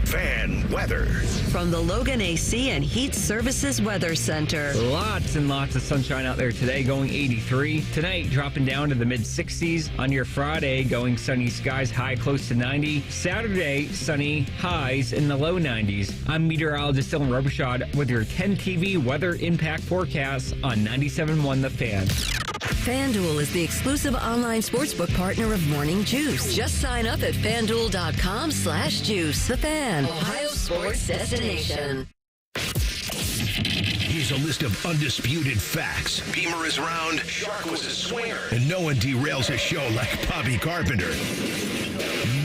Fan weather. From the Logan AC and Heat Services Weather Center. Lots and lots of sunshine out there today, going 83. Tonight, dropping down to the mid-60s. On your Friday, going sunny skies, high close to 90. Saturday, sunny, highs in the low 90s. I'm meteorologist Dylan Robichaud with your 10 TV weather impact forecast on 97.1 The Fan. FanDuel is the exclusive online sportsbook partner of Morning Juice. Just sign up at FanDuel.com/juice. The Fan, Ohio sports destination. Here's a list of undisputed facts. Beamer is round, Shark was a swinger, and no one derails a show like Bobby Carpenter.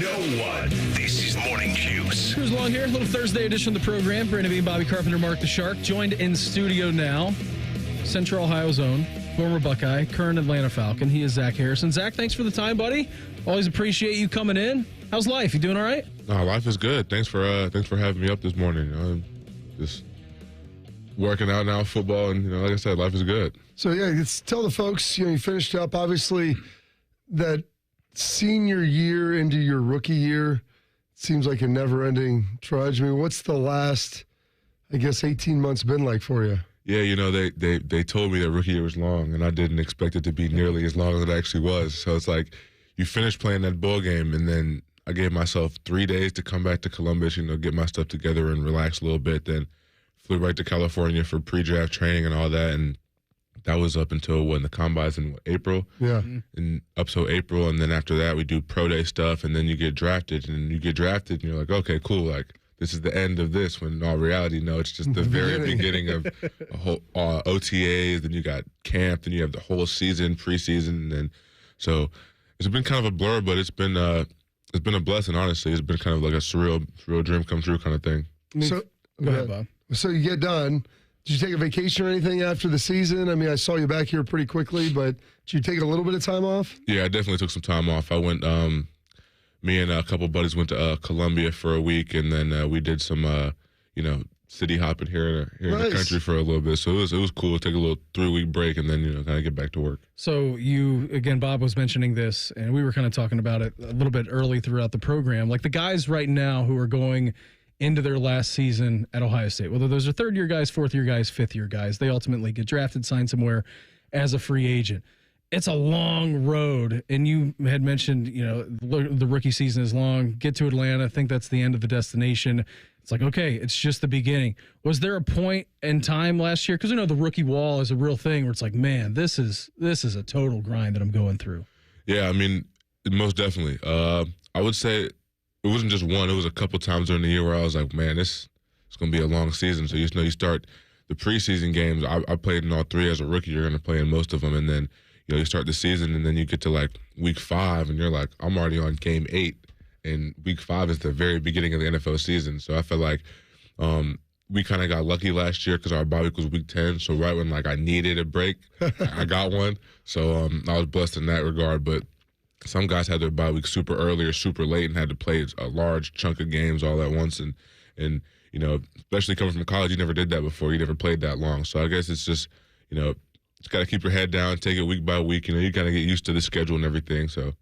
No one. This is Morning Morning Juice. Cruise along here, a little Thursday edition of the program. Brandon Bean, Bobby Carpenter, Mark the Shark, joined in studio now, Central Ohio's own, former Buckeye, current Atlanta Falcon. He is Zach Harrison. Zach, thanks for the time, buddy. Always appreciate you coming in. How's life? You doing all right? Life is good. Thanks for having me up this morning. Just working out now, football, and like I said, life is good. So yeah, let's tell the folks. You finished up obviously that senior year into your rookie year. Seems like a never-ending trudge. I mean, what's the last, 18 months been like for you? Yeah, they told me that rookie year was long, and I didn't expect it to be nearly as long as it actually was. So it's like you finish playing that bowl game, and then I gave myself 3 days to come back to Columbus, get my stuff together and relax a little bit. Then flew right to California for pre-draft training and all that, and that was up until the combines in April. Yeah. And up till April, and then after that we do pro day stuff, and then you get drafted, and you're like, okay, cool, like this is the end of this. When in all reality, no, it's just the very beginning of a whole OTAs. Then you got camp, then you have the whole season, preseason, and then so it's been kind of a blur, but it's been a blessing. Honestly, it's been kind of like a surreal dream come true kind of thing. So Go ahead, Bob. So you get done. Did you take a vacation or anything after the season? I mean, I saw you back here pretty quickly, but did you take a little bit of time off? Yeah, I definitely took some time off. I went, me and a couple buddies went to Columbia for a week, and then we did some, city hopping here in the country for a little bit. So it was cool to take a little 3-week break and then, kind of get back to work. So Bob was mentioning this, and we were kind of talking about it a little bit early throughout the program. Like the guys right now who are going into their last season at Ohio State, whether those are third-year guys, fourth-year guys, fifth-year guys, they ultimately get drafted, signed somewhere as a free agent. It's a long road, and you had mentioned, the rookie season is long. Get to Atlanta, think that's the end of the destination. It's like, okay, it's just the beginning. Was there a point in time last year? Because the rookie wall is a real thing where it's like, man, this is a total grind that I'm going through. Yeah, I mean, most definitely. I would say it wasn't just one. It was a couple times during the year where I was like, man, it's going to be a long season. So, you start the preseason games. I played in all three as a rookie. You're going to play in most of them. And then, you start the season, and then you get to, like, week 5, and you're like, I'm already on game 8. And week 5 is the very beginning of the NFL season. So I feel like we kind of got lucky last year because our bye week was week 10. So right when, I needed a break, I got one. So I was blessed in that regard. But some guys had their bye week super early or super late and had to play a large chunk of games all at once. And especially coming from college, you never did that before. You never played that long. So I guess it's just, just got to keep your head down, take it week by week. You kind of get used to the schedule and everything. So.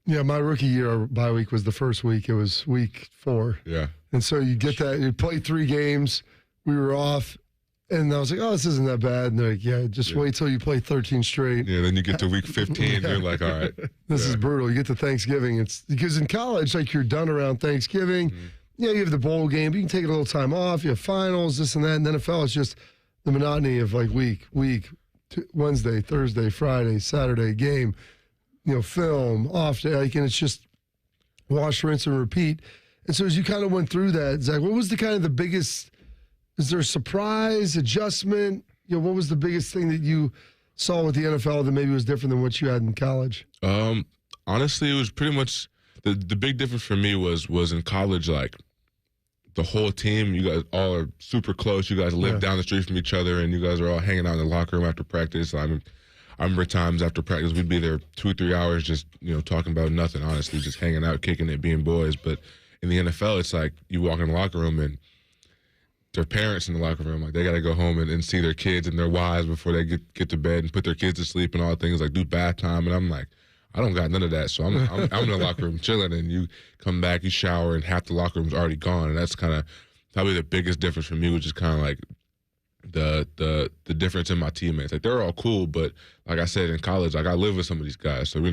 Yeah, my rookie year, our bye week was the first week. It was week 4. Yeah. And so you get that. You play 3 games. We were off. And I was like, oh, this isn't that bad. And they're like, yeah, just wait till you play 13 straight. Yeah, then you get to week 15. And you're like, all right. This is brutal. You get to Thanksgiving. It's because in college, you're done around Thanksgiving. Mm-hmm. Yeah, you have the bowl game. You can take a little time off. You have finals, this and that. And then NFL, it's just the monotony of week, Wednesday, Thursday, Friday, Saturday, game, film, off day, and it's just wash, rinse, and repeat. And so as you kind of went through that, Zach, what was the biggest, is there a surprise, adjustment? What was the biggest thing that you saw with the NFL that maybe was different than what you had in college? Honestly, it was pretty much, the big difference for me was in college, the whole team, you guys all are super close. You guys live down the street from each other, and you guys are all hanging out in the locker room after practice. I remember times after practice, we'd be there 2-3 hours just, talking about nothing, honestly, just hanging out, kicking it, being boys. But in the NFL, it's like you walk in the locker room and their parents in the locker room, they got to go home and see their kids and their wives before they get to bed and put their kids to sleep and all things, do bath time. And I'm like, I don't got none of that. So I'm in the locker room chilling, and you come back, you shower, and half the locker room's already gone. And that's kind of probably the biggest difference for me, which is kind of the difference in my teammates. They're all cool, but like I said, in college, I live with some of these guys. So, we're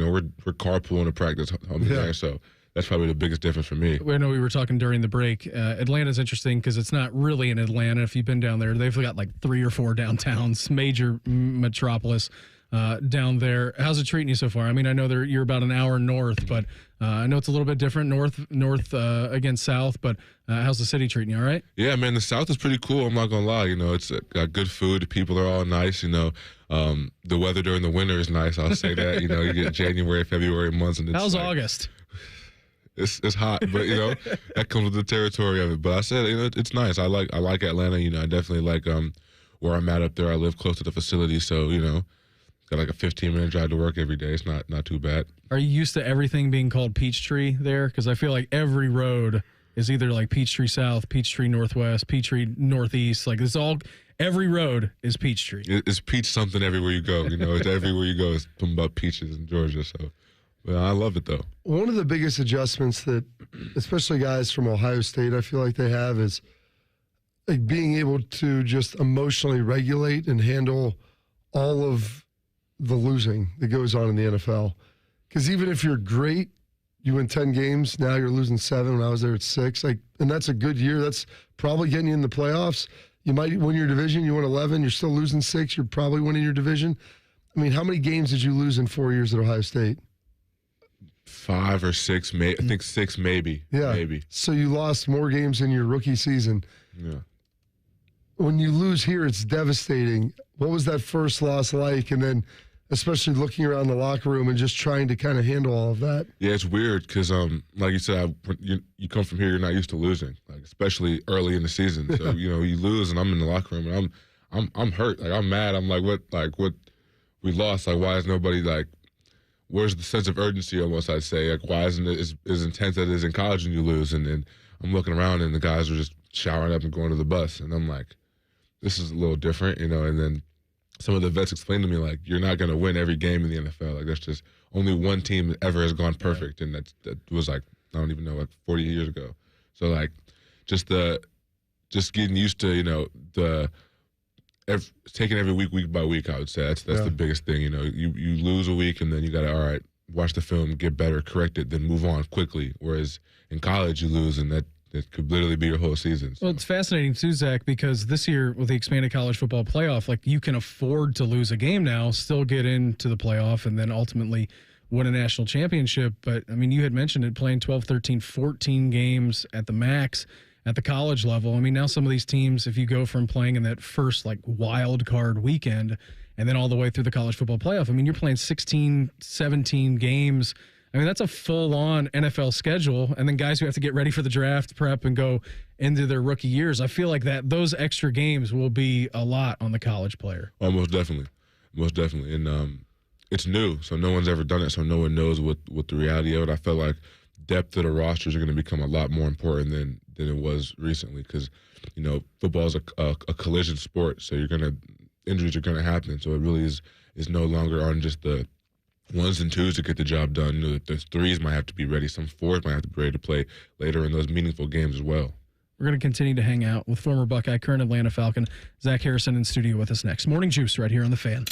carpooling to practice home there. So that's probably the biggest difference for me. I know we were talking during the break. Atlanta's interesting because it's not really in Atlanta. If you've been down there, they've got 3 or 4 downtowns, major metropolis. Down there. How's it treating you so far? I mean, I know you're about an hour north, but I know it's a little bit different, north against south, but how's the city treating you, all right? Yeah, man, the south is pretty cool. I'm not going to lie. It's got good food. The people are all nice, The weather during the winter is nice, I'll say that. You get January, February months. And it's how's August? it's hot, but that comes with the territory of it. But I said, it's nice. I like Atlanta. I definitely like where I'm at up there. I live close to the facility, so got like a 15-minute drive to work every day. It's not too bad. Are you used to everything being called Peachtree there? Because I feel like every road is either like Peachtree South, Peachtree Northwest, Peachtree Northeast. Like every road is Peachtree. It's peach something everywhere you go. It's everywhere you go. It's something about peaches in Georgia. So, but I love it though. One of the biggest adjustments that, especially guys from Ohio State, I feel like they have is like being able to just emotionally regulate and handle all of the losing that goes on in the NFL. Because even if you're great, you win 10 games, now you're losing 7. When I was there, it's 6. And that's a good year. That's probably getting you in the playoffs. You might win your division. You win 11. You're still losing 6. You're probably winning your division. I mean, how many games did you lose in 4 years at Ohio State? 5 or 6, I think 6 maybe. Yeah. Maybe. So you lost more games in your rookie season. Yeah. When you lose here, it's devastating. What was that first loss like? And then especially looking around the locker room and just trying to kind of handle all of that. Yeah, it's weird because, like you said, you come from here, you're not used to losing, especially early in the season. So you lose, and I'm in the locker room, and I'm hurt. I'm mad. I'm what we lost? Why is nobody where's the sense of urgency? Almost, I'd say. Why isn't it as intense as it is in college when you lose? And I'm looking around, and the guys are just showering up and going to the bus, and I'm like, this is a little different, And then some of the vets explained to me, you're not going to win every game in the NFL. That's just only one team that ever has gone perfect, and that was I don't even know, 40 years ago. So just getting used to taking every week by week. I would say that's the biggest thing. You lose a week, and then you got to all right, watch the film, get better, correct it, then move on quickly. Whereas in college, you lose, and that could literally be your whole season. So. Well, it's fascinating too, Zach, because this year with the expanded college football playoff, you can afford to lose a game now, still get into the playoff, and then ultimately win a national championship. But, you had mentioned it, playing 12, 13, 14 games at the max at the college level. Now some of these teams, if you go from playing in that first, wild card weekend and then all the way through the college football playoff, you're playing 16, 17 games. That's a full-on NFL schedule, and then guys who have to get ready for the draft, prep, and go into their rookie years. I feel like those extra games will be a lot on the college player. Oh, most definitely. And it's new, so no one's ever done it, so no one knows what the reality of it. I feel like depth of the rosters are going to become a lot more important than it was recently because, football is a collision sport, so injuries are going to happen. So it really is no longer on just the ones and twos to get the job done. The threes might have to be ready. Some fours might have to be ready to play later in those meaningful games as well. We're going to continue to hang out with former Buckeye, current Atlanta Falcon, Zach Harrison in studio with us next. Morning Juice right here on The Fan.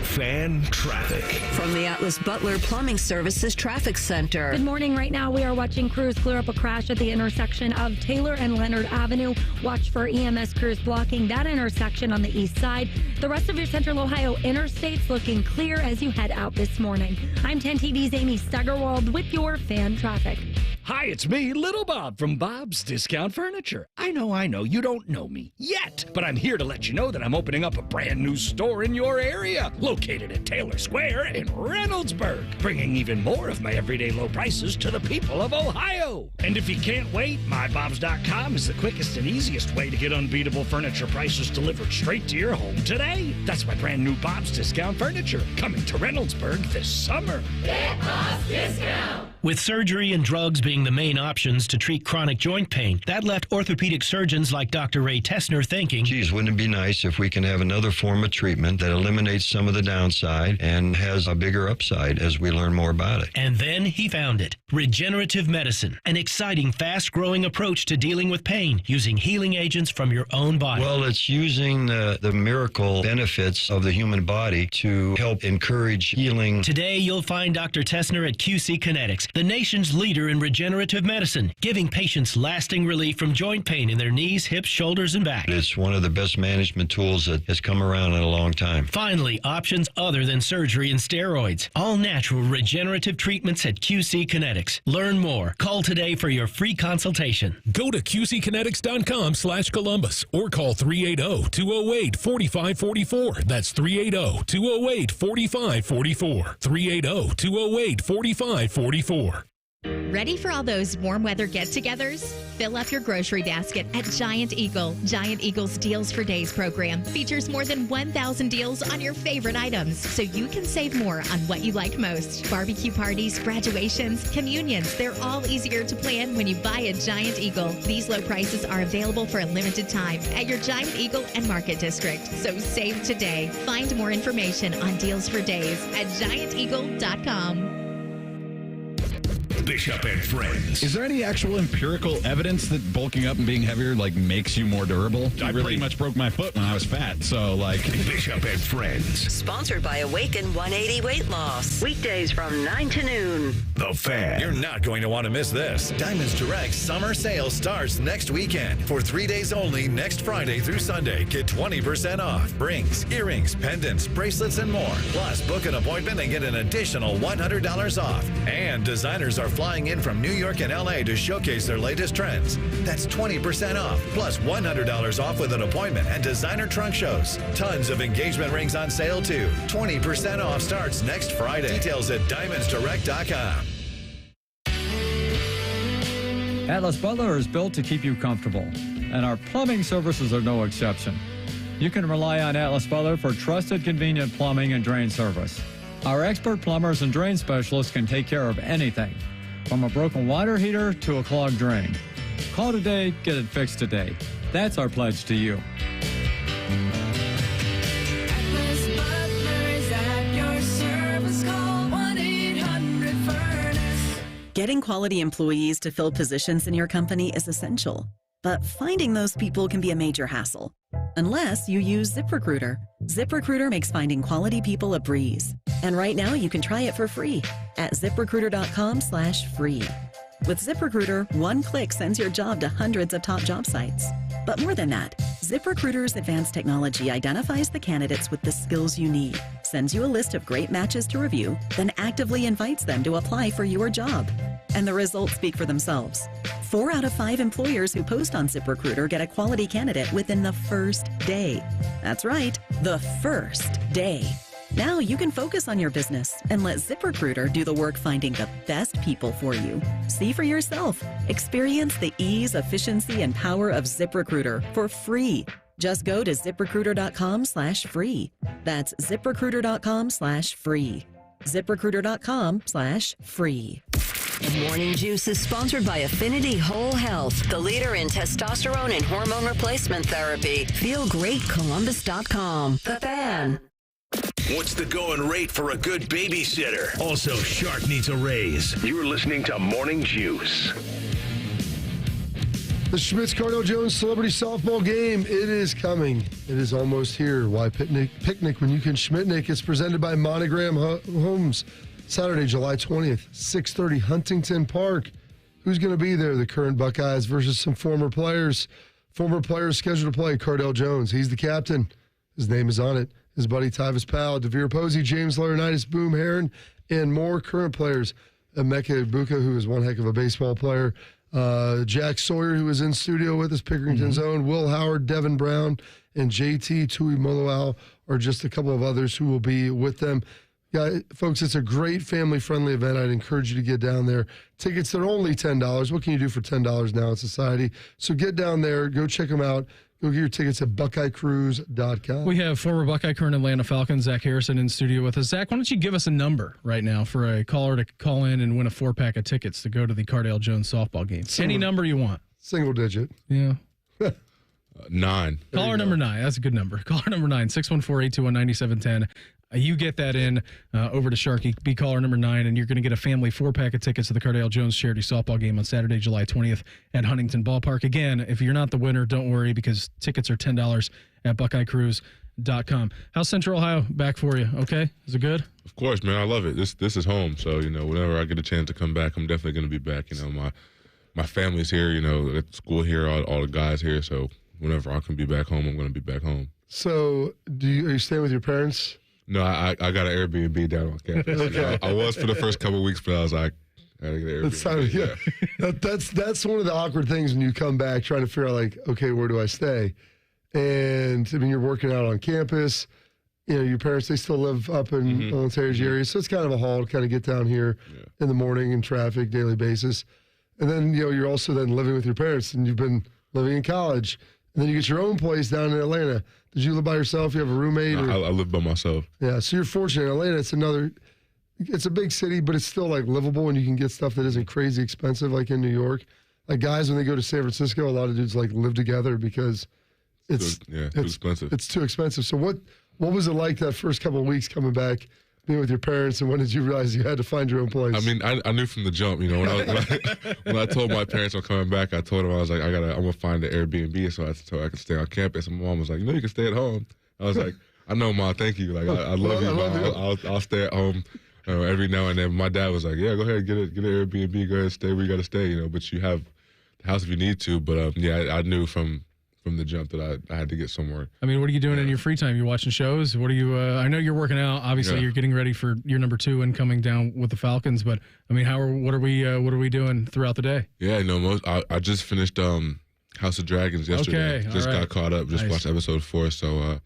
Fan traffic. From the Atlas Butler Plumbing Services Traffic Center. Good morning. Right now, we are watching crews clear up a crash at the intersection of Taylor and Leonard Avenue. Watch for EMS crews blocking that intersection on the east side. The rest of your Central Ohio interstates looking clear as you head out this morning. I'm 10 TV's Amy Steigerwald with your fan traffic. Hi, it's me, Little Bob from Bob's Discount Furniture. I know, you don't know me yet, but I'm here to let you know that I'm opening up a brand new store in your area, located at Taylor Square in Reynoldsburg, bringing even more of my everyday low prices to the people of Ohio. And if you can't wait, MyBobs.com is the quickest and easiest way to get unbeatable furniture prices delivered straight to your home today. That's my brand new Bob's Discount Furniture, coming to Reynoldsburg this summer. Get Bob's Discount! With surgery and drugs being the main options to treat chronic joint pain, that left orthopedic surgeons like Dr. Ray Tessner thinking, geez, wouldn't it be nice if we can have another form of treatment that eliminates some of the downside and has a bigger upside as we learn more about it? And then he found it. Regenerative medicine, an exciting, fast-growing approach to dealing with pain using healing agents from your own body. Well, it's using the miracle benefits of the human body to help encourage healing. Today, you'll find Dr. Tessner at QC Kinetics, the nation's leader in regenerative medicine, giving patients lasting relief from joint pain in their knees, hips, shoulders, and back. It's one of the best management tools that has come around in a long time. Finally, options other than surgery and steroids. All natural regenerative treatments at QC Kinetics. Learn more. Call today for your free consultation. Go to QCkinetics.com/Columbus or call 380-208-4544. That's 380-208-4544. 380-208-4544. Ready for all those warm weather get-togethers? Fill up your grocery basket at Giant Eagle. Giant Eagle's Deals for Days program features more than 1,000 deals on your favorite items, so you can save more on what you like most. Barbecue parties, graduations, communions, they're all easier to plan when you buy at Giant Eagle. These low prices are available for a limited time at your Giant Eagle and Market District, so save today. Find more information on Deals for Days at gianteagle.com. Bishop and Friends. Is there any actual empirical evidence that bulking up and being heavier makes you more durable? I pretty much broke my foot when I was fat, so Bishop and Friends. Sponsored by Awaken 180 Weight Loss. Weekdays from 9 to noon. The Fan. You're not going to want to miss this. Diamonds Direct summer sale starts next weekend. For 3 days only, next Friday through Sunday, get 20% off. Rings, earrings, pendants, bracelets, and more. Plus, book an appointment and get an additional $100 off. And designers are flying in from New York and LA to showcase their latest trends. That's 20% off, plus $100 off with an appointment and designer trunk shows. Tons of engagement rings on sale too. 20% off starts next Friday. Details at diamondsdirect.com. Atlas Butler is built to keep you comfortable, and our plumbing services are no exception. You can rely on Atlas Butler for trusted, convenient plumbing and drain service. Our expert plumbers and drain specialists can take care of anything, from a broken water heater to a clogged drain. Call today, get it fixed today. That's our pledge to you. Atlas Butler is at your service. Call 1-800-FURNACE. Getting quality employees to fill positions in your company is essential, but finding those people can be a major hassle. Unless you use ZipRecruiter. ZipRecruiter makes finding quality people a breeze. And right now you can try it for free at ZipRecruiter.com/free. With ZipRecruiter, one click sends your job to hundreds of top job sites. But more than that, ZipRecruiter's advanced technology identifies the candidates with the skills you need, sends you a list of great matches to review, then actively invites them to apply for your job. And the results speak for themselves. 4 out of 5 employers who post on ZipRecruiter get a quality candidate within the first day. That's right, the first day. Now you can focus on your business and let ZipRecruiter do the work finding the best people for you. See for yourself. Experience the ease, efficiency, and power of ZipRecruiter for free. Just go to ZipRecruiter.com/free. That's ZipRecruiter.com/free. ZipRecruiter.com/free. The Morning Juice is sponsored by Affinity Whole Health, the leader in testosterone and hormone replacement therapy. FeelGreatColumbus.com. The Fan. What's the going rate for a good babysitter? Also, Shark needs a raise. You're listening to Morning Juice. The Schmitz Cardell Jones Celebrity Softball Game. It is coming. It is almost here. Why picnic when you can Schmitnick? It's presented by Monogram Homes. Saturday, July 20th, 6:30, Huntington Park. Who's going to be there? The current Buckeyes versus some former players. Former players scheduled to play. Cardell Jones. He's the captain. His name is on it. His buddy Tyvis Powell, DeVere Posey, James Laurinaitis, Boom Heron, and more current players. Emeka Ibuka, who is one heck of a baseball player. Jack Sawyer, who is in studio with us, Pickerington's own. Will Howard, Devin Brown, and JT Tuimoloau are just a couple of others who will be with them. Yeah, folks, it's a great family-friendly event. I'd encourage you to get down there. Tickets, they're only $10. What can you do for $10 now in society? So get down there. Go check them out. Go get your tickets at BuckeyeCruise.com. We have former Buckeye, current Atlanta Falcon, Zach Harrison, in studio with us. Zach, why don't you give us a number right now for a caller to call in and win a 4-pack of tickets to go to the Cardell Jones softball game? Any number you want. Single digit. Yeah. 9. Caller number 9. That's a good number. Caller number 9, 614-821-9710. You get that in over to Sharky. Be caller number 9, and you're going to get a family 4-pack of tickets to the Cardell Jones charity softball game on Saturday, July 20th at Huntington Ballpark. Again, if you're not the winner, don't worry, because tickets are $10 at BuckeyeCruise.com. How's Central Ohio back for you? Okay? Is it good? Of course, man. I love it. This is home. So, whenever I get a chance to come back, I'm definitely going to be back. My family's here, at school here, all the guys here. So whenever I can be back home, I'm going to be back home. So are you staying with your parents? No, I got an Airbnb down on campus. Okay. I was for the first couple of weeks, but I was like, I gotta get an Airbnb. That's one of the awkward things when you come back trying to figure out, okay, where do I stay? And, you're working out on campus. your parents, they still live up in Ontario's area, so it's kind of a haul to kind of get down here in the morning in traffic, daily basis. And then, you're also then living with your parents, and you've been living in college. And then you get your own place down in Atlanta. Did you live by yourself? You have a roommate? No, I live by myself. Yeah, so you're fortunate. Atlanta, it's a big city, but it's still like livable, and you can get stuff that isn't crazy expensive like in New York. Like guys, when they go to San Francisco, a lot of dudes like live together because it's too expensive. It's too expensive. So what was it like that first couple of weeks coming back, being with your parents, and when did you realize you had to find your own place? I mean, I knew from the jump. When I told my parents I'm coming back, I told them I was like, I'm gonna find an Airbnb so I can stay on campus. And my mom was like, you can stay at home. I was like, I know, Mom, thank you. Like I love you, Mom. I'll stay at home. Every now and then. My dad was like, yeah, go ahead, get an Airbnb, go ahead, stay where you got to stay, but you have the house if you need to. But I knew from the jump that I had to get somewhere. I mean, what are you doing in your free time? You're watching shows? What are you, I know you're working out. Obviously, you're getting ready for year number 2 and coming down with the Falcons. But, I mean, what are we doing throughout the day? Yeah, I just finished House of Dragons yesterday. Okay, just all right. got caught up, just watched episode 4. So,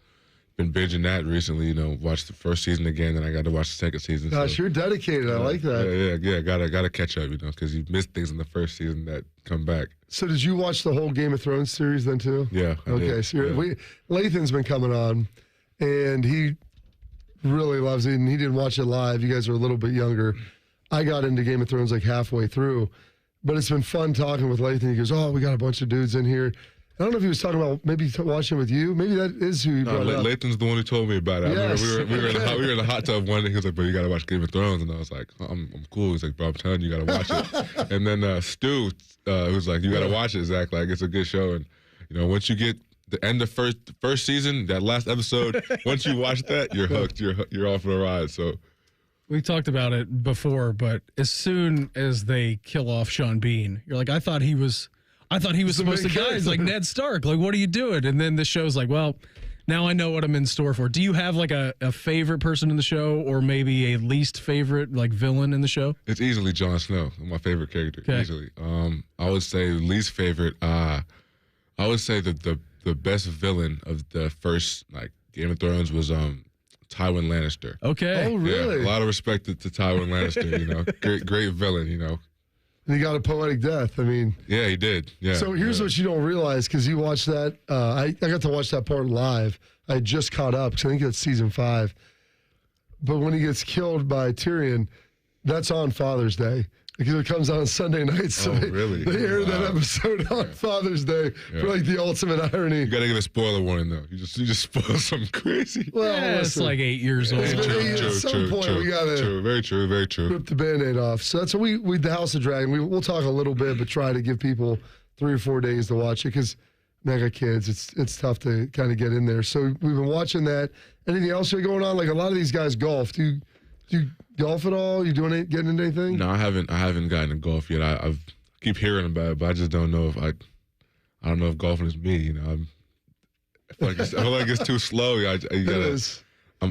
been binging that recently, watched the first season again, and I got to watch the second season. Gosh, you're dedicated. I like that. Yeah, gotta catch up, because you missed things in the first season that come back. So did you watch the whole Game of Thrones series then too? Yeah. Okay, so Lathan's been coming on, and he really loves it, and he didn't watch it live. You guys are a little bit younger. I got into Game of Thrones like halfway through, but it's been fun talking with Lathan. He goes, we got a bunch of dudes in here. I don't know if he was talking about maybe watching with you. Maybe that is who he brought up. Lathan's the one who told me about it. Yes. I remember we were in the hot tub one day. He was like, "Bro, you gotta watch Game of Thrones," and I was like, "I'm cool." He's like, "Bro, I'm telling you, you gotta watch it." And then Stu was like, "You gotta watch it, Zach. Like, it's a good show." And once you get the end of first season, that last episode, once you watch that, you're hooked. You're off for the ride. So. We talked about it before, but as soon as they kill off Sean Bean, you're like, I thought he was supposed to die. He's like Ned Stark. Like, what are you doing? And then the show's like, well, now I know what I'm in store for. Do you have like a favorite person in the show, or maybe a least favorite like villain in the show? It's easily Jon Snow, my favorite character. Okay. Easily. I would say least favorite. I would say that the best villain of the first Game of Thrones was Tywin Lannister. Okay. Oh, really? Yeah, a lot of respect to Tywin Lannister. Great villain. And he got a poetic death. I mean, yeah, he did. Yeah. So here's what you don't realize, because you watched that. I got to watch that part live. I just caught up because I think that's season 5. But when he gets killed by Tyrion, that's on Father's Day, because it comes on Sunday night. So really? They air that episode on Father's Day for like the ultimate irony. You gotta get a spoiler warning though. You just spoil something crazy. Well, it's like 8 years old. At some point, we gotta very true. Rip the Band-Aid off. So that's what we the House of Dragon. We'll talk a little bit, but try to give people 3 or 4 days to watch it, because I got kids. It's tough to kind of get in there. So we've been watching that. Anything else going on? Like a lot of these guys golf. Do you golf at all? You getting into anything? No, I haven't gotten to golf yet. I keep hearing about it, but I just don't know if I don't know if golfing is me. I feel like it's too slow.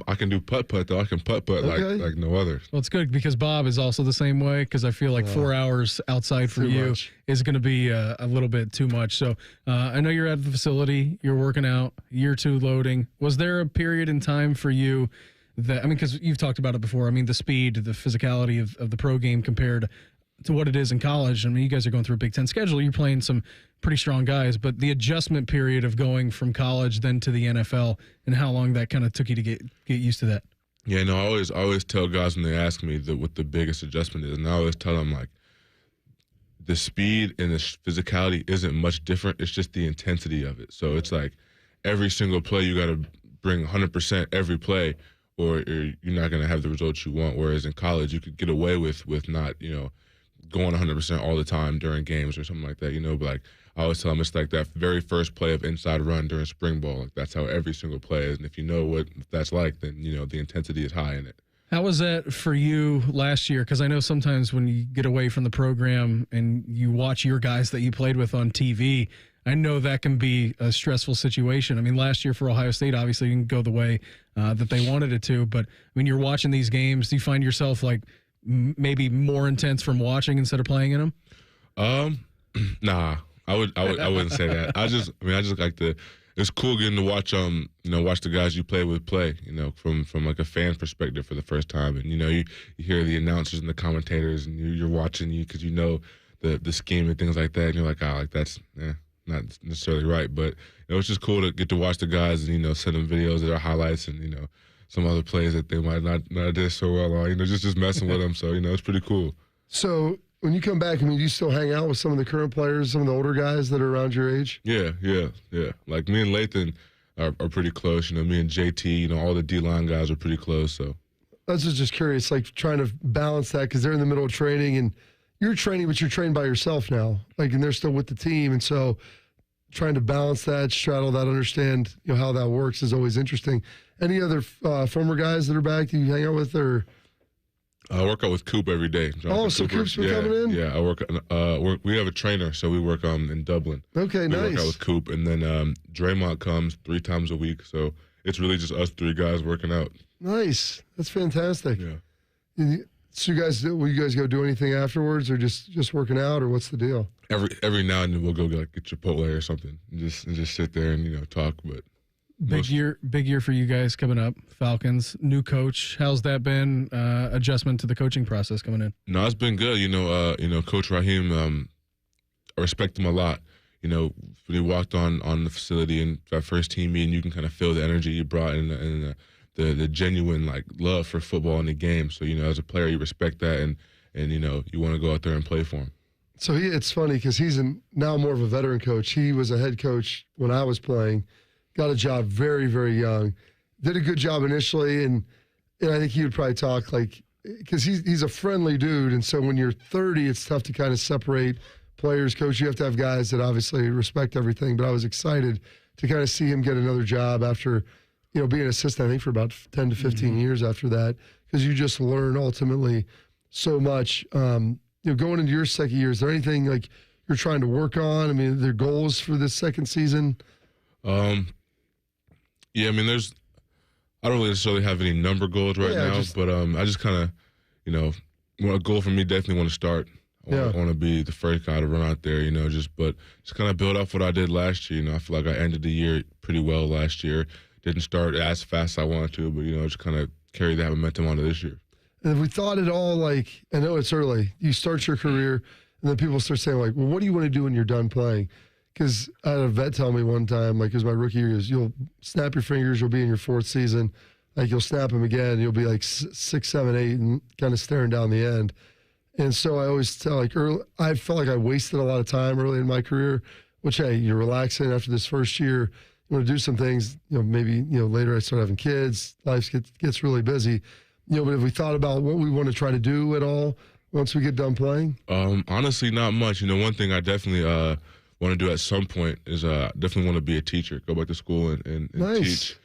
I can do putt though. I can putt like no other. Well, it's good because Bob is also the same way, because I feel like 4 hours outside for you is going to be a little bit too much. So I know you're at the facility, you're working out, year 2 loading. Was there a period in time for you that, because you've talked about it before, the speed, the physicality of the pro game compared to what it is in college. You guys are going through a Big Ten schedule. You're playing some pretty strong guys, but the adjustment period of going from college then to the NFL, and how long that kind of took you to get used to that. Yeah, no, I always tell guys when they ask me what the biggest adjustment is, and I always tell them the speed and the physicality isn't much different. It's just the intensity of it. So it's like every single play you got to bring 100% every play, or you're not going to have the results you want. Whereas in college, you could get away with not, going 100% all the time during games or something like that, But I always tell them it's like that very first play of inside run during spring ball. Like that's how every single play is. And if you know what that's like, then, the intensity is high in it. How was that for you last year? Because I know sometimes when you get away from the program and you watch your guys that you played with on TV, I know that can be a stressful situation. Last year for Ohio State, obviously didn't go the way that they wanted it to. But when you're watching these games, do you find yourself maybe more intense from watching instead of playing in them? Nah, I wouldn't say that. I just like to it's cool getting to watch watch the guys you play with play, from like a fan perspective for the first time. And you hear the announcers and the commentators, and you're watching because the scheme and things like that, and you're like, that's not necessarily right. But it's just cool to get to watch the guys and send them videos of their highlights and some other plays that they might not do so well on, just messing with them. So it's pretty cool. So when you come back, do you still hang out with some of the current players, some of the older guys that are around your age? Yeah. Like me and Lathan are pretty close. Me and JT, all the D-line guys are pretty close. So I was just curious, like trying to balance that because they're in the middle of training and you're training, but you're trained by yourself now. And they're still with the team, and so trying to balance that, straddle that, understand how that works is always interesting. Any other former guys that are back that you hang out with, or? I work out with Coop every day. So Coop's been coming in? Yeah, I work. We have a trainer, so we work in Dublin. Okay, nice. We work out with Coop, and then Draymond comes 3 times a week, so it's really just us 3 guys working out. Nice. That's fantastic. Yeah. So will you guys go do anything afterwards, or just working out, or what's the deal? Every now and then we'll go get Chipotle or something, and just sit there and talk, but. Big year for you guys coming up. Falcons, new coach. How's that been? Adjustment to the coaching process coming in. No, it's been good. Coach Raheem, I respect him a lot. When he walked on the facility and that first team meeting, you can kind of feel the energy he brought and the genuine love for football and the game. So as a player, you respect that and you want to go out there and play for him. So it's funny because he's now more of a veteran coach. He was a head coach when I was playing. Got a job very, very young. Did a good job initially, and I think he would probably talk because he's a friendly dude, and so when you're 30, it's tough to kind of separate players, coach. You have to have guys that obviously respect everything, but I was excited to kind of see him get another job after, being an assistant, I think for about 10 to 15 years after that, because you just learn ultimately so much. Going into your second year, is there anything you're trying to work on? Are there goals for this second season? Yeah, I don't really necessarily have any number goals right now, but I just kind of, a goal for me, definitely want to start. I want to be the first guy to run out there, but just kind of build off what I did last year. I feel like I ended the year pretty well last year. Didn't start as fast as I wanted to, but, just kind of carry that momentum onto this year. And if we thought it all I know it's early, you start your career, and then people start saying, well, what do you want to do when you're done playing? Because I had a vet tell me one time, it was my rookie year, you'll snap your fingers, you'll be in your 4th season, you'll snap them again, you'll be 6, 7, 8, and kind of staring down the end. And so I always tell, I felt like I wasted a lot of time early in my career, which, hey, you're relaxing after this first year, you want to do some things, maybe, later I start having kids, life gets really busy, but if we thought about what we want to try to do at all once we get done playing? Honestly, not much. One thing I definitely want to do at some point is definitely want to be a teacher, go back to school and nice. Teach,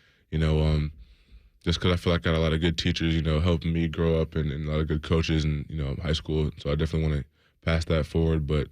just because I feel like I got a lot of good teachers, helping me grow up and a lot of good coaches in, high school. So I definitely want to pass that forward, but,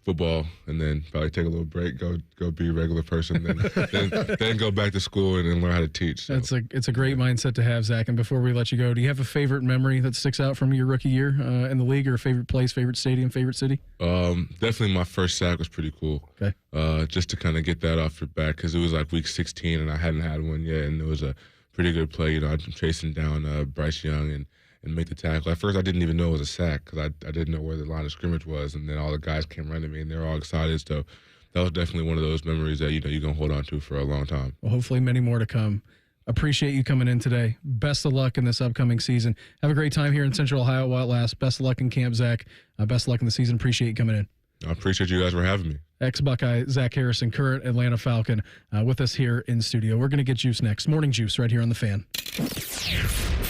football and then probably take a little break, go be a regular person, then go back to school and learn how to teach. So. It's a great mindset to have, Zach. And before we let you go, do you have a favorite memory that sticks out from your rookie year in the league, or a favorite place, favorite stadium, favorite city? Definitely my first sack was pretty cool. Okay. Just to kind of get that off your back because it was week 16 and I hadn't had one yet, and it was a pretty good play. I'm chasing down Bryce Young and make the tackle. At first, I didn't even know it was a sack because I didn't know where the line of scrimmage was, and then all the guys came running me, and they were all excited. So that was definitely one of those memories that you're going to hold on to for a long time. Well, hopefully many more to come. Appreciate you coming in today. Best of luck in this upcoming season. Have a great time here in Central Ohio while it lasts. Best of luck in camp, Zach. Best of luck in the season. Appreciate you coming in. I appreciate you guys for having me. Ex-Buckeye Zach Harrison, current Atlanta Falcon, with us here in studio. We're going to get Juice next. Morning Juice right here on The Fan.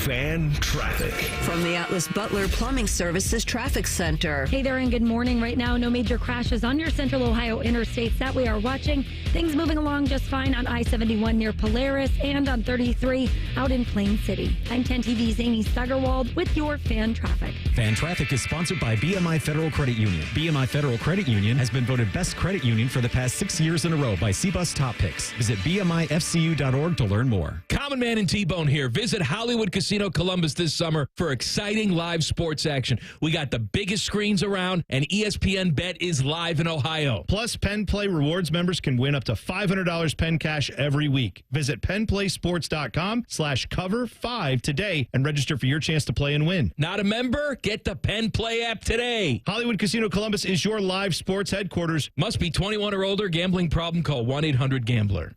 Fan traffic. From the Atlas Butler Plumbing Services Traffic Center. Hey there and good morning. Right now, no major crashes on your Central Ohio interstates that we are watching. Things moving along just fine on I-71 near Polaris and on 33 out in Plain City. I'm 10 TV's Amy Stuggerwald with your Fan traffic. Fan Traffic is sponsored by BMI Federal Credit Union. BMI Federal Credit Union has been voted best credit union for the past 6 years in a row by CBUS Top Picks. Visit BMIFCU.org to learn more. Common Man and T-Bone here. Visit Hollywood Casino Columbus this summer for exciting live sports action. We got the biggest screens around, and ESPN Bet is live in Ohio. Plus, Penn Play Rewards members can win up to $500 Penn Cash every week. Visit PennPlaySports.com/cover5 today and register for your chance to play and win. Not a member? Get the Penn Play app today. Hollywood Casino Columbus is your live sports headquarters. Must be 21 or older. Gambling problem? Call 1-800-GAMBLER.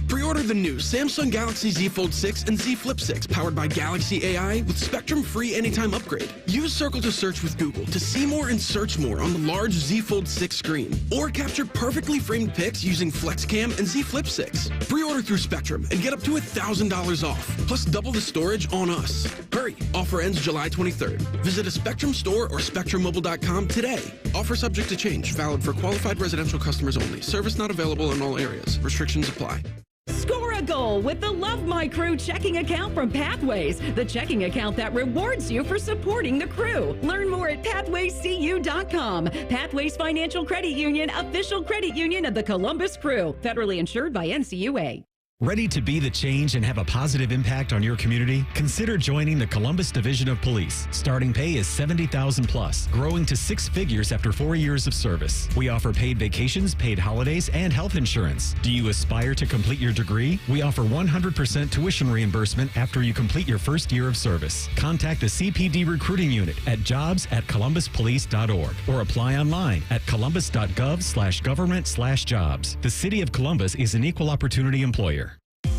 Pre-order the new Samsung Galaxy Z Fold 6 and Z Flip 6 powered by Galaxy AI with Spectrum-free anytime upgrade. Use Circle to Search with Google to see more and search more on the large Z Fold 6 screen. Or capture perfectly framed pics using FlexCam and Z Flip 6. Pre-order through Spectrum and get up to $1,000 off, plus double the storage on us. Hurry, offer ends July 23rd. Visit a Spectrum store or SpectrumMobile.com today. Offer subject to change, valid for qualified residential customers only. Service not available in all areas. Restrictions apply. Score a goal with the Love My Crew checking account from Pathways, the checking account that rewards you for supporting the crew. Learn more at pathwayscu.com. Pathways Financial Credit Union, official credit union of the Columbus Crew, federally insured by NCUA. Ready to be the change and have a positive impact on your community? Consider joining the Columbus Division of Police. Starting pay is $70,000 plus, growing to 6 figures after 4 years of service. We offer paid vacations, paid holidays, and health insurance. Do you aspire to complete your degree? We offer 100% tuition reimbursement after you complete your first year of service. Contact the CPD recruiting unit at jobs@columbuspolice.org or apply online at columbus.gov/government/jobs. The City of Columbus is an equal opportunity employer.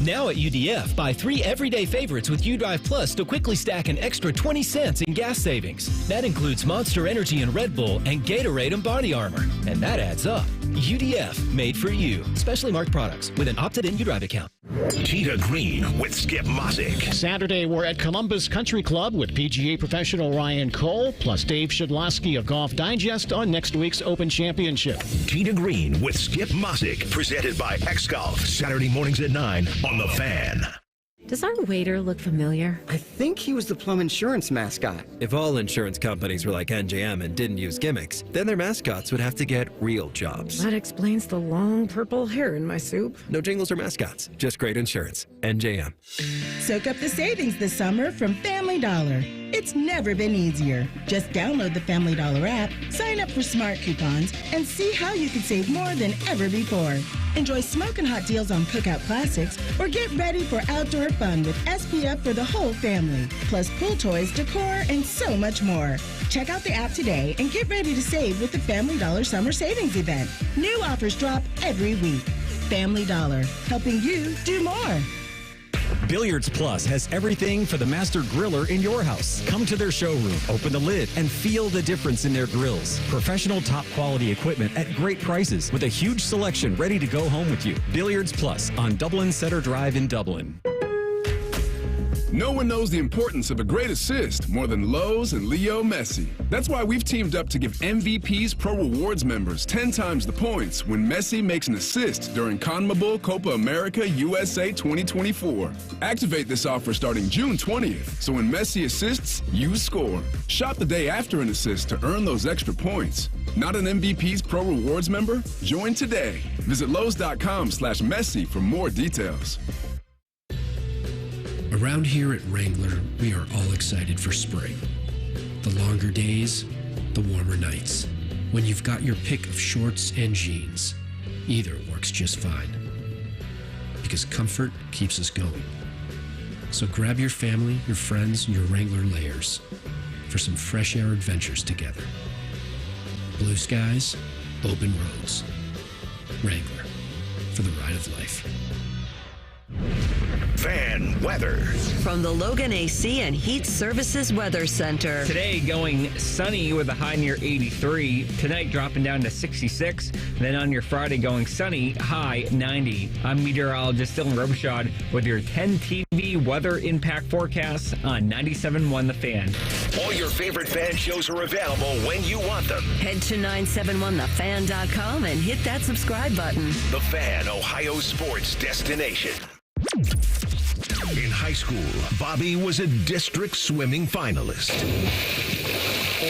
Now at UDF, buy 3 everyday favorites with UDrive Plus to quickly stack an extra 20 cents in gas savings. That includes Monster Energy and Red Bull and Gatorade and Body Armor. And that adds up. UDF, made for you. Specially marked products with an opted-in UDrive account. Tee to Green with Skip Mosick. Saturday, we're at Columbus Country Club with PGA professional Ryan Cole, plus Dave Shedlowski of Golf Digest on next week's Open Championship. Tee to Green with Skip Mosick, presented by X-Golf. Saturday mornings at 9 on The Fan. Does our waiter look familiar? I think he was the Plum Insurance mascot. If all insurance companies were like NJM and didn't use gimmicks, then their mascots would have to get real jobs. That explains the long purple hair in my soup. No jingles or mascots, just great insurance. NJM. Soak up the savings this summer from Family Dollar. It's never been easier. Just download the Family Dollar app, sign up for smart coupons, and see how you can save more than ever before. Enjoy smoking hot deals on cookout classics or get ready for outdoor fun with SPF for the whole family. Plus pool toys, decor, and so much more. Check out the app today and get ready to save with the Family Dollar Summer Savings Event. New offers drop every week. Family Dollar, helping you do more. Billiards Plus has everything for the master griller in your house. Come to their showroom, open the lid, and feel the difference in their grills. Professional top quality equipment at great prices with a huge selection ready to go home with you. Billiards Plus on Dublin Center Drive in Dublin. No one knows the importance of a great assist more than Lowe's and Leo Messi. That's why we've teamed up to give MVP's Pro Rewards members 10 times the points when Messi makes an assist during CONMEBOL Copa America USA 2024. Activate this offer starting June 20th, so when Messi assists, you score. Shop the day after an assist to earn those extra points. Not an MVP's Pro Rewards member? Join today. Visit Lowe's.com/Messi for more details. Around here at Wrangler, we are all excited for spring. The longer days, the warmer nights. When you've got your pick of shorts and jeans, either works just fine. Because comfort keeps us going. So grab your family, your friends, and your Wrangler layers for some fresh air adventures together. Blue skies, open roads. Wrangler, for the ride of life. Fan weather. From the Logan AC and Heat Services Weather Center. Today going sunny with a high near 83. Tonight dropping down to 66. Then on your Friday going sunny, high 90. I'm meteorologist Dylan Robichaud with your 10 TV weather impact forecasts on 97.1 The Fan. All your favorite fan shows are available when you want them. Head to 971thefan.com and hit that subscribe button. The Fan, Ohio sports destination. In high school, Bobby was a district swimming finalist.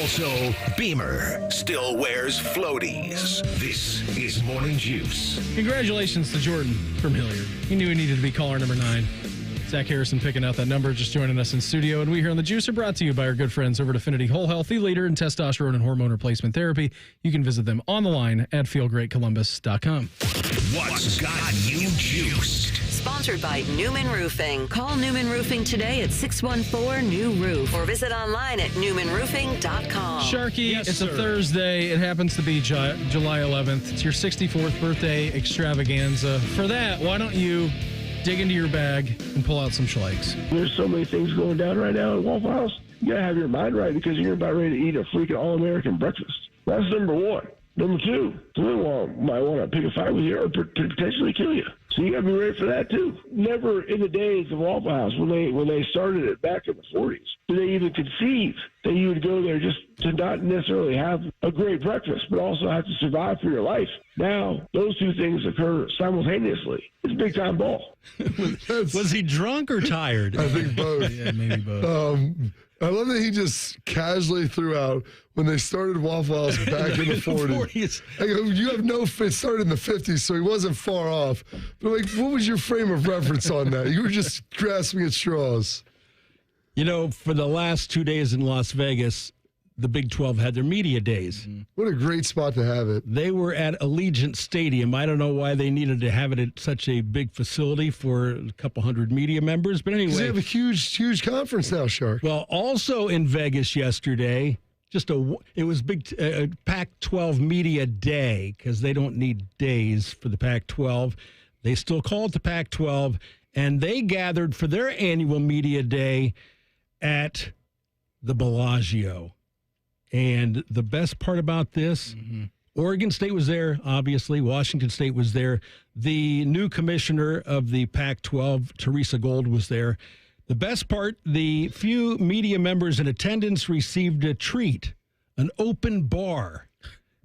Also, Beamer still wears floaties. This is Morning Juice. Congratulations to Jordan from Hilliard. He knew he needed to be caller number 9. Zach Harrison picking out that number, just joining us in studio. And we here on The Juice are brought to you by our good friends over at Affinity Whole Health, the leader in testosterone and hormone replacement therapy. You can visit them on the line at feelgreatcolumbus.com. What's got you juiced? Sponsored by Newman Roofing. Call Newman Roofing today at 614-NEW-ROOF or visit online at newmanroofing.com. Sharky, Yes, it's a sir. Thursday. It happens to be July 11th. It's your 64th birthday extravaganza. For that, why don't you dig into your bag and pull out some schlegs? There's so many things going down right now at Waffle House. You gotta have your mind right because you're about ready to eat a freaking all-American breakfast. That's number one. Number two, someone might want to pick a fight with you or potentially kill you. So you gotta be ready for that too. Never in the days of Waffle House when they started it back in the 40s did they even conceive that you would go there just to not necessarily have a great breakfast, but also have to survive for your life. Now those two things occur simultaneously. It's big time ball. Was he drunk or tired? I think both. Yeah, maybe both. I love that he just casually threw out when they started Waffle House back in the 40s. I go, you have it started in the 50s, so he wasn't far off. But like, what was your frame of reference on that? You were just grasping at straws. You know, for the last 2 days in Las Vegas, the Big 12 had their media days. What a great spot to have it. They were at Allegiant Stadium. I don't know why they needed to have it at such a big facility for a couple hundred media members. But anyway. They have a huge conference now, Shark. Well, also in Vegas yesterday, it was big Pac-12 Media Day because they don't need days for the Pac-12. They still call it the Pac-12, and they gathered for their annual media day at the Bellagio. And the best part about this, Oregon State was there, obviously. Washington State was there. The new commissioner of the Pac-12, Teresa Gold, was there. The best part, the few media members in attendance received a treat, an open bar.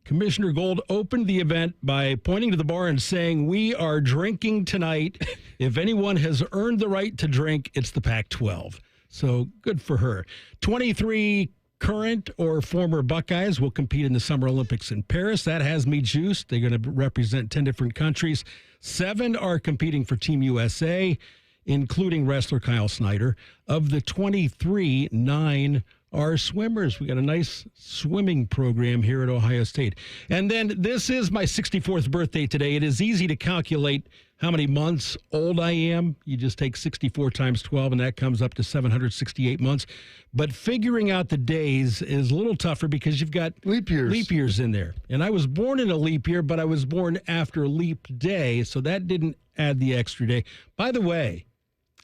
Commissioner Gold opened the event by pointing to the bar and saying, "We are drinking tonight. If anyone has earned the right to drink, it's the Pac-12." So good for her. 23 current or former Buckeyes will compete in the Summer Olympics in Paris. That has me juiced. They're going to represent 10 different countries. 7 are competing for Team USA, including wrestler Kyle Snyder. Of the 23, 9 are swimmers. We got a nice swimming program here at Ohio State. And then this is my 64th birthday today. It is easy to calculate how many months old I am. You just take 64 times 12, and that comes up to 768 months. But figuring out the days is a little tougher because you've got leap years in there. And I was born in a leap year, but I was born after leap day, so that didn't add the extra day. By the way,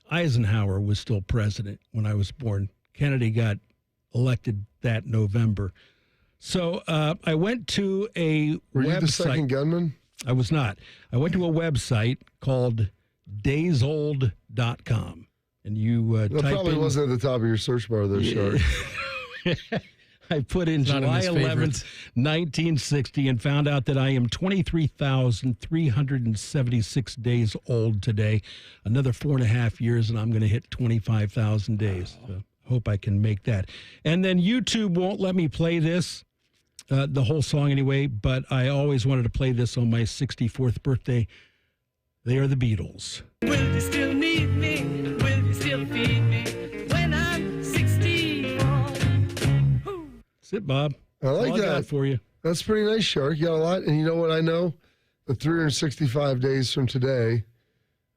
Eisenhower was still president when I was born. Kennedy got elected that November. So I went to a Were website. you the second gunman? I was not. I went to a website called daysold.com. And you That type probably in, wasn't at the top of your search bar there, Shark. I put in It's not in July his 11th, favorites. 1960, and found out that I am 23,376 days old today. Another 4.5 years, and I'm going to hit 25,000 days. So hope I can make that. And then YouTube won't let me play this, the whole song anyway, but I always wanted to play this on my 64th birthday. They are the Beatles. Will you still need me? Will you still feed me when I'm 64? That's it, Bob. I like All I that. got for you. That's pretty nice, Shark. You got a lot. And you know what I know? The 365 days from today,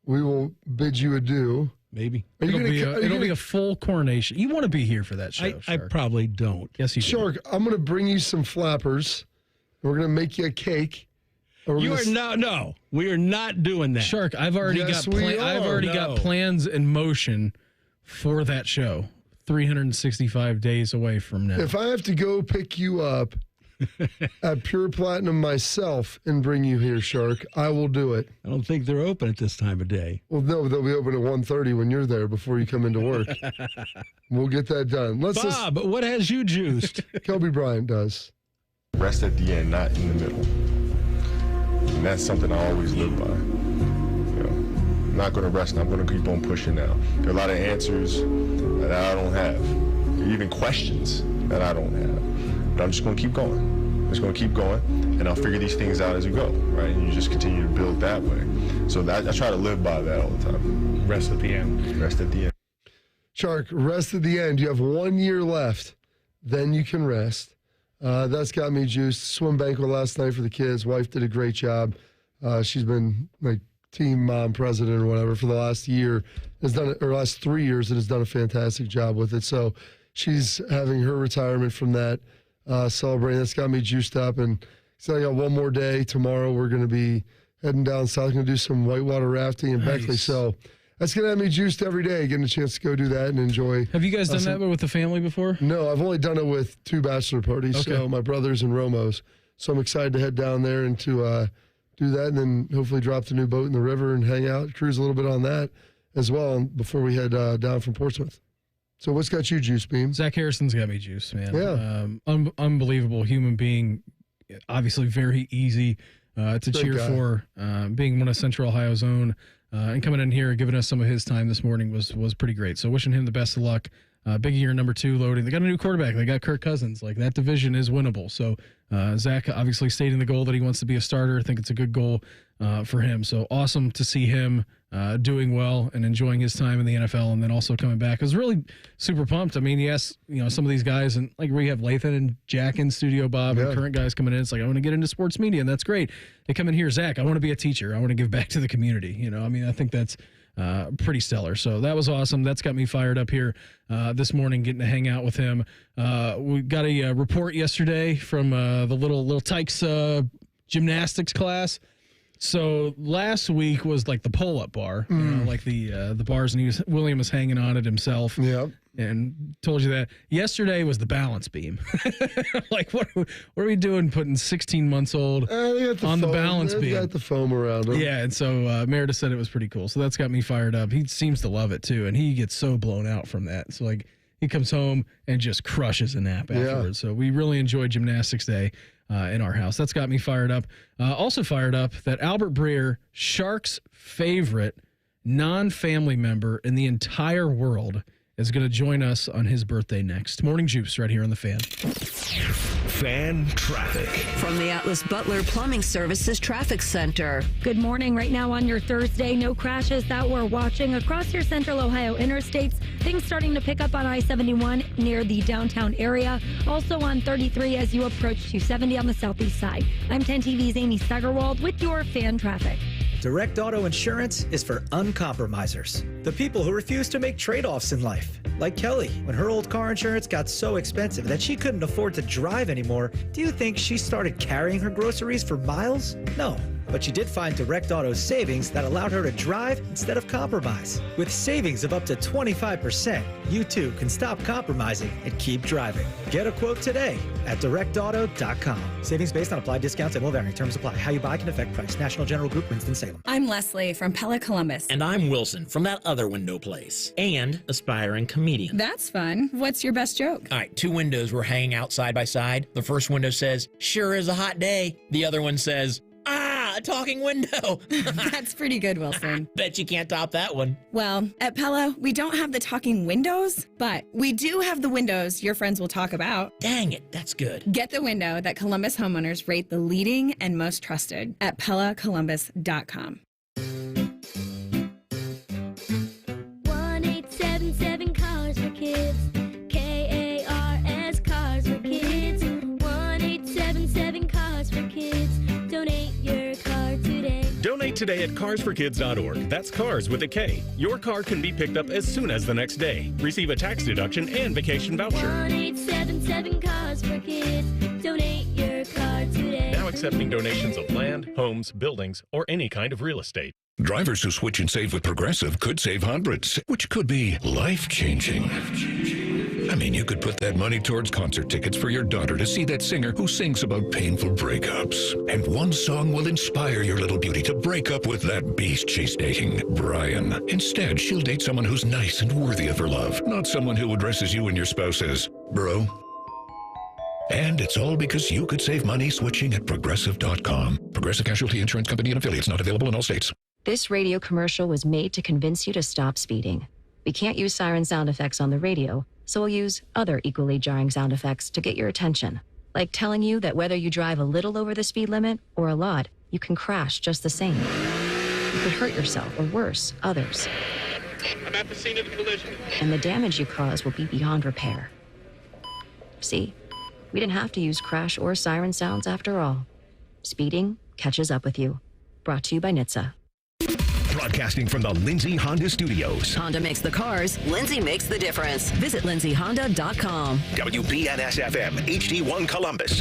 we will bid you adieu. Maybe. Are you It'll be a full coronation. You want to be here for that show, I probably don't. Yes, you do. Shark, I'm going to bring you some flappers. We're going to make you a cake. and we're You gonna are no. We are not doing that. Shark, I've already Yes, got we I've are. already No. got plans in motion for that show. 365 days away from now. If I have to go pick you up at Pure Platinum myself and bring you here, Shark, I will do it. I don't think they're open at this time of day. Well, no, they'll be open at 1:30 when you're there before you come into work. We'll get that done. Bob, what has you juiced? Kobe Bryant does. Rest at the end, not in the middle. And that's something I always live by. You know, I'm not going to rest. I'm going to keep on pushing now. There are a lot of answers that I don't have, even questions that I don't have. But I'm just going to keep going. I'm just going to keep going, and I'll figure these things out as we go, right? And you just continue to build that way. So I try to live by that all the time. Rest at the end. Rest at the end. Shark, rest at the end. You have 1 year left. Then you can rest. That's got me juiced. Swim banquet last night for the kids. Wife did a great job. She's been like team mom president or whatever for the last year. Last 3 years, and has done a fantastic job with it. So she's having her retirement from that, celebrating. That's got me juiced up. And so I got one more day. Tomorrow we're going to be heading down south. Going to do some whitewater rafting in Beckley. So that's going to have me juiced every day, getting a chance to go do that and enjoy. Have you guys done that with the family before? No, I've only done it with 2 bachelor parties, so my brothers and Romos. So I'm excited to head down there and to do that, and then hopefully drop the new boat in the river and hang out, cruise a little bit on that as well before we head down from Portsmouth. So what's got you juiced, Beam? Zach Harrison's got me juiced, man. Yeah. Unbelievable human being, obviously very easy to cheer for, being one of Central Ohio's own. And coming in here and giving us some of his time this morning was pretty great. So wishing him the best of luck. Big year number 2 loading. They got a new quarterback. They got Kirk Cousins. Like, that division is winnable. So Zach obviously stating the goal that he wants to be a starter. I think it's a good goal for him. So awesome to see him doing well and enjoying his time in the NFL, and then also coming back. I was really super pumped. I mean, yes, some of these guys, and like we have Lathan and Jack in studio, Bob, and current guys coming in. It's like, I want to get into sports media, and that's great. They come in here, Zach, I want to be a teacher. I want to give back to the community. I mean, I think that's pretty stellar. So that was awesome. That's got me fired up here this morning, getting to hang out with him. We got a report yesterday from the little Tykes gymnastics class. So last week was like the pull-up bar, like the bars, and William was hanging on it himself. Yep. And told you that. Yesterday was the balance beam. Like, what are we doing putting 16 months old on the balance beam? They got the foam around them. Yeah, and so Meredith said it was pretty cool. So that's got me fired up. He seems to love it too, and he gets so blown out from that. So like, he comes home and just crushes a nap afterwards. So we really enjoyed gymnastics day in our house. That's got me fired up. Also fired up that Albert Breer, Shark's favorite non-family member in the entire world, is going to join us on his birthday next. Morning Juice right here on The Fan. Fan traffic. From the Atlas Butler Plumbing Services Traffic Center. Good morning. Right now on your Thursday, no crashes that we're watching across your Central Ohio interstates. Things starting to pick up on I-71 near the downtown area. Also on 33 as you approach 270 on the southeast side. I'm 10 TV's Amy Steigerwald with your fan traffic. Direct Auto Insurance is for uncompromisers. The people who refuse to make trade-offs in life. Like Kelly, when her old car insurance got so expensive that she couldn't afford to drive anymore, do you think she started carrying her groceries for miles? No. But she did find Direct Auto's savings that allowed her to drive instead of compromise. With savings of up to 25%, you too can stop compromising and keep driving. Get a quote today at directauto.com. Savings based on applied discounts and will vary. Terms apply. How you buy can affect price. National General Group, Winston-Salem. I'm Leslie from Pella Columbus. And I'm Wilson from that other window place. And aspiring comedian. That's fun. What's your best joke? All right, 2 windows were hanging out side by side. The first window says, "Sure is a hot day." The other one says, "Ah, a talking window." That's pretty good, Wilson. Bet you can't top that one. Well, at Pella, we don't have the talking windows, but we do have the windows your friends will talk about. Dang it, that's good. Get the window that Columbus homeowners rate the leading and most trusted at PellaColumbus.com. 1877 Cars for Kids. KARS Cars for Kids. 1877 Cars for Kids. Donate your car today. Donate today at carsforkids.org. That's cars with a K. Your car can be picked up as soon as the next day. Receive a tax deduction and vacation voucher. 1877 Cars for Kids. Donate your car today. Now accepting donations of land, homes, buildings, or any kind of real estate. Drivers who switch and save with Progressive could save hundreds, which could be life-changing. I mean, you could put that money towards concert tickets for your daughter to see that singer who sings about painful breakups. And one song will inspire your little beauty to break up with that beast she's dating, Brian. Instead, she'll date someone who's nice and worthy of her love, not someone who addresses you and your spouse as bro. And it's all because you could save money switching at Progressive.com. Progressive Casualty Insurance Company and affiliates, not available in all states. This radio commercial was made to convince you to stop speeding. We can't use siren sound effects on the radio, so we'll use other equally jarring sound effects to get your attention. Like telling you that whether you drive a little over the speed limit or a lot, you can crash just the same. You could hurt yourself or worse, others. I'm at the scene of the collision. And the damage you cause will be beyond repair. See, we didn't have to use crash or siren sounds after all. Speeding catches up with you. Brought to you by NHTSA. Broadcasting from the Lindsay Honda Studios. Honda makes the cars, Lindsay makes the difference. Visit lindsayhonda.com. WBNS-FM, HD1 Columbus.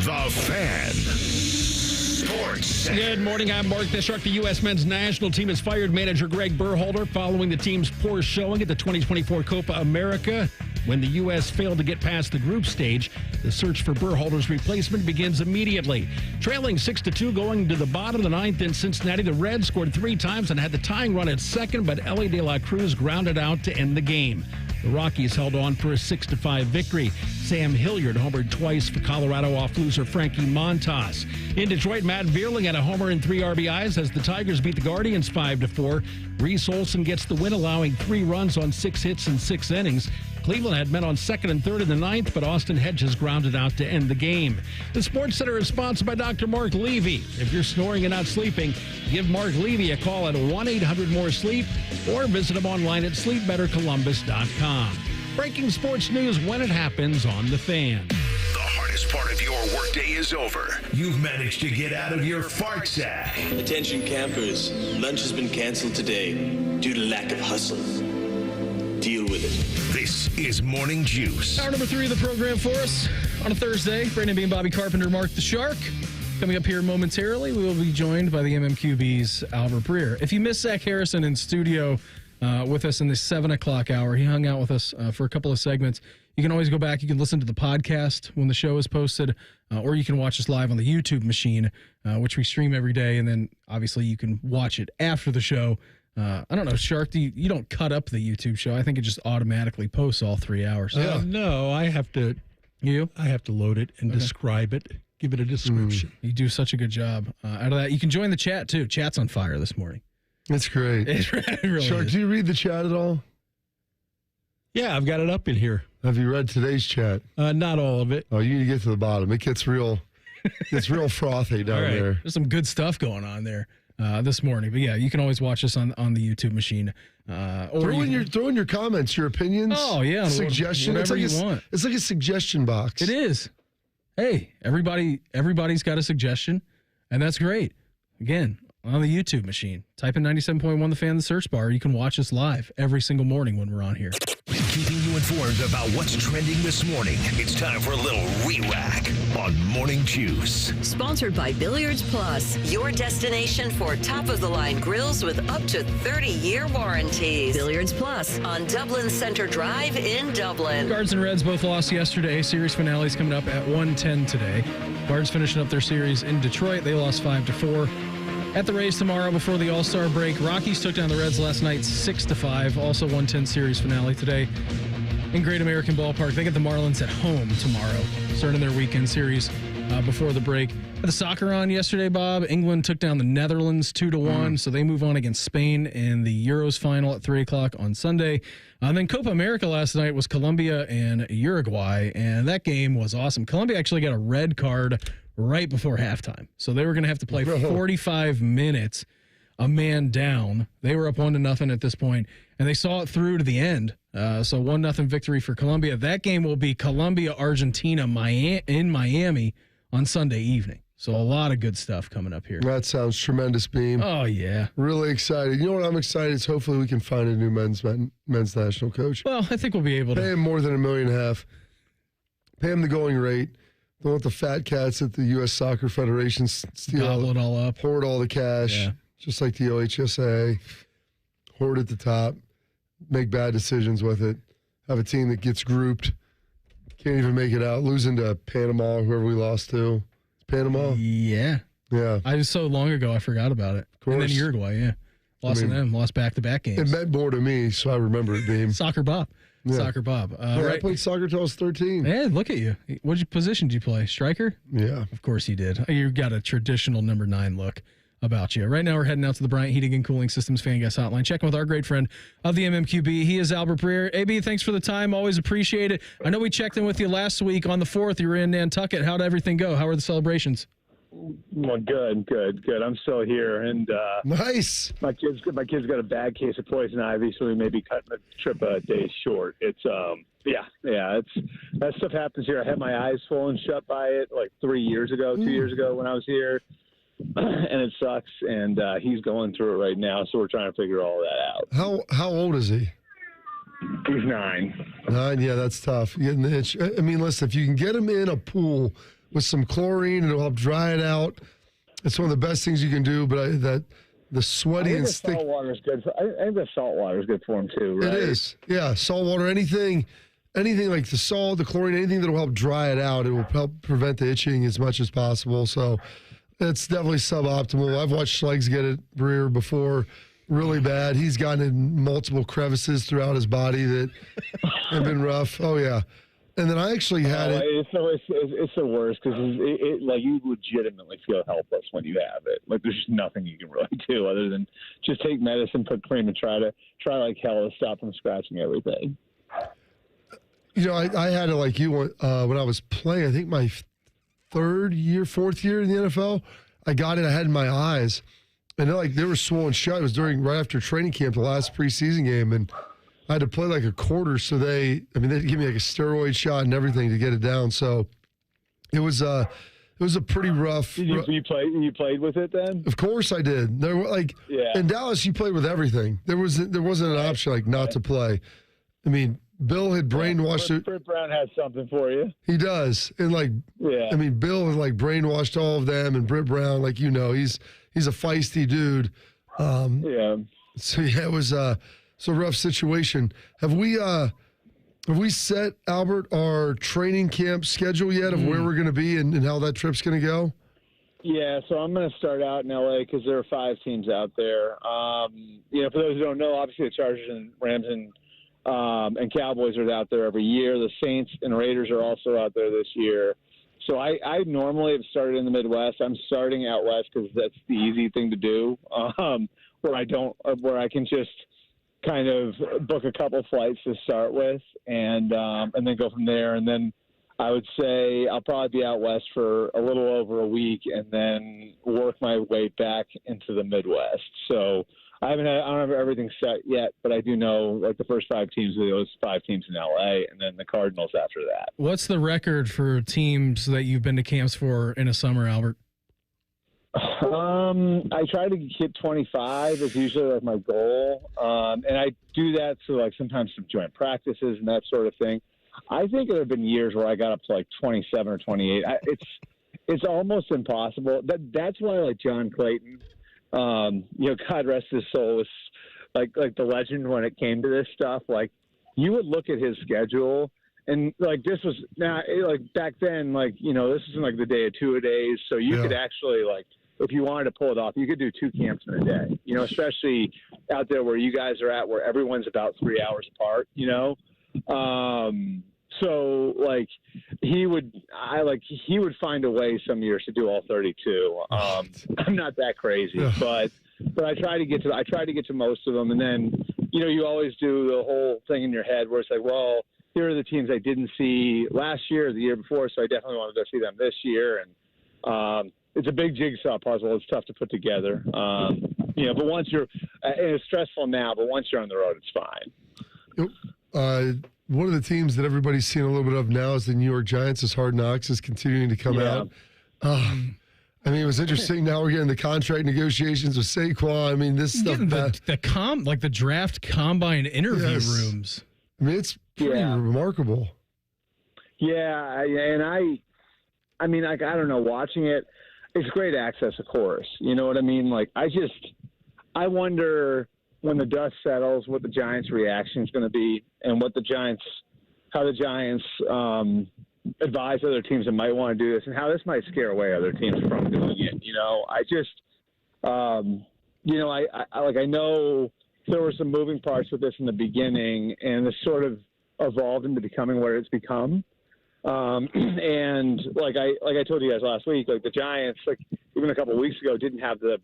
The Fan. Sports. Good morning, I'm Mark the Shark. The U.S. men's national team has fired manager Gregg Berhalter following the team's poor showing at the 2024 Copa America. When the U.S. failed to get past the group stage, the search for Berhalter's replacement begins immediately. Trailing 6-2 going to the bottom of the ninth in Cincinnati, the Reds scored 3 times and had the tying run at second, but Ellie De La Cruz grounded out to end the game. The Rockies held on for a 6-5 victory. Sam Hilliard homered twice for Colorado off loser Frankie Montas. In Detroit, Matt Vierling had a homer and 3 RBIs as the Tigers beat the Guardians 5-4. Reese Olson gets the win, allowing 3 runs on 6 hits in 6 innings. Cleveland had men on second and third in the ninth, but Austin Hedges grounded out to end the game. The Sports Center is sponsored by Dr. Mark Levy. If you're snoring and not sleeping, give Mark Levy a call at 1-800-MORE-SLEEP or visit him online at sleepbettercolumbus.com. Breaking sports news when it happens on The Fan. The hardest part of your workday is over. You've managed to get out of your fart sack. Attention campers, lunch has been canceled today due to lack of hustle. Deal with it. This is Morning Juice. Hour number 3 of the program for us on a Thursday. Brandon Bean, Bobby Carpenter, Mark the Shark. Coming up here momentarily, we will be joined by the MMQB's Albert Breer. If you missed Zach Harrison in studio with us in the 7 o'clock hour, he hung out with us for a couple of segments. You can always go back. You can listen to the podcast when the show is posted, or you can watch us live on the YouTube machine, which we stream every day. And then obviously you can watch it after the show. I don't know, Shark, you don't cut up the YouTube show. I think it just automatically posts all 3 hours. No, I have to load it and describe it, give it a description. You do such a good job. Out of that, you can join the chat too. Chat's on fire this morning. It's great. It really Shark, is. do you read the chat at all? Yeah, I've got it up in here. Have you read today's chat? Not all of it. Oh, you need to get to the bottom. It gets real. It's real frothy down there. There's some good stuff going on there this morning. But yeah, you can always watch us on the YouTube machine. Throw in your comments, your opinions. Oh yeah, suggestions. Whatever you want. It's like a suggestion box. It is. Hey, everybody's got a suggestion, and that's great. Again, on the YouTube machine, type in 97.1 The Fan in the search bar. You can watch us live every single morning when we're on here. Keeping you informed about what's trending this morning. It's time for a little re-rack on Morning Juice. Sponsored by Billiards Plus, your destination for top-of-the-line grills with up to 30-year warranties. Billiards Plus on Dublin Center Drive in Dublin. Guards and Reds both lost yesterday. Series finale's coming up at 1:10 today. Guards finishing up their series in Detroit. They lost 5-4. At the Rays tomorrow before the All-Star break, Rockies took down the Reds last night 6-5. Also 1:10 series finale today in Great American Ballpark. They get the Marlins at home tomorrow, starting their weekend series before the break. Had the soccer on yesterday, Bob. England took down the Netherlands 2-1, so they move on against Spain in the Euros final at 3 o'clock on Sunday. And then Copa America last night was Colombia and Uruguay, and that game was awesome. Colombia actually got a red card right before halftime. So they were going to have to play 45 minutes, a man down. They were up 1-0 at this point, and they saw it through to the end. So 1-0 victory for Colombia. That game will be Colombia-Argentina in Miami on Sunday evening. So a lot of good stuff coming up here. That sounds tremendous, Beam. Oh, yeah. Really excited. You know what I'm excited is hopefully we can find a new men's national coach. Well, I think we'll be able to. Pay him more than $1.5 million. Pay him the going rate. Don't let the fat cats at the U.S. Soccer Federation gobble it all up. Hoard all the cash, just like the OHSA. Hoard at the top. Make bad decisions with it. Have a team that gets grouped. Can't even make it out. Losing to Panama, whoever we lost to. It's Panama? Yeah. Yeah. I was so long ago, I forgot about it. And then Uruguay, yeah. Lost back-to-back games. It meant more to me, so I remember it being. Soccer Bob. Yeah. Soccer Bob. I played soccer till I was 13. Yeah, look at you. What position did you play? Striker? Yeah. Of course you did. You got a traditional number 9 look. about you. Right now, we're heading out to the Bryant Heating and Cooling Systems Fan Guest Hotline, checking with our great friend of the MMQB. He is Albert Breer. AB, thanks for the time. Always appreciate it. I know we checked in with you last week on the 4th. You were in Nantucket. How did everything go? How were the celebrations? Well, good. I'm still here, and nice. My kids got a bad case of poison ivy, so we may be cutting the trip a day short. It's that stuff happens here. I had my eyes swollen shut by it like 2 years ago when I was here, and it sucks. And he's going through it right now, so we're trying to figure all that out. How old is he? He's 9. 9, yeah, that's tough. Getting the itch. I mean, listen, if you can get him in a pool with some chlorine, it'll help dry it out. It's one of the best things you can do. But the sweaty and sticky. Salt water is good. I think the salt water is good for him too, right? It is. Yeah, salt water, anything like the salt, the chlorine, anything that will help dry it out. It will help prevent the itching as much as possible. So it's definitely suboptimal. I've watched Schleggs get it, Breer, before, really bad. He's gotten in multiple crevices throughout his body that have been rough. Oh, yeah. And then I actually had it. It's the worst because like you legitimately feel helpless when you have it. Like there's just nothing you can really do other than just take medicine, put cream, and try like hell to stop from scratching everything. You know, I had it like you when I was playing. I think my 4th year in the NFL. I got it. I had it in my eyes, and they were swollen shut. It was right after training camp, the last preseason game, and I had to play like a quarter, so they gave me like a steroid shot and everything to get it down. So it was a pretty rough. You played with it then? Of course I did. There were in Dallas, you played with everything. There wasn't an option not to play. I mean, Bill had brainwashed it. Britt Brown has something for you. He does, and Bill had brainwashed all of them, and Britt Brown, he's a feisty dude. So yeah, it was it's a rough situation. Have we set, Albert, our training camp schedule yet of where we're going to be and how that trip's going to go? Yeah, so I'm going to start out in L.A. because there are 5 teams out there. For those who don't know, obviously the Chargers and Rams and Cowboys are out there every year. The Saints and Raiders are also out there this year. So I normally have started in the Midwest. I'm starting out west because that's the easy thing to do, where I can just kind of book a couple flights to start with and then go from there. And then I would say I'll probably be out west for a little over a week and then work my way back into the Midwest. So I don't have everything set yet, but I do know the first 5 teams of those 5 teams in LA and then the Cardinals after that. What's the record for teams that you've been to camps for in a summer, Albert? I try to hit 25 is usually my goal. And I do that so sometimes some joint practices and that sort of thing. I think there have been years where I got up to 27 or 28. It's almost impossible. That's why John Clayton, God rest his soul, was like the legend when it came to this stuff. You would look at his schedule and this was back then, this isn't the day of 2-a-days. So you could actually if you wanted to pull it off, you could do 2 camps in a day, especially out there where you guys are at, where everyone's about 3 hours apart, So he would find a way some years to do all 32. I'm not that crazy, but I try to get to most of them. And then, you always do the whole thing in your head where it's well, here are the teams I didn't see last year or the year before. So I definitely want to go see them this year. And, it's a big jigsaw puzzle. It's tough to put together. But once you're, it's stressful now, but once you're on the road, it's fine. One of the teams that everybody's seeing a little bit of now is the New York Giants. As Hard Knocks is continuing to come out. It was interesting. Now we're getting the contract negotiations with Saquon. This stuff. The draft combine interview rooms. It's pretty remarkable. Yeah, and I don't know. Watching it, it's great access, of course. You know what I mean? I wonder when the dust settles what the Giants' reaction is going to be and how the Giants advise other teams that might want to do this and how this might scare away other teams from doing it. I know there were some moving parts with this in the beginning, and this sort of evolved into becoming what it's become. And I told you guys last week, the Giants, even a couple of weeks ago, didn't have the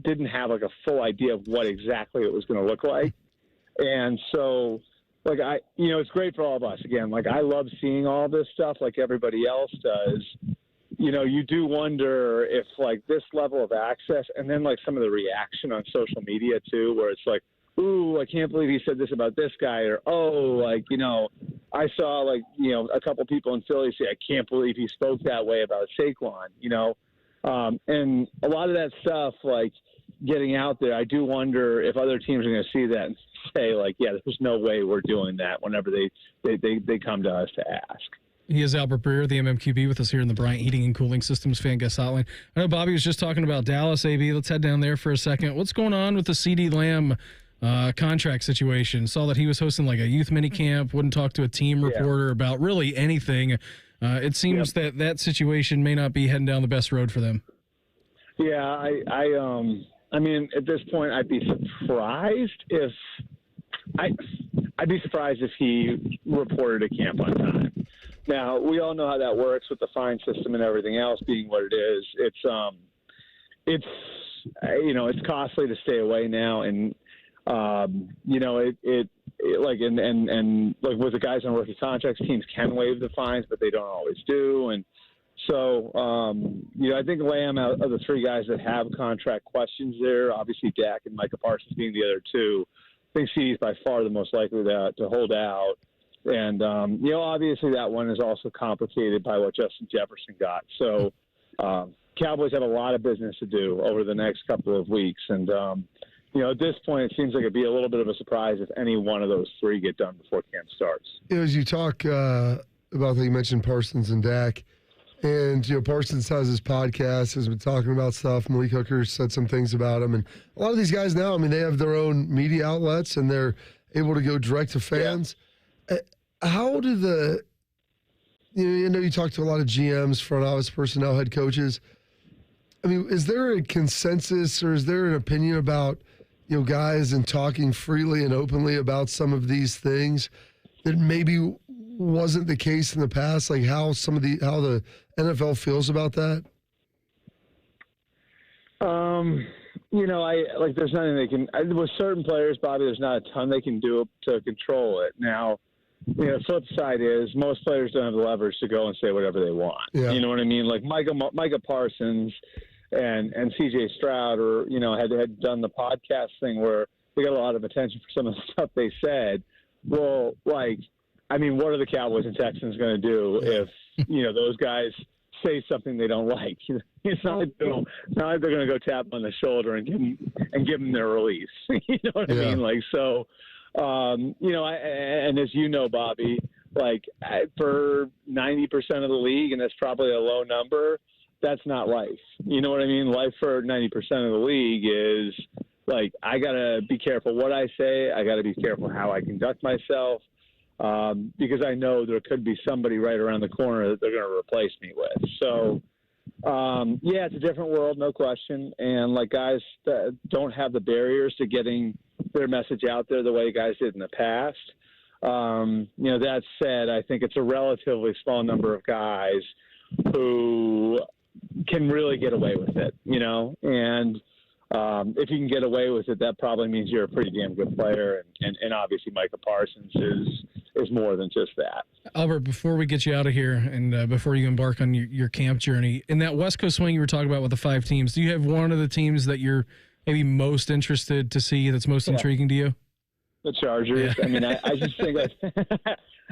didn't have like a full idea of what exactly it was going to look like. And so, like, it's great for all of us. Again, like, I love seeing all this stuff like everybody else does. You do wonder if, like, this level of access and then, like, some of the reaction on social media, too, where it's like, ooh, I can't believe he said this about this guy, or, oh, like, I saw, like, a couple people in Philly say, I can't believe he spoke that way about Saquon, and a lot of that stuff, like, getting out there, I do wonder if other teams are going to see that and say, like, yeah, there's no way we're doing that whenever they come to us to ask. He is Albert Breer, the MMQB, with us here in the Bryant Heating and Cooling Systems Fan Guest Hotline. I know Bobby was just talking about Dallas, AB. Let's head down there for a second. What's going on with the CeeDee Lamb contract situation? Saw that he was hosting like a youth mini camp, wouldn't talk to a team reporter about really anything. It seems that situation may not be heading down the best road for them. Yeah, I mean, at this point, I'd be surprised if he reported a camp on time. Now, we all know how that works with the fine system and everything else being what it is. It's costly to stay away now, and like with the guys on rookie contracts, teams can waive the fines, but they don't always do. And so, I think Lamb, out of the three guys that have contract questions there, obviously Dak and Micah Parsons being the other two, I think he's by far the most likely to hold out. And, obviously that one is also complicated by what Justin Jefferson got. So Cowboys have a lot of business to do over the next couple of weeks. And, at this point, it seems like it'd be a little bit of a surprise if any one of those three get done before camp starts. As you talk about that, you mentioned Parsons and Dak. And, Parsons has his podcast, has been talking about stuff. Malik Hooker said some things about him. And a lot of these guys now, I mean, they have their own media outlets, and they're able to go direct to fans. Yeah. How do you talk to a lot of GMs, front office personnel, head coaches. I mean, is there a consensus or is there an opinion about, guys and talking freely and openly about some of these things that maybe wasn't the case in the past? Like how the NFL feels about that? There's nothing they can, with certain players, Bobby, there's not a ton they can do to control it. Now, the flip side is most players don't have the leverage to go and say whatever they want. Yeah. You know what I mean? Like Micah Parsons and C.J. Stroud had done the podcast thing where they got a lot of attention for some of the stuff they said. Well, what are the Cowboys and Texans going to do if, those guys say something they don't like? It's not like they're going to go tap on the shoulder and give them their release. You know what I mean? Like, so, and as you know, Bobby, for 90% of the league, and that's probably a low number, that's not life. You know what I mean? Life for 90% of the league is I got to be careful what I say. I got to be careful how I conduct myself. Because I know there could be somebody right around the corner that they're going to replace me with. So, it's a different world, no question. And guys that don't have the barriers to getting their message out there the way guys did in the past. That said, I think it's a relatively small number of guys who can really get away with it, and if you can get away with it, that probably means you're a pretty damn good player. And obviously Micah Parsons is more than just that. Albert, before we get you out of here and before you embark on your camp journey, in that West Coast swing you were talking about with the 5 teams, do you have one of the teams that you're maybe most interested to see that's most intriguing to you? The Chargers. Yeah. I mean, I just think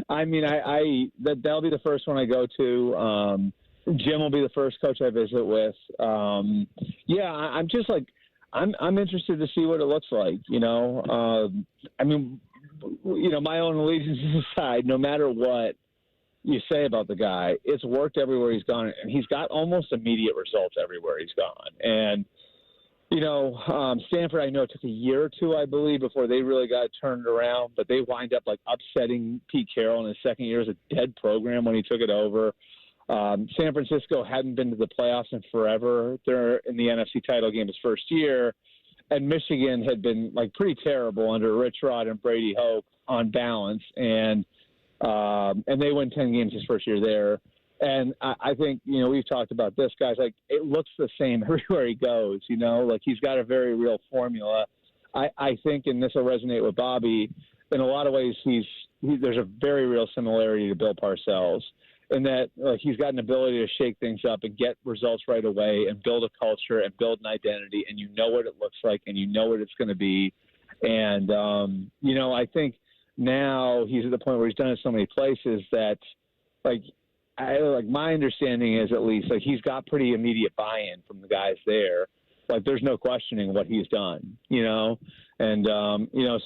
that'll be the first one I go to. Jim will be the first coach I visit with. I'm just I'm interested to see what it looks like, my own allegiances aside, no matter what you say about the guy, it's worked everywhere he's gone, and he's got almost immediate results everywhere he's gone. And, Stanford, I know it took a year or two, I believe, before they really got turned around, but they wind up upsetting Pete Carroll in his second year as a dead program when he took it over. San Francisco hadn't been to the playoffs in forever. They're in the NFC title game his first year. And Michigan had been pretty terrible under Rich Rod and Brady Hoke on balance. And they won 10 games his first year there. And I think, we've talked about this, guys. Like, it looks the same everywhere he goes, like he's got a very real formula. I think, and this will resonate with Bobby, in a lot of ways, there's a very real similarity to Bill Parcells in that he's got an ability to shake things up and get results right away and build a culture and build an identity, and you know what it looks like and you know what it's going to be. And, I think now he's at the point where he's done it so many places that, my understanding is, at least, he's got pretty immediate buy-in from the guys there. There's no questioning what he's done, and,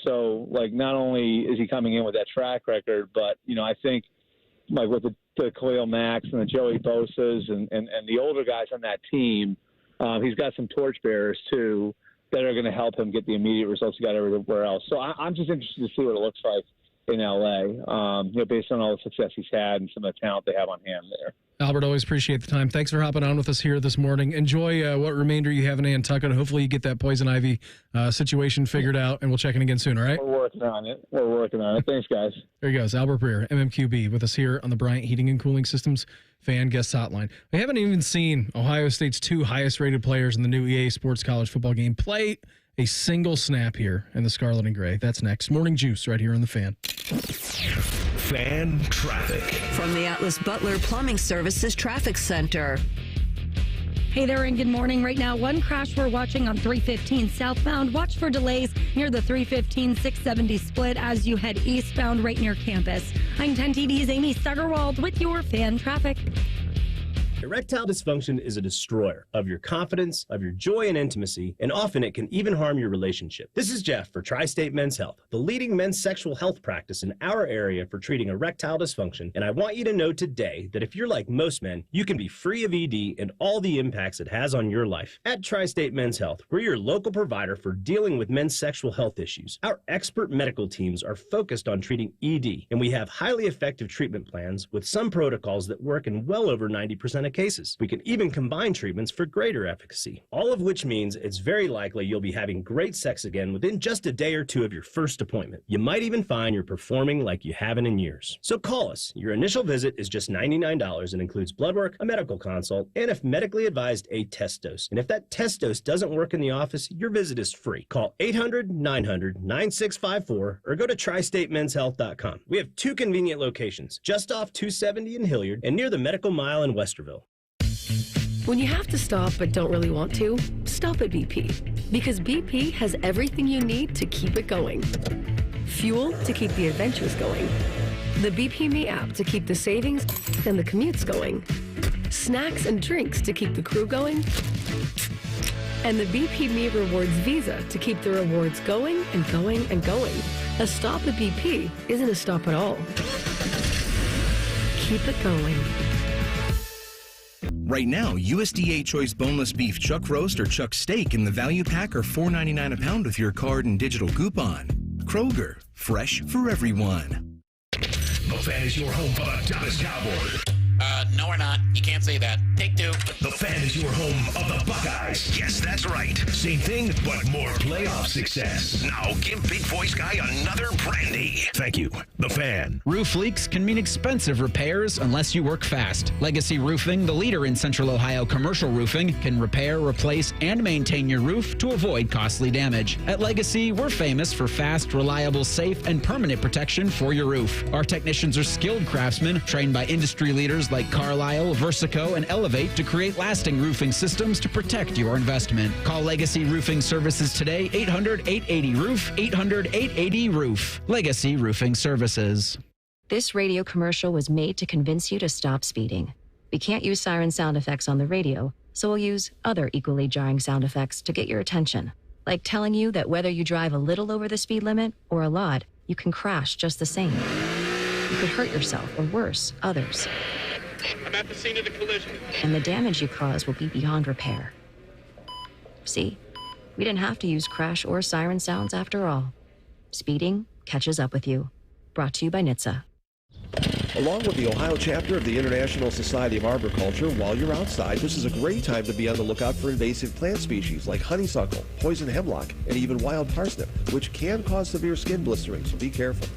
so not only is he coming in with that track record, but, I think with the Khalil Macks and the Joey Bosa's and the older guys on that team, he's got some torchbearers too that are going to help him get the immediate results he got everywhere else. So I'm just interested to see what it looks like in LA, based on all the success he's had and some of the talent they have on hand there. Albert, always appreciate the time. Thanks for hopping on with us here this morning. Enjoy what remainder you have in Nantucket. Hopefully you get that poison ivy situation figured out, and we'll check in again soon, all right? We're working on it. Thanks, guys. There he goes, Albert Breer, MMQB, with us here on the Bryant Heating and Cooling Systems Fan Guest Hotline. We haven't even seen Ohio State's 2 highest-rated players in the new EA Sports College football game play a single snap here in the Scarlet and Gray. That's next. Morning Juice right here on The Fan. Fan traffic. From the Atlas Butler Plumbing Services Traffic Center. Hey there, and good morning. Right now, one crash we're watching on 315 southbound. Watch for delays near the 315-670 split as you head eastbound right near campus. I'm 10 TV's Amy Stuggerwald with your fan traffic. Erectile dysfunction is a destroyer of your confidence, of your joy and intimacy, and often it can even harm your relationship. This is Jeff for Tri-State Men's Health, the leading men's sexual health practice in our area for treating erectile dysfunction. And I want you to know today that if you're like most men, you can be free of ED and all the impacts it has on your life. At Tri-State Men's Health, we're your local provider for dealing with men's sexual health issues. Our expert medical teams are focused on treating ED, and we have highly effective treatment plans with some protocols that work in well over 90% of cases. We can even combine treatments for greater efficacy, all of which means it's very likely you'll be having great sex again within just a day or two of your first appointment. You might even find you're performing like you haven't in years. So call us. Your initial visit is just $99 and includes blood work, a medical consult, and if medically advised, a test dose. And if that test dose doesn't work in the office, your visit is free. Call 800-900-9654 or go to tristatemenshealth.com. We have 2 convenient locations, just off 270 in Hilliard and near the Medical Mile in Westerville. When you have to stop but don't really want to, stop at BP. Because BP has everything you need to keep it going. Fuel to keep the adventures going. The BP Me app to keep the savings and the commutes going. Snacks and drinks to keep the crew going. And the BP Me Rewards Visa to keep the rewards going and going and going. A stop at BP isn't a stop at all. Keep it going. Right now, USDA Choice Boneless Beef Chuck Roast or Chuck Steak in the value pack are $4.99 a pound with your card and digital coupon. Kroger, fresh for everyone. The Fan is your home for the Dallas Cowboys. No, we're not. You can't say that. Take 2. The Fan is your home of the Buckeyes. Yes, that's right. Same thing, but more playoff success. Now give Big Voice Guy another brandy. Thank you. The Fan. Roof leaks can mean expensive repairs unless you work fast. Legacy Roofing, the leader in Central Ohio commercial roofing, can repair, replace, and maintain your roof to avoid costly damage. At Legacy, we're famous for fast, reliable, safe, and permanent protection for your roof. Our technicians are skilled craftsmen trained by industry leaders like Carlisle, Versico, and Elevate to create lasting roofing systems to protect your investment. Call Legacy Roofing Services today, 800-880-ROOF, 800-880-ROOF. Legacy Roofing Services. This radio commercial was made to convince you to stop speeding. We can't use siren sound effects on the radio, so we'll use other equally jarring sound effects to get your attention. Like telling you that whether you drive a little over the speed limit or a lot, you can crash just the same. You could hurt yourself or worse, others. I'm at the scene of the collision. And the damage you cause will be beyond repair. See, we didn't have to use crash or siren sounds after all. Speeding catches up with you. Brought to you by NHTSA. Along with the Ohio chapter of the International Society of Arboriculture, while you're outside, this is a great time to be on the lookout for invasive plant species like honeysuckle, poison hemlock, and even wild parsnip, which can cause severe skin blistering, so be careful.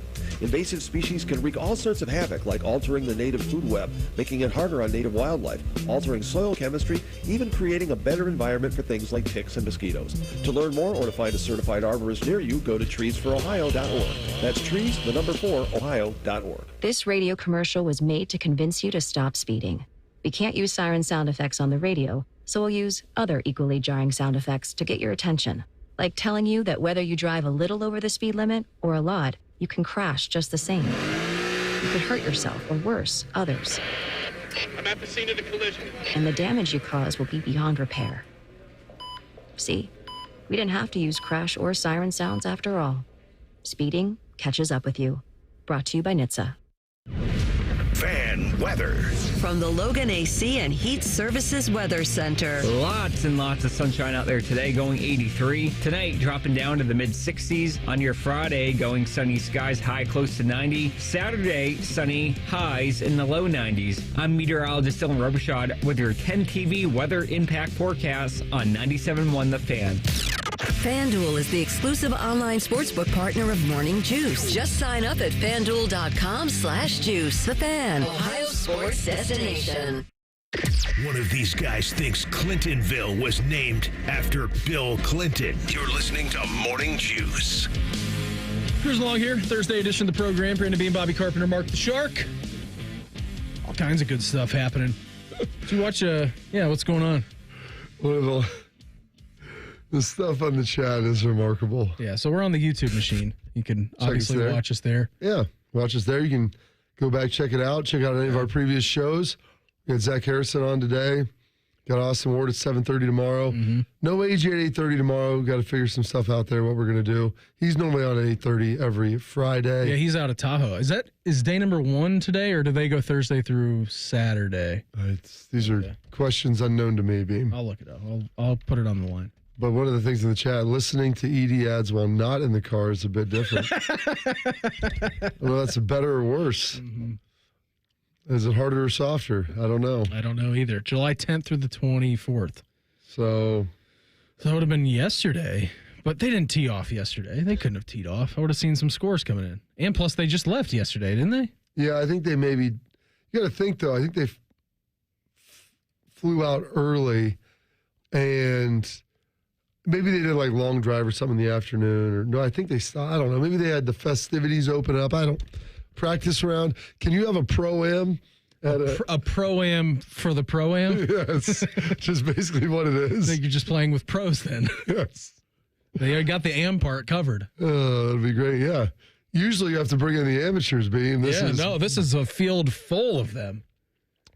Invasive species can wreak all sorts of havoc, like altering the native food web, making it harder on native wildlife, altering soil chemistry, even creating a better environment for things like ticks and mosquitoes. To learn more or to find a certified arborist near you, go to treesforohio.org. That's trees, the number 4, ohio.org. This radio commercial was made to convince you to stop speeding. We can't use siren sound effects on the radio, so we'll use other equally jarring sound effects to get your attention. Like telling you that whether you drive a little over the speed limit or a lot, you can crash just the same. You could hurt yourself or worse, others. I'm at the scene of the collision. And the damage you cause will be beyond repair. See? We didn't have to use crash or siren sounds after all. Speeding catches up with you. Brought to you by NHTSA. Fan weather. From the Logan AC and Heat Services Weather Center. Lots and lots of sunshine out there today, going 83. Tonight, dropping down to the mid-60s. On your Friday, going sunny skies, high close to 90. Saturday, sunny, highs in the low 90s. I'm meteorologist Dylan Robichaud with your 10 TV weather impact forecast on 97.1 The Fan. FanDuel is the exclusive online sportsbook partner of Morning Juice. Just sign up at FanDuel.com/juice. The Fan, Ohio sports destination. One of these guys thinks Clintonville was named after Bill Clinton. You're listening to Morning Juice. Cruising along here, Thursday edition of the program. Brandon Bean, Bobby Carpenter, Mark the Shark. All kinds of good stuff happening. Did you watch, what's going on? Well, the stuff on the chat is remarkable. Yeah, so we're on the YouTube machine. You can obviously watch us there. Yeah, watch us there. You can go back, check it out. Check out any of our previous shows. We got Zach Harrison on today. Got Austin Ward at 7:30 tomorrow. Mm-hmm. No AJ at 8:30 tomorrow. We've got to figure some stuff out there, what we're going to do. He's normally on at 8:30 every Friday. Yeah, he's out of Tahoe. Is day number 1 today, or do they go Thursday through Saturday? These are questions unknown to me, Beam. I'll look it up. I'll put it on the line. But one of the things in the chat, listening to ED ads while not in the car is a bit different. Well, that's better or worse. Mm-hmm. Is it harder or softer? I don't know. I don't know either. July 10th through the 24th. So that would have been yesterday. But they didn't tee off yesterday. They couldn't have teed off. I would have seen some scores coming in. And plus, they just left yesterday, didn't they? Yeah, I think they maybe. You got to think, though. I think they flew out early and. Maybe they did like long drive or something in the afternoon, or no, I think they stopped. I don't know. Maybe they had the festivities open up. I don't practice around. Can you have a pro-am at a pro-am for the pro-am? Yes, just basically what it is. I think you're just playing with pros then. Yes, they got the am part covered. That'd be great. Yeah, usually you have to bring in the amateurs, Beam. This is a field full of them.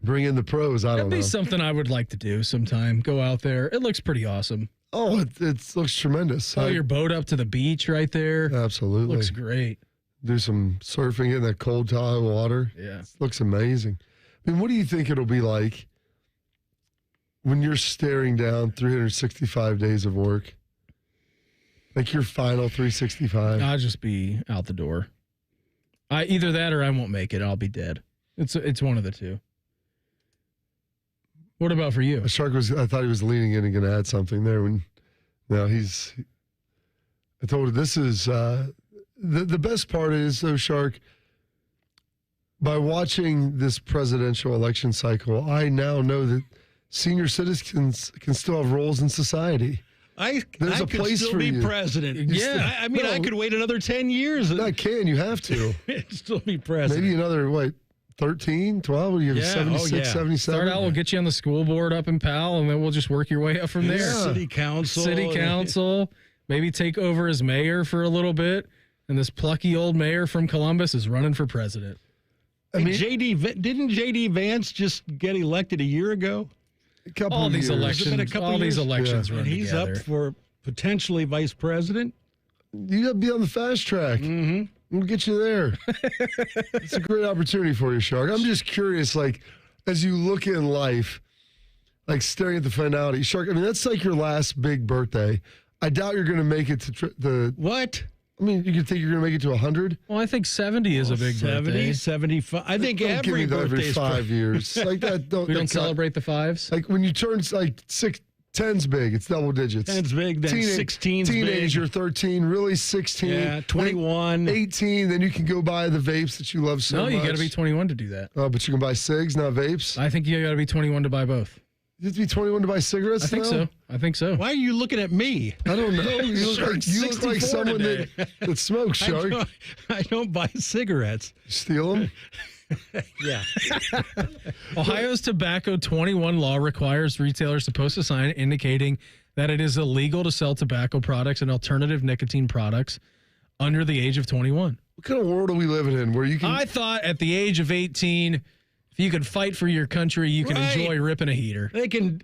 Bring in the pros. I don't know. That'd be something I would like to do sometime. Go out there. It looks pretty awesome. Oh, it looks tremendous. Tow your boat up to the beach right there. Absolutely. Looks great. Do some surfing in that cold Tahoe water. Yeah. Looks amazing. I mean, what do you think it'll be like when you're staring down 365 days of work? Like your final 365? I'll just be out the door. Either that or I won't make it. I'll be dead. It's one of the two. What about for you? Shark I thought he was leaning in and going to add something there. I told her this is, the best part is, though, Shark, by watching this presidential election cycle, I now know that senior citizens can still have roles in society. There's a place still for be you. president. Yeah. I could wait another 10 years. Not can, you have to. Still be president. Maybe another, 13, 12? What do you have, 76, 77? Start out, we'll get you on the school board up in Powell, and then we'll just work your way up from there. City council. Maybe take over as mayor for a little bit, and this plucky old mayor from Columbus is running for president. Didn't J.D. Vance just get elected a year ago? All these elections run and he's together. Up for potentially vice president? You got to be on the fast track. Mm-hmm. We'll get you there. It's a great opportunity for you, Shark. I'm just curious, as you look in life, staring at the finality. Shark, that's like your last big birthday. I doubt you're going to make it to the... What? You think you're going to make it to 100? Well, I think 70 is a big 70, birthday. 75. I think every birthday every 5 years. Like that. We don't celebrate the fives? Like when you turn 16 10's big. It's double digits. 10's big, then 16's big. Teenager, 13, really 16. Yeah, 21. 18, then you can go buy the vapes that you love so much. No, you got to be 21 to do that. Oh, but you can buy cigs, not vapes? I think you got to be 21 to buy both. You have to be 21 to buy cigarettes I think now? I think so. Why are you looking at me? I don't know. You look like someone that smokes, Shark. I don't buy cigarettes. Steal them? Yeah. Ohio's Tobacco 21 law requires retailers to post a sign indicating that it is illegal to sell tobacco products and alternative nicotine products under the age of 21. What kind of world are we living in where you can... I thought at the age of 18, if you can fight for your country, you can enjoy ripping a heater. They can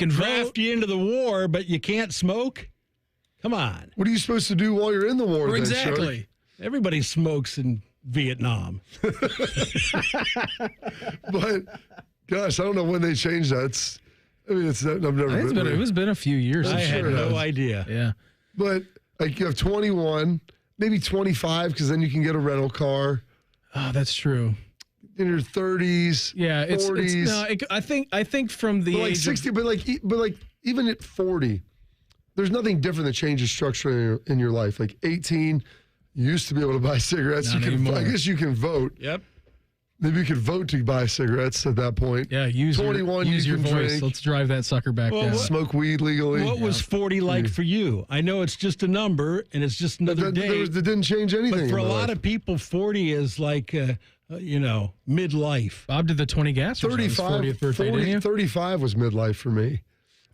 draft you into the war, but you can't smoke? Come on. What are you supposed to do while you're in the war? Exactly. Then, everybody smokes in Vietnam. But, gosh, I don't know when they changed that. I've never It's been a few years. I had no idea. Yeah. But, like, you have 21, maybe 25, because then you can get a rental car. Oh, that's true. In your 30s, yeah, 40s. I think from the like age 60, but like even at 40, there's nothing different that changes structure in your life. Like 18, you used to be able to buy cigarettes. Not anymore. I guess you can vote. Yep. Maybe you could vote to buy cigarettes at that point. Yeah, use 21, use your voice. Drink. Let's drive that sucker back down. Smoke weed legally. What was 40 like for you? I know it's just a number and it's just another day. That didn't change anything. But for a lot of people, 40 is like, midlife. Bob did the 20 gas 35, 40th birthday, didn't you? 35 was midlife for me.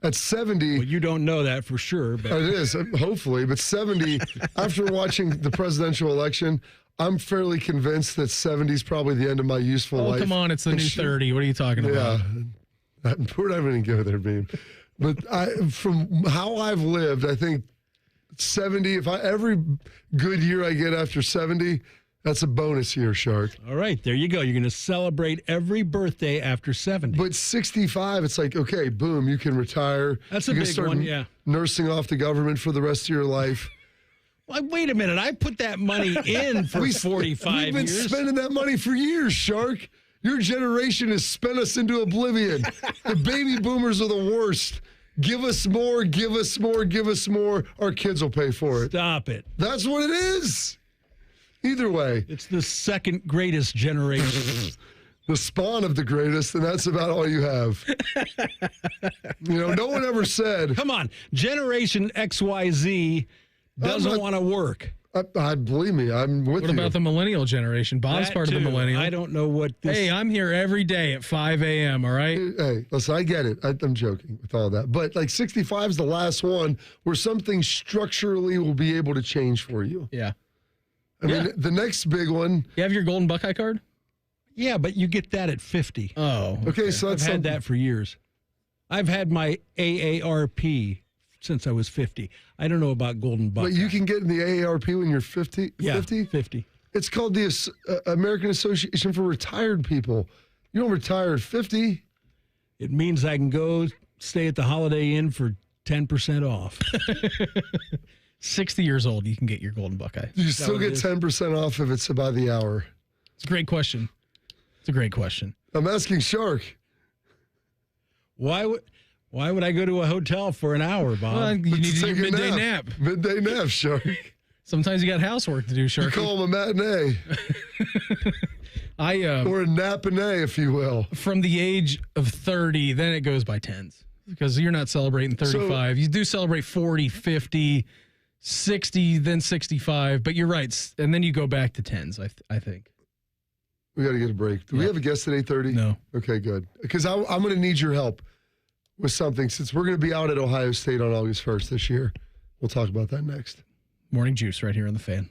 At 70... Well, you don't know that for sure. But. It is, hopefully. But 70, after watching the presidential election... I'm fairly convinced that 70 is probably the end of my useful life. Oh, come on. It's the new 30. What are you talking about? Yeah. We're not even going to go there, Beam. But from how I've lived, I think 70, every good year I get after 70, that's a bonus year, Shark. All right. There you go. You're going to celebrate every birthday after 70. But 65, it's like, okay, boom, you can retire. That's a big one, yeah. Nursing off the government for the rest of your life. Well, wait a minute. I put that money in for 45 years. We've been spending that money for years, Shark. Your generation has spent us into oblivion. The baby boomers are the worst. Give us more, give us more, give us more. Our kids will pay for it. Stop it. That's what it is. Either way. It's the second greatest generation. The spawn of the greatest, and that's about all you have. No one ever said. Come on. Generation XYZ doesn't want to work. I believe me, I'm with you. What about the millennial generation? Bob's part of the millennial. I don't know what this... Hey, I'm here every day at 5 a.m., all right? Hey, listen, I get it. I'm joking with all that. But, 65 is the last one where something structurally will be able to change for you. Yeah. I mean, the next big one... You have your golden Buckeye card? Yeah, but you get that at 50. Oh. Okay, so that's I've had that for years. I've had my AARP since I was 50. I don't know about Golden Buckeye. But you can get in the AARP when you're 50? Yeah, 50? 50. It's called the American Association for Retired People. You don't retire at 50. It means I can go stay at the Holiday Inn for 10% off. 60 years old, you can get your Golden Buckeye. You still get 10% off if it's by the hour. It's a great question. It's a great question. I'm asking Shark. Why would I go to a hotel for an hour, Bob? Well, you need your midday nap. Midday nap, Shark. Sometimes you got housework to do, Shark. You call them a matinee. Or a nap-a-nay, if you will. From the age of 30, then it goes by tens. Because you're not celebrating 35. You do celebrate 40, 50, 60, then 65. But you're right. And then you go back to tens, I think. We got to get a break. Do we have a guest at 8:30? No. Okay, good. Because I'm going to need your help with something. Since we're going to be out at Ohio State on August 1st this year. We'll talk about that next. Morning Juice right here on The Fan.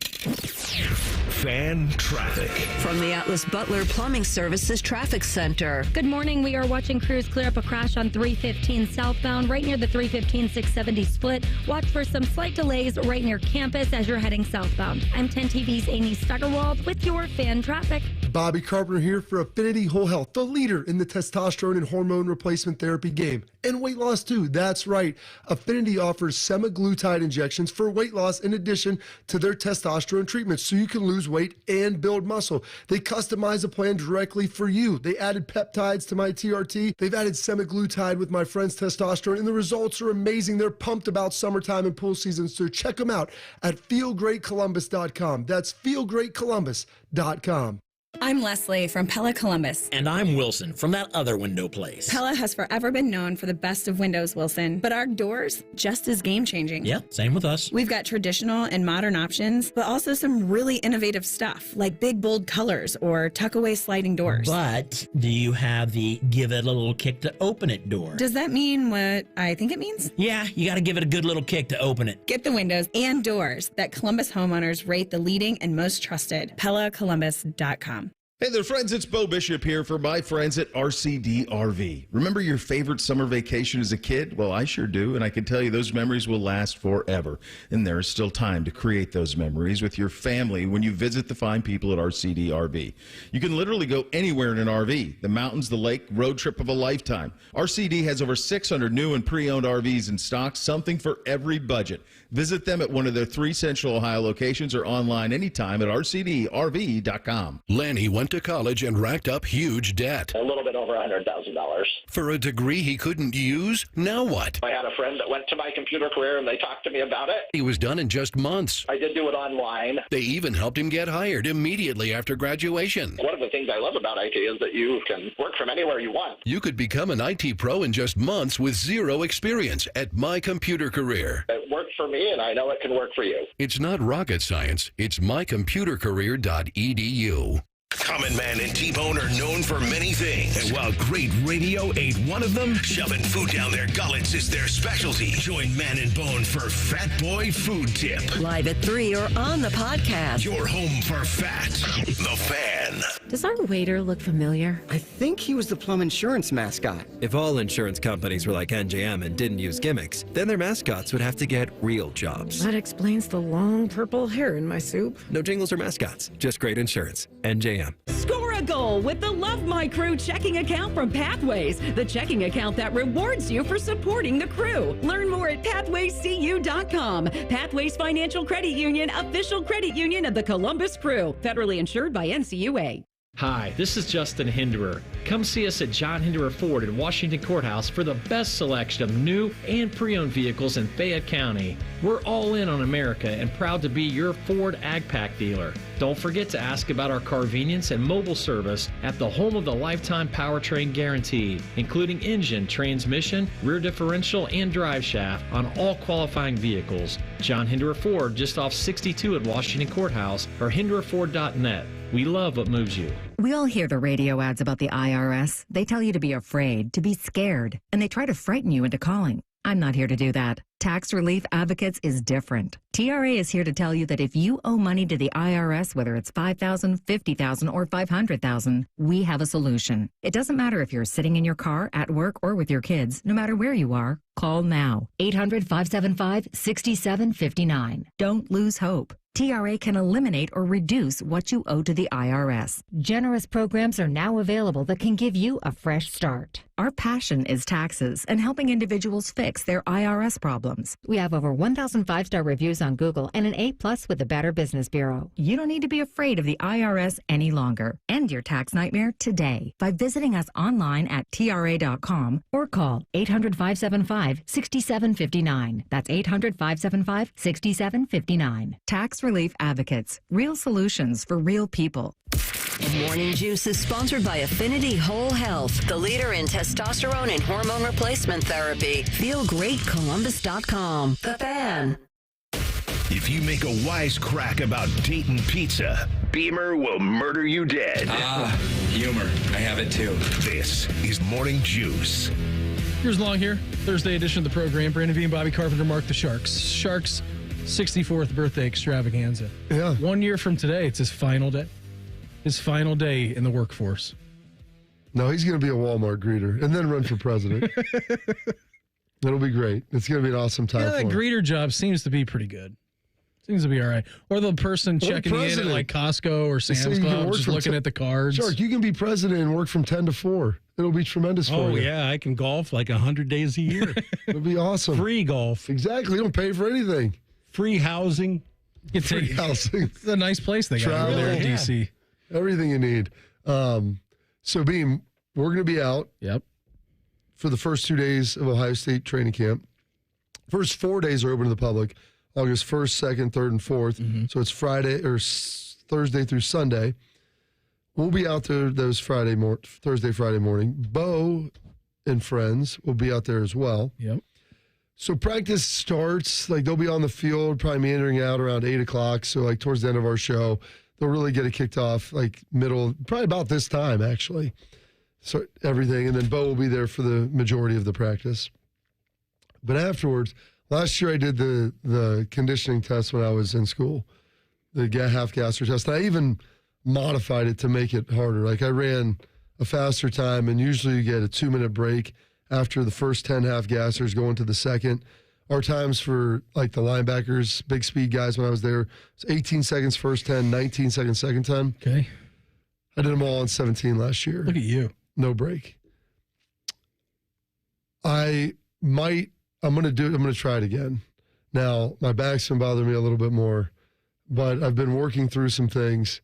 Fan traffic. From the Atlas Butler Plumbing Services Traffic Center. Good morning. We are watching crews clear up a crash on 315 southbound right near the 315-670 split. Watch for some slight delays right near campus as you're heading southbound. I'm 10 TV's Amy Stuggerwald with your Fan traffic. Bobby Carpenter here for Affinity Whole Health, the leader in the testosterone and hormone replacement therapy game. And weight loss too, that's right. Affinity offers semaglutide injections for weight loss in addition to their testosterone treatments so you can lose weight and build muscle. They customize a plan directly for you. They added peptides to my TRT. They've added semaglutide with my friend's testosterone, and the results are amazing. They're pumped about summertime and pool season, so check them out at feelgreatcolumbus.com. That's feelgreatcolumbus.com. I'm Leslie from Pella Columbus. And I'm Wilson from that other window place. Pella has forever been known for the best of windows, Wilson. But our doors, just as game-changing. Yep, same with us. We've got traditional and modern options, but also some really innovative stuff, like big, bold colors or tuck-away sliding doors. But do you have the give it a little kick to open it door? Does that mean what I think it means? Yeah, you got to give it a good little kick to open it. Get the windows and doors that Columbus homeowners rate the leading and most trusted. PellaColumbus.com. Hey there, friends. It's Bo Bishop here for my friends at RCD RV. Remember your favorite summer vacation as a kid? Well, I sure do, and I can tell you those memories will last forever. And there is still time to create those memories with your family when you visit the fine people at RCD RV. You can literally go anywhere in an RV. The mountains, the lake, road trip of a lifetime. RCD has over 600 new and pre-owned RVs in stock, something for every budget. Visit them at one of their 3 Central Ohio locations or online anytime at rcdrv.com. Lanny went to college and racked up huge debt. A little bit over $100,000. For a degree he couldn't use? Now what? I had a friend that went to my computer career and they talked to me about it. He was done in just months. I did do it online. They even helped him get hired immediately after graduation. One of the things I love about IT is that you can work from anywhere you want. You could become an IT pro in just months with zero experience at My Computer Career. It worked for me, and I know it can work for you. It's not rocket science. It's mycomputercareer.edu. Common Man and T-Bone are known for many things. And while great radio ain't one of them, shoving food down their gullets is their specialty. Join Man and Bone for Fat Boy Food Tip. Live at 3 or on the podcast. Your home for fat. The Fan. Does our waiter look familiar? I think he was the Plum Insurance mascot. If all insurance companies were like NJM and didn't use gimmicks, then their mascots would have to get real jobs. That explains the long purple hair in my soup. No jingles or mascots, just great insurance. NJM. Score a goal with the Love My Crew checking account from Pathways, the checking account that rewards you for supporting the crew. Learn more at pathwayscu.com. Pathways Financial Credit Union, official credit union of the Columbus Crew, federally insured by NCUA. Hi, this is Justin Hinderer. Come see us at John Hinderer Ford in Washington Courthouse for the best selection of new and pre-owned vehicles in Fayette County. We're all in on America and proud to be your Ford AgPack dealer. Don't forget to ask about our convenience and mobile service at the home of the lifetime powertrain guarantee, including engine, transmission, rear differential, and drive shaft on all qualifying vehicles. John Hinderer Ford, just off 62 at Washington Courthouse, or hindererford.net. We love what moves you. We all hear the radio ads about the IRS. They tell you to be afraid, to be scared, and they try to frighten you into calling. I'm not here to do that. Tax Relief Advocates is different. TRA is here to tell you that if you owe money to the IRS, whether it's $5,000, $50,000, or $500,000, we have a solution. It doesn't matter if you're sitting in your car, at work, or with your kids. No matter where you are, call now. 800-575-6759. Don't lose hope. TRA can eliminate or reduce what you owe to the IRS. Generous programs are now available that can give you a fresh start. Our passion is taxes and helping individuals fix their IRS problems. We have over 1,000 5-star reviews on Google and an A+ with the Better Business Bureau. You don't need to be afraid of the IRS any longer. End your tax nightmare today by visiting us online at TRA.com or call 800-575-6759. That's 800-575-6759. Tax Relief Advocates. Real solutions for real people. Morning Juice is sponsored by Affinity Whole Health, the leader in testosterone and hormone replacement therapy. FeelGreatColumbus.com. The Fan. If you make a wisecrack about Dayton pizza, Beamer will murder you dead. Humor. I have it too. This is Morning Juice. Here's Long here, Thursday edition of the program. Brandon V and Bobby Carpenter mark the Sharks' 64th birthday extravaganza. Yeah. 1 year from today, it's his final day. His final day in the workforce. No, he's going to be a Walmart greeter and then run for president. It'll be great. It's going to be an awesome time Yeah, for that him. greeter job seems to be pretty good. Seems to be all right. Or the person checking in at like Costco or Sam's Club, just looking at the cards. Shark, you can be president and work from 10 to 4. It'll be tremendous for you. Oh, yeah. I can golf like 100 days a year. It'll be awesome. Free golf. Exactly. You don't pay for anything. Free housing. Free housing. It's a nice place they got over there in D.C. Everything you need. So, Beam, we're going to be out. Yep. For the first 2 days of Ohio State training camp. First 4 days are open to the public. August 1st, 2nd, 3rd, and 4th. So it's Thursday through Sunday. We'll be out there those Thursday, Friday morning. Bo and friends will be out there as well. Yep. So practice starts, like they'll be on the field, probably meandering out around 8 o'clock. So like towards the end of our show, they'll really get it kicked off like probably about this time actually. So everything. And then Bo will be there for the majority of the practice. But afterwards, last year I did the conditioning test when I was in school, the half-gasser test. And I even modified it to make it harder. Like I ran a faster time, and usually you get a 2-minute break after the first 10 half-gassers going to the second. Our times for like the linebackers, big speed guys when I was there, was 18 seconds first 10, 19 seconds second 10. Okay. I did them all in 17 last year. Look at you. No break. I'm going to try it again. Now, my back's been bothering me a little bit more, but I've been working through some things.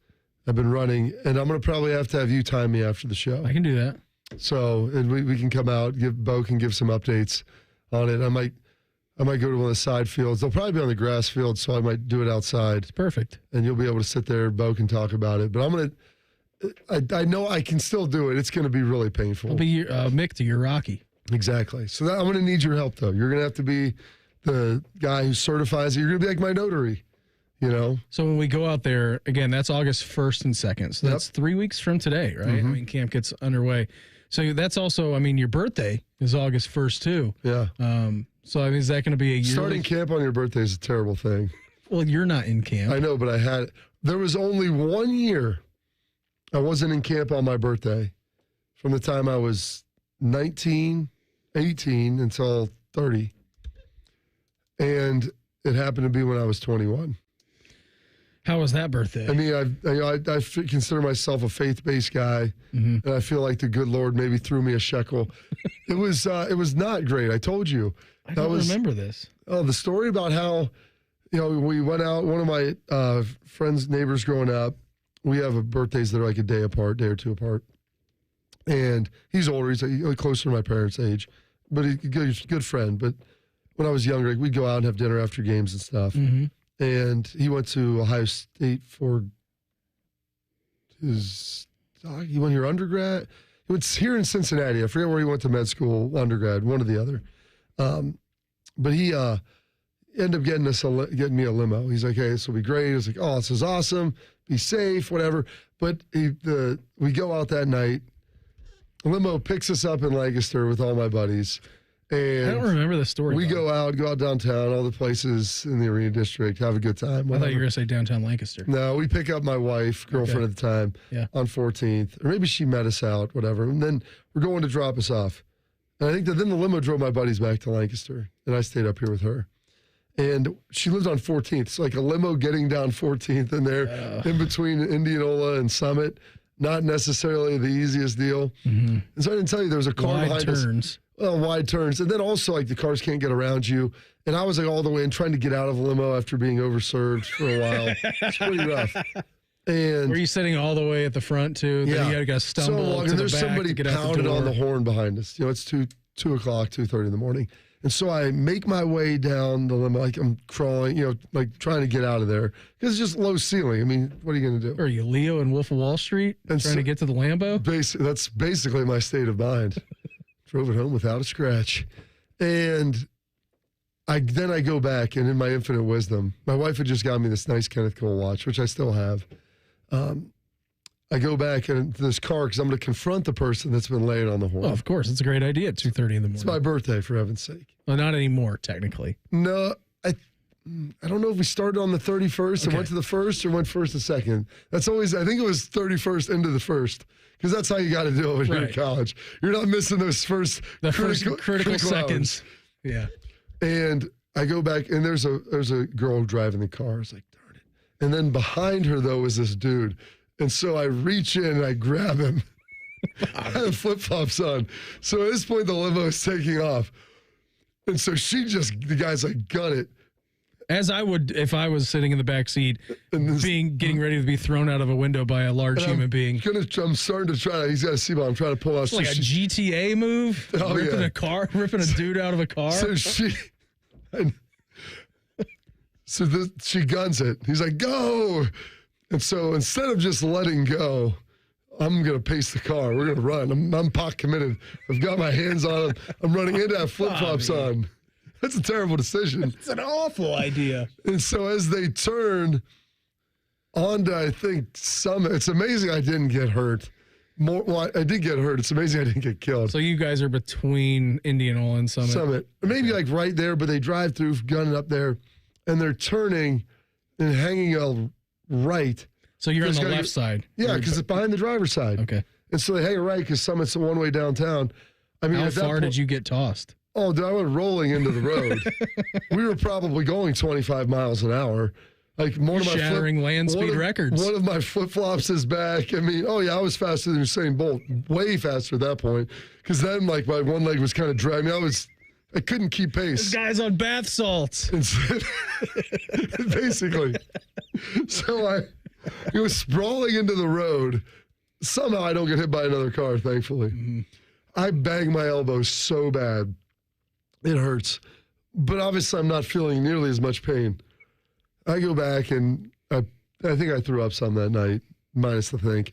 I've been running, and I'm going to probably have to have you time me after the show. I can do that. So, and we can come out, Bo can give some updates on it. I might go to one of the side fields. They'll probably be on the grass field, so I might do it outside. It's perfect. And you'll be able to sit there, Bo can talk about it. But I know I can still do it. It's going to be really painful. I'll be Mick to your Rocky. Exactly. So I'm going to need your help, though. You're going to have to be the guy who certifies it. You're going to be like my notary, So when we go out there, again, that's August 1st and 2nd. So that's 3 weeks from today, right? Mm-hmm. I mean, camp gets underway. So that's also, your birthday is August 1st, too. Yeah. So, is that going to be a yearly? Starting camp on your birthday is a terrible thing. Well, you're not in camp. I know, but there was only 1 year I wasn't in camp on my birthday from the time I was 19, 18 until 30. And it happened to be when I was 21. How was that birthday? I mean, I consider myself a faith-based guy, and I feel like the good Lord maybe threw me a shekel. It was not great. I told you. I don't remember this. Oh, the story about how, we went out. One of my friends, neighbors growing up, we have birthdays that are like a day or two apart. And he's older. He's closer to my parents' age, but he's a good friend. But when I was younger, we'd go out and have dinner after games and stuff. Mm-hmm. And he went to Ohio State for he went here undergrad. He went here in Cincinnati. I forget where he went to med school, undergrad, one or the other. But he ended up getting me a limo. He's like, hey, this will be great. I was like, oh, this is awesome. Be safe, whatever. But we go out that night. A limo picks us up in Lancaster with all my buddies. And I don't remember the story. We go out downtown, all the places in the Arena District, have a good time. Whatever. I thought you were going to say downtown Lancaster. No, we pick up my wife, girlfriend at the time, on 14th. Or maybe she met us out, whatever. And then we're going to drop us off. And I think that then the limo drove my buddies back to Lancaster. And I stayed up here with her. And she lived on 14th. It's like a limo getting down 14th in there, in between Indianola and Summit. Not necessarily the easiest deal. Mm-hmm. And so I didn't tell you there was a car behind us. Well, wide turns. And then also, like, the cars can't get around you. And I was, like, all the way in trying to get out of a limo after being overserved for a while. It's pretty rough. And were you sitting all the way at the front, too? Yeah. You got to stumble to there's the back somebody to get out the pounding door. on the horn behind us. It's 2 o'clock, 2:30 in the morning. And so I make my way down the limo, like I'm crawling, like trying to get out of there. Because it's just low ceiling. I mean, what are you going to do? Are you Leo in Wolf of Wall Street trying to get to the Lambo? That's basically my state of mind. Drove it home without a scratch. And then I go back, and in my infinite wisdom, my wife had just got me this nice Kenneth Cole watch, which I still have. I go back into this car because I'm going to confront the person that's been laying on the horn. Well, of course. It's a great idea at 2:30 in the morning. It's my birthday, for heaven's sake. Well, not anymore, technically. No, I don't know if we started on the 31st and went to the 1st or went 1st to 2nd. That's always, I think it was 31st into the 1st. Because that's how you got to do it when you're in college. You're not missing those critical seconds. Yeah. And I go back, and there's a girl driving the car. I was like, darn it. And then behind her, though, was this dude. And so I reach in and I grab him. I have flip-flops on. So at this point, the limo is taking off. And so the guy's like, gun it. As I would if I was sitting in the back seat, getting ready to be thrown out of a window by a large human being. I'm starting to try to, he's got a seatbelt, I'm trying to pull out. It's like a GTA move, ripping a dude out of a car. So she guns it. He's like, go. And so instead of just letting go, I'm going to pace the car. We're going to run. I'm pot committed. I've got my hands on him. I'm running in to have flip-flops on. That's a terrible decision. It's an awful idea. And so as they turn onto, I think, Summit, it's amazing I didn't get hurt. I did get hurt. It's amazing I didn't get killed. So you guys are between Indianola and Summit. Summit. Maybe like right there, but they drive through, gunning up there, and they're turning and hanging a right. So you're on the left side. Yeah, because it's behind the driver's side. Okay. And so they hang a right because Summit's the one way downtown. I mean, how far did you get tossed? Oh, dude, I went rolling into the road. We were probably going 25 miles an hour. Like shattering land speed records. One of my flip-flops is back. I mean, I was faster than Usain Bolt, way faster at that point. Because then, like, my one leg was kind of dragging me. I couldn't keep pace. This guy's on bath salts. Basically. So I was sprawling into the road. Somehow I don't get hit by another car, thankfully. Mm-hmm. I banged my elbow so bad. It hurts. But obviously I'm not feeling nearly as much pain. I go back and I think I threw up some that night, minus the think.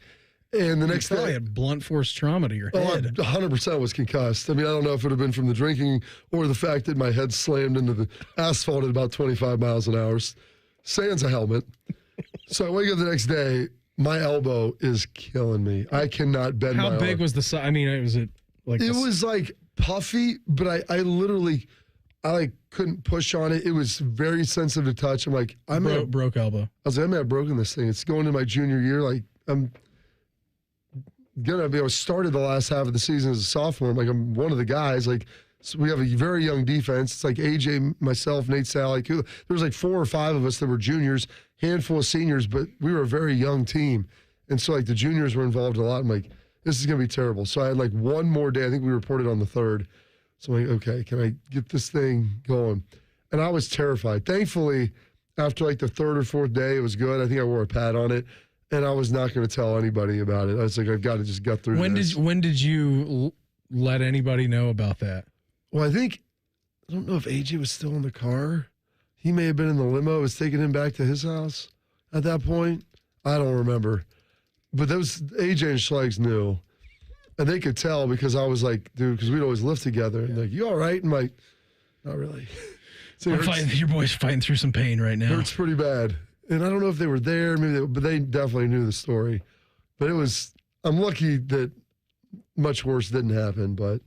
And the next day, probably had blunt force trauma to your head. 100% was concussed. I mean, I don't know if it would have been from the drinking or the fact that my head slammed into the asphalt at about 25 miles an hour. Sans a helmet. So I wake up the next day, my elbow is killing me. I cannot bend my arm. How big was the size? I mean, was it like it was like puffy, but I literally couldn't push on it. It was very sensitive to touch. I'm like, broke elbow. I was like, I may have broken this thing. It's going into my junior year. Like, I'm gonna be. I started the last half of the season as a sophomore. I'm one of the guys. Like, so we have a very young defense. It's like AJ, myself, Nate Sally. There was like 4 or 5 of us that were juniors, handful of seniors, but we were a very young team. And so like the juniors were involved a lot. I'm like, this is gonna be terrible. So I had like one more day. I think we reported on the 3rd. So I'm like, okay, can I get this thing going? And I was terrified. Thankfully, after like the 3rd or 4th day, it was good. I think I wore a pad on it. And I was not going to tell anybody about it. I was like, I've got to just get through this. When did you let anybody know about that? Well, I don't know if AJ was still in the car. He may have been in the limo. It was taking him back to his house at that point. I don't remember. But those AJ and Schlegs knew. And they could tell because I was like, dude, because we'd always live together. And like, you all right? And like, not really. So your boy's fighting through some pain right now. It hurts pretty bad. And I don't know if they were there, but they definitely knew the story. But I'm lucky that much worse didn't happen, but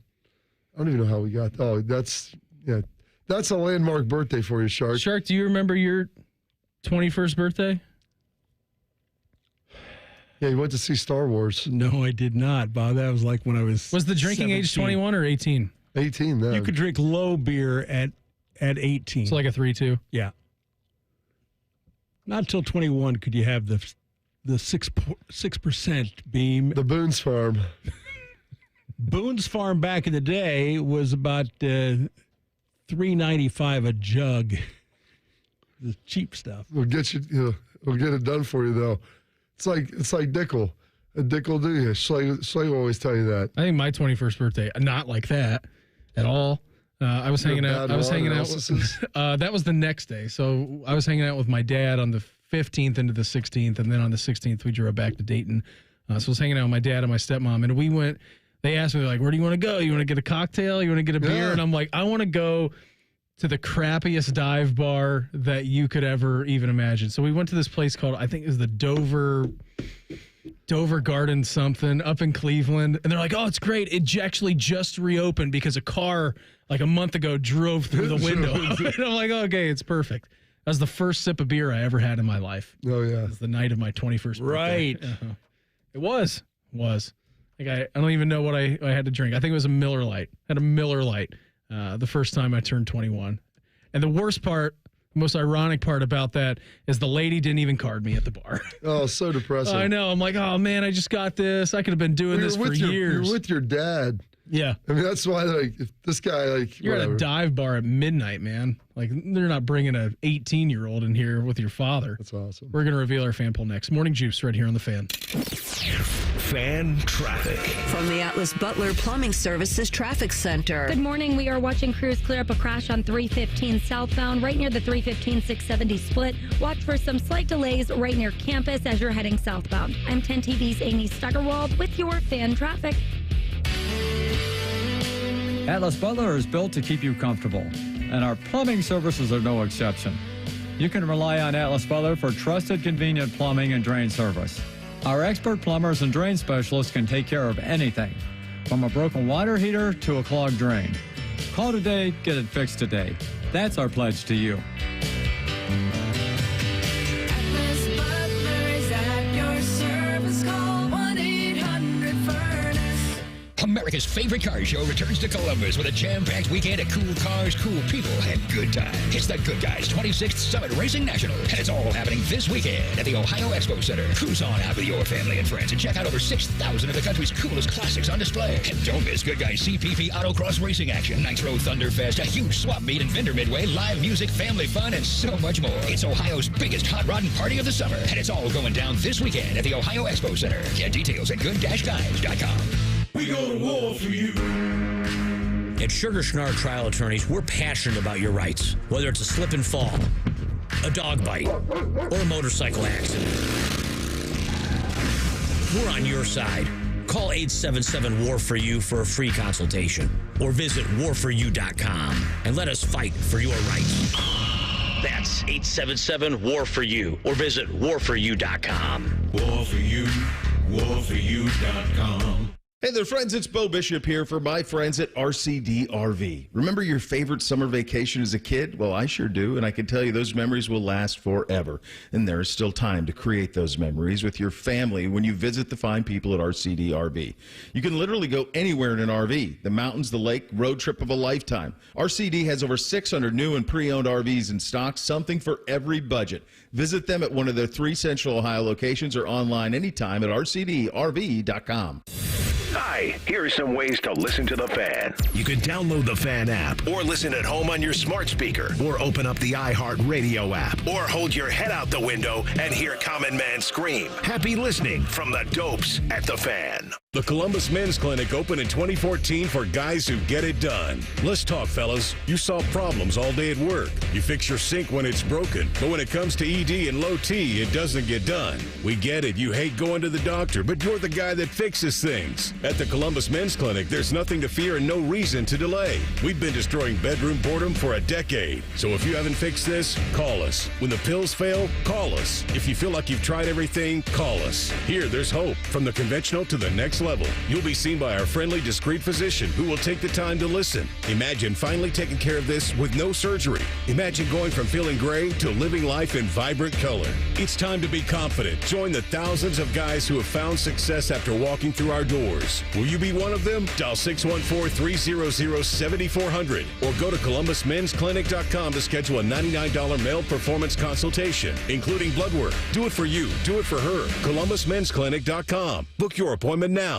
I don't even know how we got, that's a landmark birthday for you, Shark. Shark, do you remember your 21st birthday? Yeah, you went to see Star Wars. No, I did not, Bob. That was like when I was the drinking 17. age 21 or 18? 18 then. You could drink low beer at 18. It's like a 3-2? Yeah. Not until 21 could you have the 6% beam. The Boone's Farm. Boone's Farm back in the day was about $3.95 a jug. The cheap stuff. We'll get it done for you though. It's like Dickel. A Dickel do you? Schleg will always tell you that. I think my 21st birthday, not like that at all. I was hanging out. That was the next day. So I was hanging out with my dad on the 15th into the 16th, and then on the 16th we drove back to Dayton. So I was hanging out with my dad and my stepmom, and we went. They asked me like, "Where do you want to go? You want to get a cocktail? You want to get a beer?" And I'm like, "I want to go to the crappiest dive bar that you could ever even imagine." So we went to this place called, I think it was the Dover Garden something up in Cleveland. And they're like, "Oh, it's great. It actually just reopened because a car like a month ago drove through the window." And I'm like, "Okay, it's perfect." That was the first sip of beer I ever had in my life. Oh, yeah. It was the night of my 21st birthday. Right. Uh-huh. It was. Like I don't even know what I had to drink. I think it was a Miller Lite. I had a Miller Lite the first time I turned 21. And the worst part, most ironic part about that is the lady didn't even card me at the bar. Oh, so depressing. I know. I'm like, oh, man, I just got this. I could have been doing this for years. You're with your dad. Yeah. I mean, that's why, like, if this guy, like, you're whatever. at a dive bar at midnight, man. Like, they're not bringing a 18-year-old in here with your father. That's awesome. We're going to reveal our fan poll next. Morning Juice right here on The Fan. Fan traffic. From the Atlas Butler Plumbing Services Traffic Center. Good morning. We are watching crews clear up a crash on 315 southbound right near the 315-670 split. Watch for some slight delays right near campus as you're heading southbound. I'm 10 TV's Amy Steigerwald with your fan traffic. Atlas Butler is built to keep you comfortable, and our plumbing services are no exception. You can rely on Atlas Butler for trusted, convenient plumbing and drain service. Our expert plumbers and drain specialists can take care of anything, from a broken water heater to a clogged drain. Call today, get it fixed today. That's our pledge to you. Atlas Butler is at your service. Call 1-800-FURNACE. America's favorite car show returns to Columbus with a jam-packed weekend of cool cars, cool people, and good times. It's the Good Guys 26th Summit Racing National, and it's all happening this weekend at the Ohio Expo Center. Cruise on out with your family and friends and check out over 6,000 of the country's coolest classics on display. And don't miss Good Guys CPP Autocross Racing action, Nitro Thunderfest, a huge swap meet and vendor midway, live music, family fun, and so much more. It's Ohio's biggest hot rod and party of the summer, and it's all going down this weekend at the Ohio Expo Center. Get details at good-guys.com. We go to war for you. At Sugar Schnarr Trial Attorneys, we're passionate about your rights. Whether it's a slip and fall, a dog bite, or a motorcycle accident, we're on your side. Call 877-WAR-FOR-YOU for a free consultation, or visit warforyou.com and let us fight for your rights. That's 877-WAR-FOR-YOU, or visit warforyou.com. War for you, warforyou.com. Hey there, friends. It's Bo Bishop here for my friends at RCD RV. Remember your favorite summer vacation as a kid? Well, I sure do, and I can tell you those memories will last forever. And there is still time to create those memories with your family when you visit the fine people at RCD RV. You can literally go anywhere in an RV. The mountains, the lake, road trip of a lifetime. RCD has over 600 new and pre-owned RVs in stock, something for every budget. Visit them at one of their 3 Central Ohio locations or online anytime at rcdrv.com. Hi, here are some ways to listen to The Fan. You can download the Fan app, or listen at home on your smart speaker, or open up the iHeartRadio app, or hold your head out the window and hear Common Man scream. Happy listening from the Dopes at The Fan. The Columbus Men's Clinic opened in 2014 for guys who get it done. Let's talk, fellas. You solve problems all day at work. You fix your sink when it's broken, but when it comes to ED and low T, it doesn't get done. We get it. You hate going to the doctor, but you're the guy that fixes things. At the Columbus Men's Clinic, there's nothing to fear and no reason to delay. We've been destroying bedroom boredom for a decade. So if you haven't fixed this, call us. When the pills fail, call us. If you feel like you've tried everything, call us. Here, there's hope. From the conventional to the next level. You'll be seen by our friendly, discreet physician who will take the time to listen. Imagine finally taking care of this with no surgery. Imagine going from feeling gray to living life in vibrant color. It's time to be confident. Join the thousands of guys who have found success after walking through our doors. Will you be one of them? Dial 614-300-7400 or go to columbusmensclinic.com to schedule a $99 male performance consultation, including blood work. Do it for you. Do it for her. columbusmensclinic.com. Book your appointment now.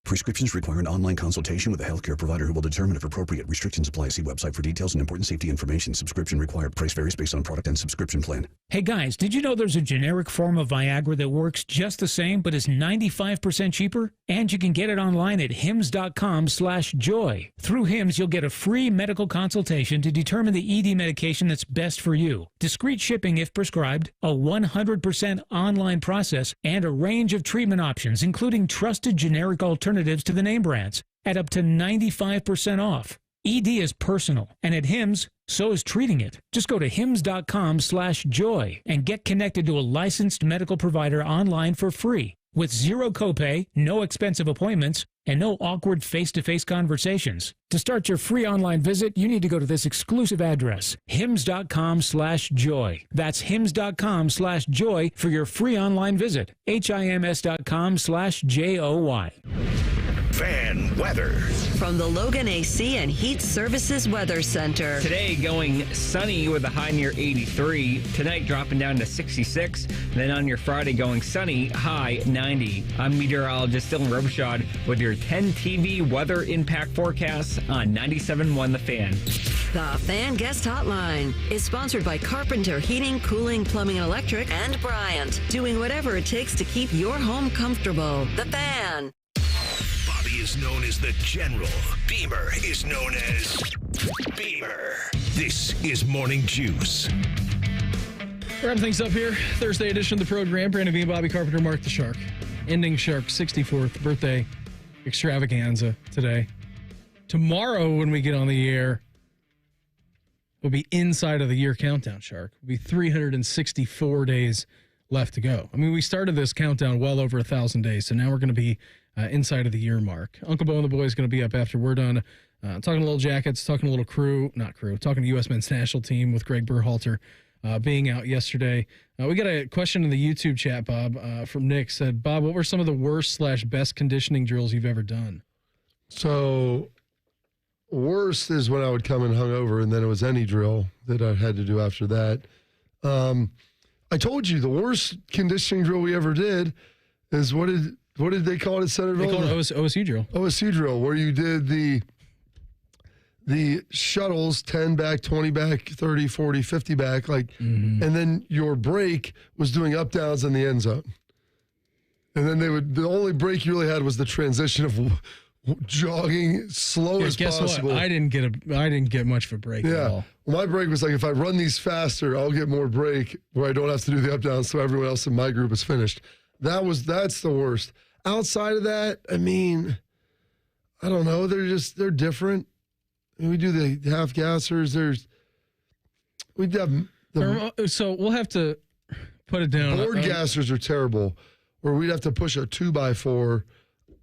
Prescriptions require an online consultation with a healthcare provider who will determine if appropriate. Restrictions apply. See website for details and important safety information. Subscription required. Price varies based on product and subscription plan. Hey guys, did you know there's a generic form of Viagra that works just the same but is 95% cheaper? And you can get it online at hims.com/joy. Through Hims, you'll get a free medical consultation to determine the ED medication that's best for you. Discreet shipping if prescribed, a 100% online process, and a range of treatment options, including trusted generic alternatives to the name brands at up to 95% off. ED is personal, and at Hims, so is treating it. Just go to hims.com/joy and get connected to a licensed medical provider online for free with zero copay, no expensive appointments, and no awkward face-to-face conversations. To start your free online visit, you need to go to this exclusive address, hims.com/joy. That's hims.com/joy for your free online visit, hims.com/joy. Fan weather. From the Logan AC and Heat Services Weather Center. Today going sunny with a high near 83. Tonight dropping down to 66. Then on your Friday going sunny, high 90. I'm meteorologist Dylan Robichaud with your 10 TV weather impact forecasts on 97.1 The Fan. The Fan Guest Hotline is sponsored by Carpenter Heating, Cooling, Plumbing, and Electric and Bryant. Doing whatever it takes to keep your home comfortable. The Fan. Bobby is known as the General. Beamer is known as Beamer. This is Morning Juice. Wrap things up here. Thursday edition of the program. Brandon Bean, Bobby Carpenter, Mark the Shark. Ending Shark's 64th birthday extravaganza today. Tomorrow when we get on the air, will be inside of the year countdown, Shark. It'll be 364 days left to go. I mean, we started this countdown well over 1,000 days, so now we're going to be inside of the year mark. Uncle Bo and the boys going to be up after we're done talking a little Jackets, talking a little talking to U.S. men's national team with Gregg Berhalter being out yesterday. We got a question in the YouTube chat, Bob, from Nick. Said, Bob, what were some of the worst/best conditioning drills you've ever done? So worst is when I would come in hungover, and then it was any drill that I had to do after that. I told you the worst conditioning drill we ever did is what did they call it at Centerville? They called it OSU drill. OSU drill, where you did the shuttles, 10 back, 20 back, 30, 40, 50 back, and then your break was doing up downs in the end zone. And then the only break you really had was the transition of jogging slow as possible. What? I didn't get much of a break at all. Well, my break was like, if I run these faster, I'll get more break where I don't have to do the up down, so everyone else in my group is finished. That's the worst. Outside of that, I mean, I don't know. They're different. I mean, we do the half gassers. So we'll have to put it down. Board gassers are terrible, where we'd have to push a 2x4,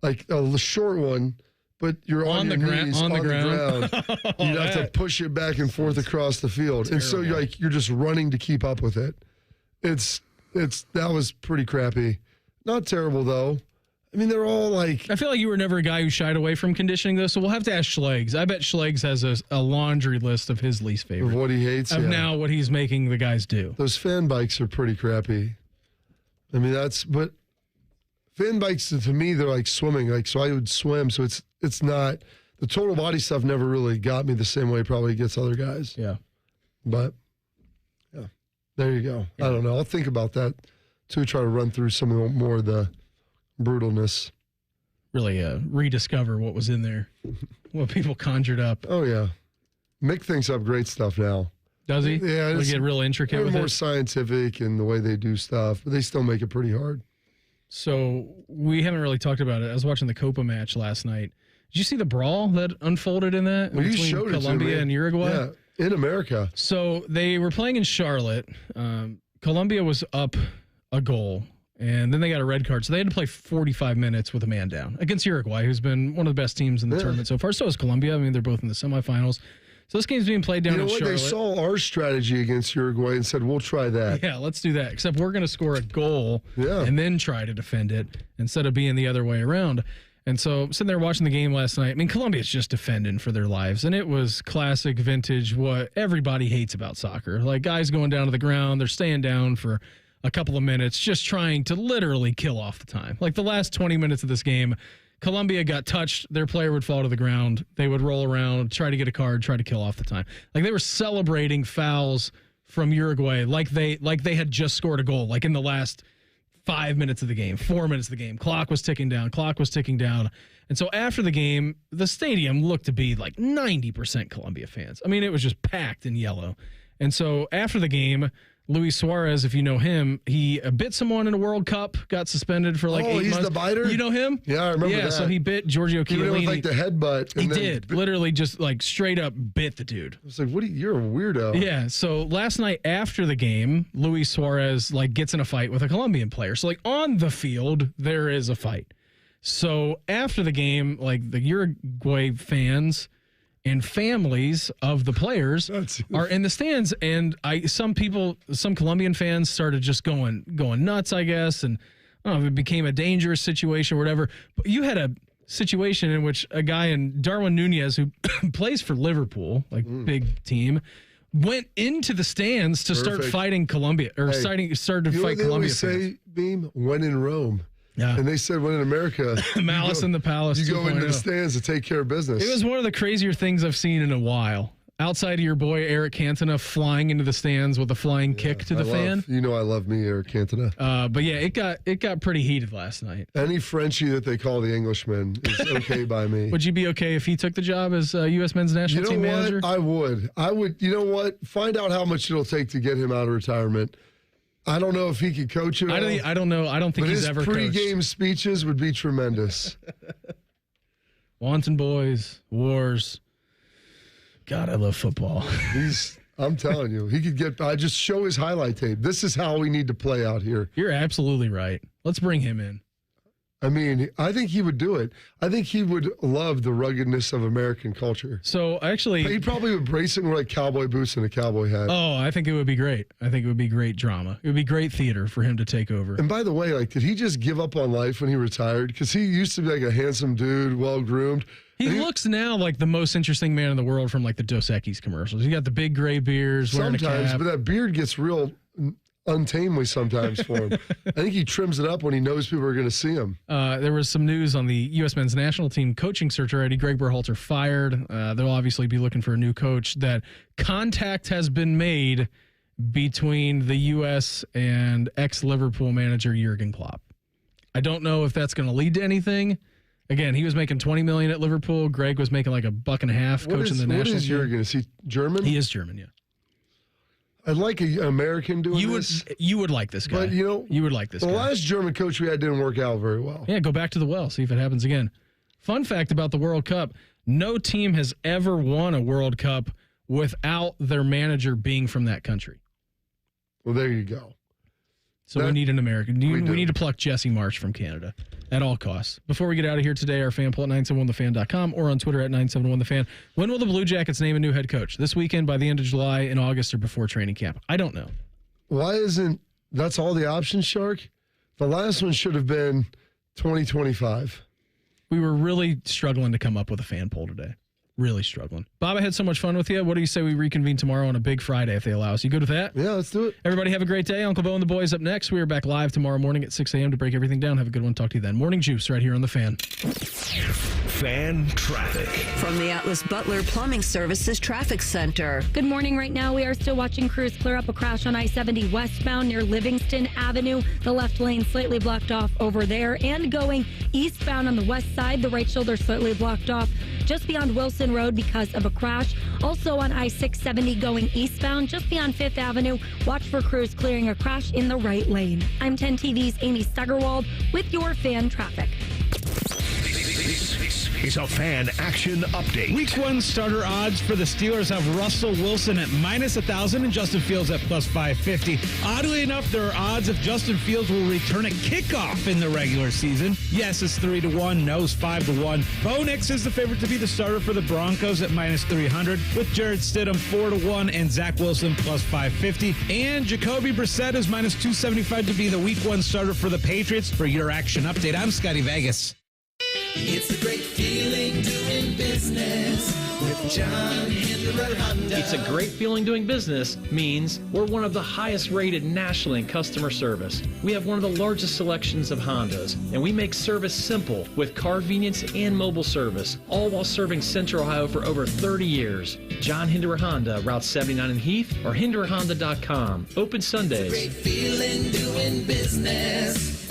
like a short one, but you're on your knees on the ground. You'd have to push it back and forth across the field. Terrible. And so you're just running to keep up with it. That was pretty crappy. Not terrible though. I mean, they're all like... I feel like you were never a guy who shied away from conditioning, though, so we'll have to ask Schleggs. I bet Schleggs has a laundry list of his least favorite. Of what he hates, now what he's making the guys do. Those fan bikes are pretty crappy. I mean, but fan bikes, to me, they're like swimming. So I would swim, so it's not... The total body stuff never really got me the same way it probably gets other guys. Yeah. But, yeah, there you go. Yeah. I don't know. I'll think about that, too, try to run through some of more of the brutalness. Really rediscover what was in there, what people conjured up. Oh, yeah. Mick thinks up great stuff now. Does he? Yeah. They get real intricate with it? More scientific in the way they do stuff, but they still make it pretty hard. So we haven't really talked about it. I was watching the Copa match last night. Did you see the brawl that unfolded in that? Well, you showed it Colombia to me. and Uruguay? Yeah, in America. So they were playing in Charlotte. Colombia was up a goal, and then they got a red card. So they had to play 45 minutes with a man down against Uruguay, who's been one of the best teams in the tournament so far. So is Colombia. I mean, they're both in the semifinals. So this game's being played down in Charlotte. They saw our strategy against Uruguay and said, we'll try that. Yeah, let's do that. Except we're going to score a goal and then try to defend it instead of being the other way around. And so sitting there watching the game last night, I mean, Colombia's just defending for their lives. And it was classic vintage what everybody hates about soccer. Like guys going down to the ground, they're staying down for a couple of minutes, just trying to literally kill off the time. Like the last 20 minutes of this game, Colombia got touched, their player would fall to the ground, they would roll around, try to get a card, try to kill off the time. Like they were celebrating fouls from Uruguay like they had just scored a goal, like in the last 5 minutes of the game, 4 minutes of the game. Clock was ticking down. And so after the game, the stadium looked to be like 90% Colombia fans. I mean, it was just packed in yellow. And so after the game, Luis Suarez, if you know him, he bit someone in a World Cup, got suspended for like 8 months. Oh, he's the biter? You know him? Yeah, I remember that. Yeah, so he bit Giorgio Chiellini. He went with like the headbutt. He did. Literally just like straight up bit the dude. I was like, you're a weirdo. Yeah, so last night after the game, Luis Suarez like gets in a fight with a Colombian player. So like on the field, there is a fight. So after the game, like the Uruguay fans and families of the players are in the stands, and some Colombian fans started just going nuts, I guess, and I don't know if it became a dangerous situation or whatever. But you had a situation in which a guy in Darwin Nunez, who plays for Liverpool, like big team, went into the stands to start fighting Colombia, or started to fight Colombia. Say, Beam, when in Rome. Yeah. And they said when in America, Malice in the Palace. You go into the 2.0. stands to take care of business. It was one of the crazier things I've seen in a while. Outside of your boy Eric Cantona flying into the stands with a flying kick to the fan. You know I love me Eric Cantona. But yeah, it got pretty heated last night. Any Frenchie that they call the Englishman is okay by me. Would you be okay if he took the job as U.S. men's national team manager? I would. You know what? Find out how much it'll take to get him out of retirement. I don't know if he could coach it. I don't know. I don't think he's ever coached. His pregame speeches would be tremendous. Wanton boys, wars. God, I love football. I'm telling you, he could I just show his highlight tape. This is how we need to play out here. You're absolutely right. Let's bring him in. I mean, I think he would do it. I think he would love the ruggedness of American culture. So actually, he probably would brace it with like cowboy boots and a cowboy hat. Oh, I think it would be great. I think it would be great drama. It would be great theater for him to take over. And by the way, like, did he just give up on life when he retired? Because he used to be like a handsome dude, well groomed. He looks now like the most interesting man in the world from like the Dos Equis commercials. He got the big gray beards, wearing a cap. But that beard gets real untamely sometimes for him. I think he trims it up when he knows people are going to see him. There was some news on the U.S. men's national team coaching search already. Gregg Berhalter fired. They'll obviously be looking for a new coach. That contact has been made between the U.S. and ex-Liverpool manager Jurgen Klopp. I don't know if that's going to lead to anything. Again, he was making $20 million at Liverpool. Greg was making like $1.50 coaching the national team. What is Jurgen? Is he German? He is German, yeah. I'd like an American doing this. You would like this guy. But, you would like this guy. The last German coach we had didn't work out very well. Yeah, go back to the well, see if it happens again. Fun fact about the World Cup, no team has ever won a World Cup without their manager being from that country. Well, there you go. So we need an American. We need to pluck Jesse Marsh from Canada at all costs. Before we get out of here today, our fan poll at 971thefan.com or on Twitter at 971thefan. When will the Blue Jackets name a new head coach? This weekend, by the end of July, in August, or before training camp? I don't know. Why isn't that's all the options, Shark? The last one should have been 2025. We were really struggling to come up with a fan poll today. Really struggling. Bob, I had so much fun with you. What do you say we reconvene tomorrow on a big Friday if they allow us? You good with that? Yeah, let's do it. Everybody have a great day. Uncle Bo and the boys up next. We are back live tomorrow morning at 6 a.m. to break everything down. Have a good one. Talk to you then. Morning Juice right here on The Fan. Fan traffic. From the Atlas Butler Plumbing Services Traffic Center. Good morning. Right now, we are still watching crews clear up a crash on I-70 westbound near Livingston Avenue. The left lane slightly blocked off over there. And going eastbound on the west side, the right shoulder slightly blocked off just beyond Wilson Road because of a crash. Also on I-670 going eastbound just beyond 5th Avenue. Watch for crews clearing a crash in the right lane. I'm 10 TV's Amy Stuggerwald with your fan traffic. This is a fan action update. Week 1 starter odds for the Steelers have Russell Wilson at -1,000 and Justin Fields at +550. Oddly enough, there are odds if Justin Fields will return at kickoff in the regular season. Yes, it's 3-1. No, it's 5-1. Bo Nix is the favorite to be the starter for the Broncos at -300, with Jared Stidham 4-1 and Zach Wilson +550. And Jacoby Brissett is -275 to be the Week 1 starter for the Patriots. For your action update, I'm Scotty Vegas. It's a great feeling doing business with John Hinderer Honda. It's a great feeling doing business means we're one of the highest rated nationally in customer service. We have one of the largest selections of Hondas, and we make service simple with car convenience and mobile service, all while serving Central Ohio for over 30 years. John Hinderer Honda, Route 79 in Heath, or HindererHonda.com. Open Sundays. Great feeling doing business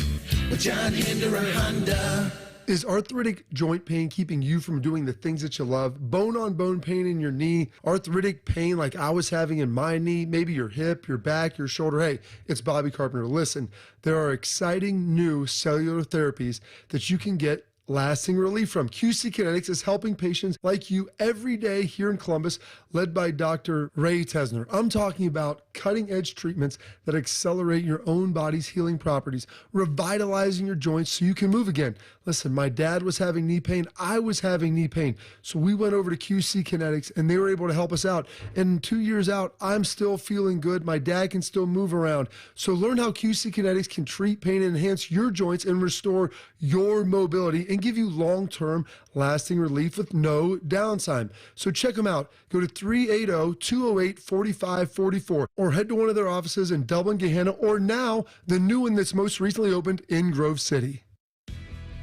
with John Hinderer Honda. Is arthritic joint pain keeping you from doing the things that you love? Bone-on-bone pain in your knee, arthritic pain like I was having in my knee, maybe your hip, your back, your shoulder. Hey, it's Bobby Carpenter. Listen, there are exciting new cellular therapies that you can get lasting relief from. QC Kinetics is helping patients like you every day here in Columbus, led by Dr. Ray Tesner. I'm talking about cutting-edge treatments that accelerate your own body's healing properties, revitalizing your joints so you can move again. Listen, my dad was having knee pain. I was having knee pain. So we went over to QC Kinetics, and they were able to help us out. And 2 years out, I'm still feeling good. My dad can still move around. So learn how QC Kinetics can treat pain and enhance your joints and restore your mobility. And and give you long-term lasting relief with no downtime. So check them out. Go to 380-208-4544 or head to one of their offices in Dublin, Gahanna, or now the new one that's most recently opened in Grove City.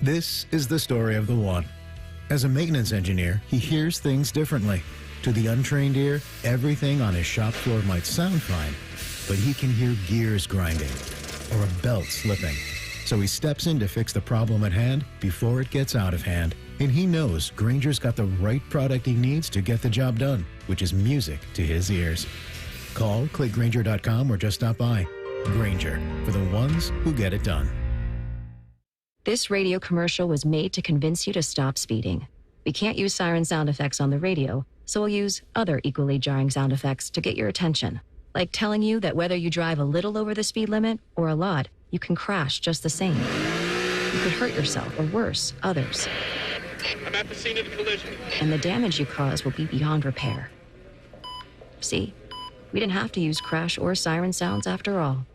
This is the story of the one. As a maintenance engineer, he hears things differently. To the untrained ear, everything on his shop floor might sound fine, but he can hear gears grinding or a belt slipping. So he steps in to fix the problem at hand before it gets out of hand. And he knows Grainger's got the right product he needs to get the job done, which is music to his ears. Call, click Grainger.com, or just stop by. Grainger, for the ones who get it done. This radio commercial was made to convince you to stop speeding. We can't use siren sound effects on the radio, so we'll use other equally jarring sound effects to get your attention. Like telling you that whether you drive a little over the speed limit or a lot, you can crash just the same. You could hurt yourself, or worse, others. I'm at the scene of the collision. And the damage you cause will be beyond repair. See, we didn't have to use crash or siren sounds after all.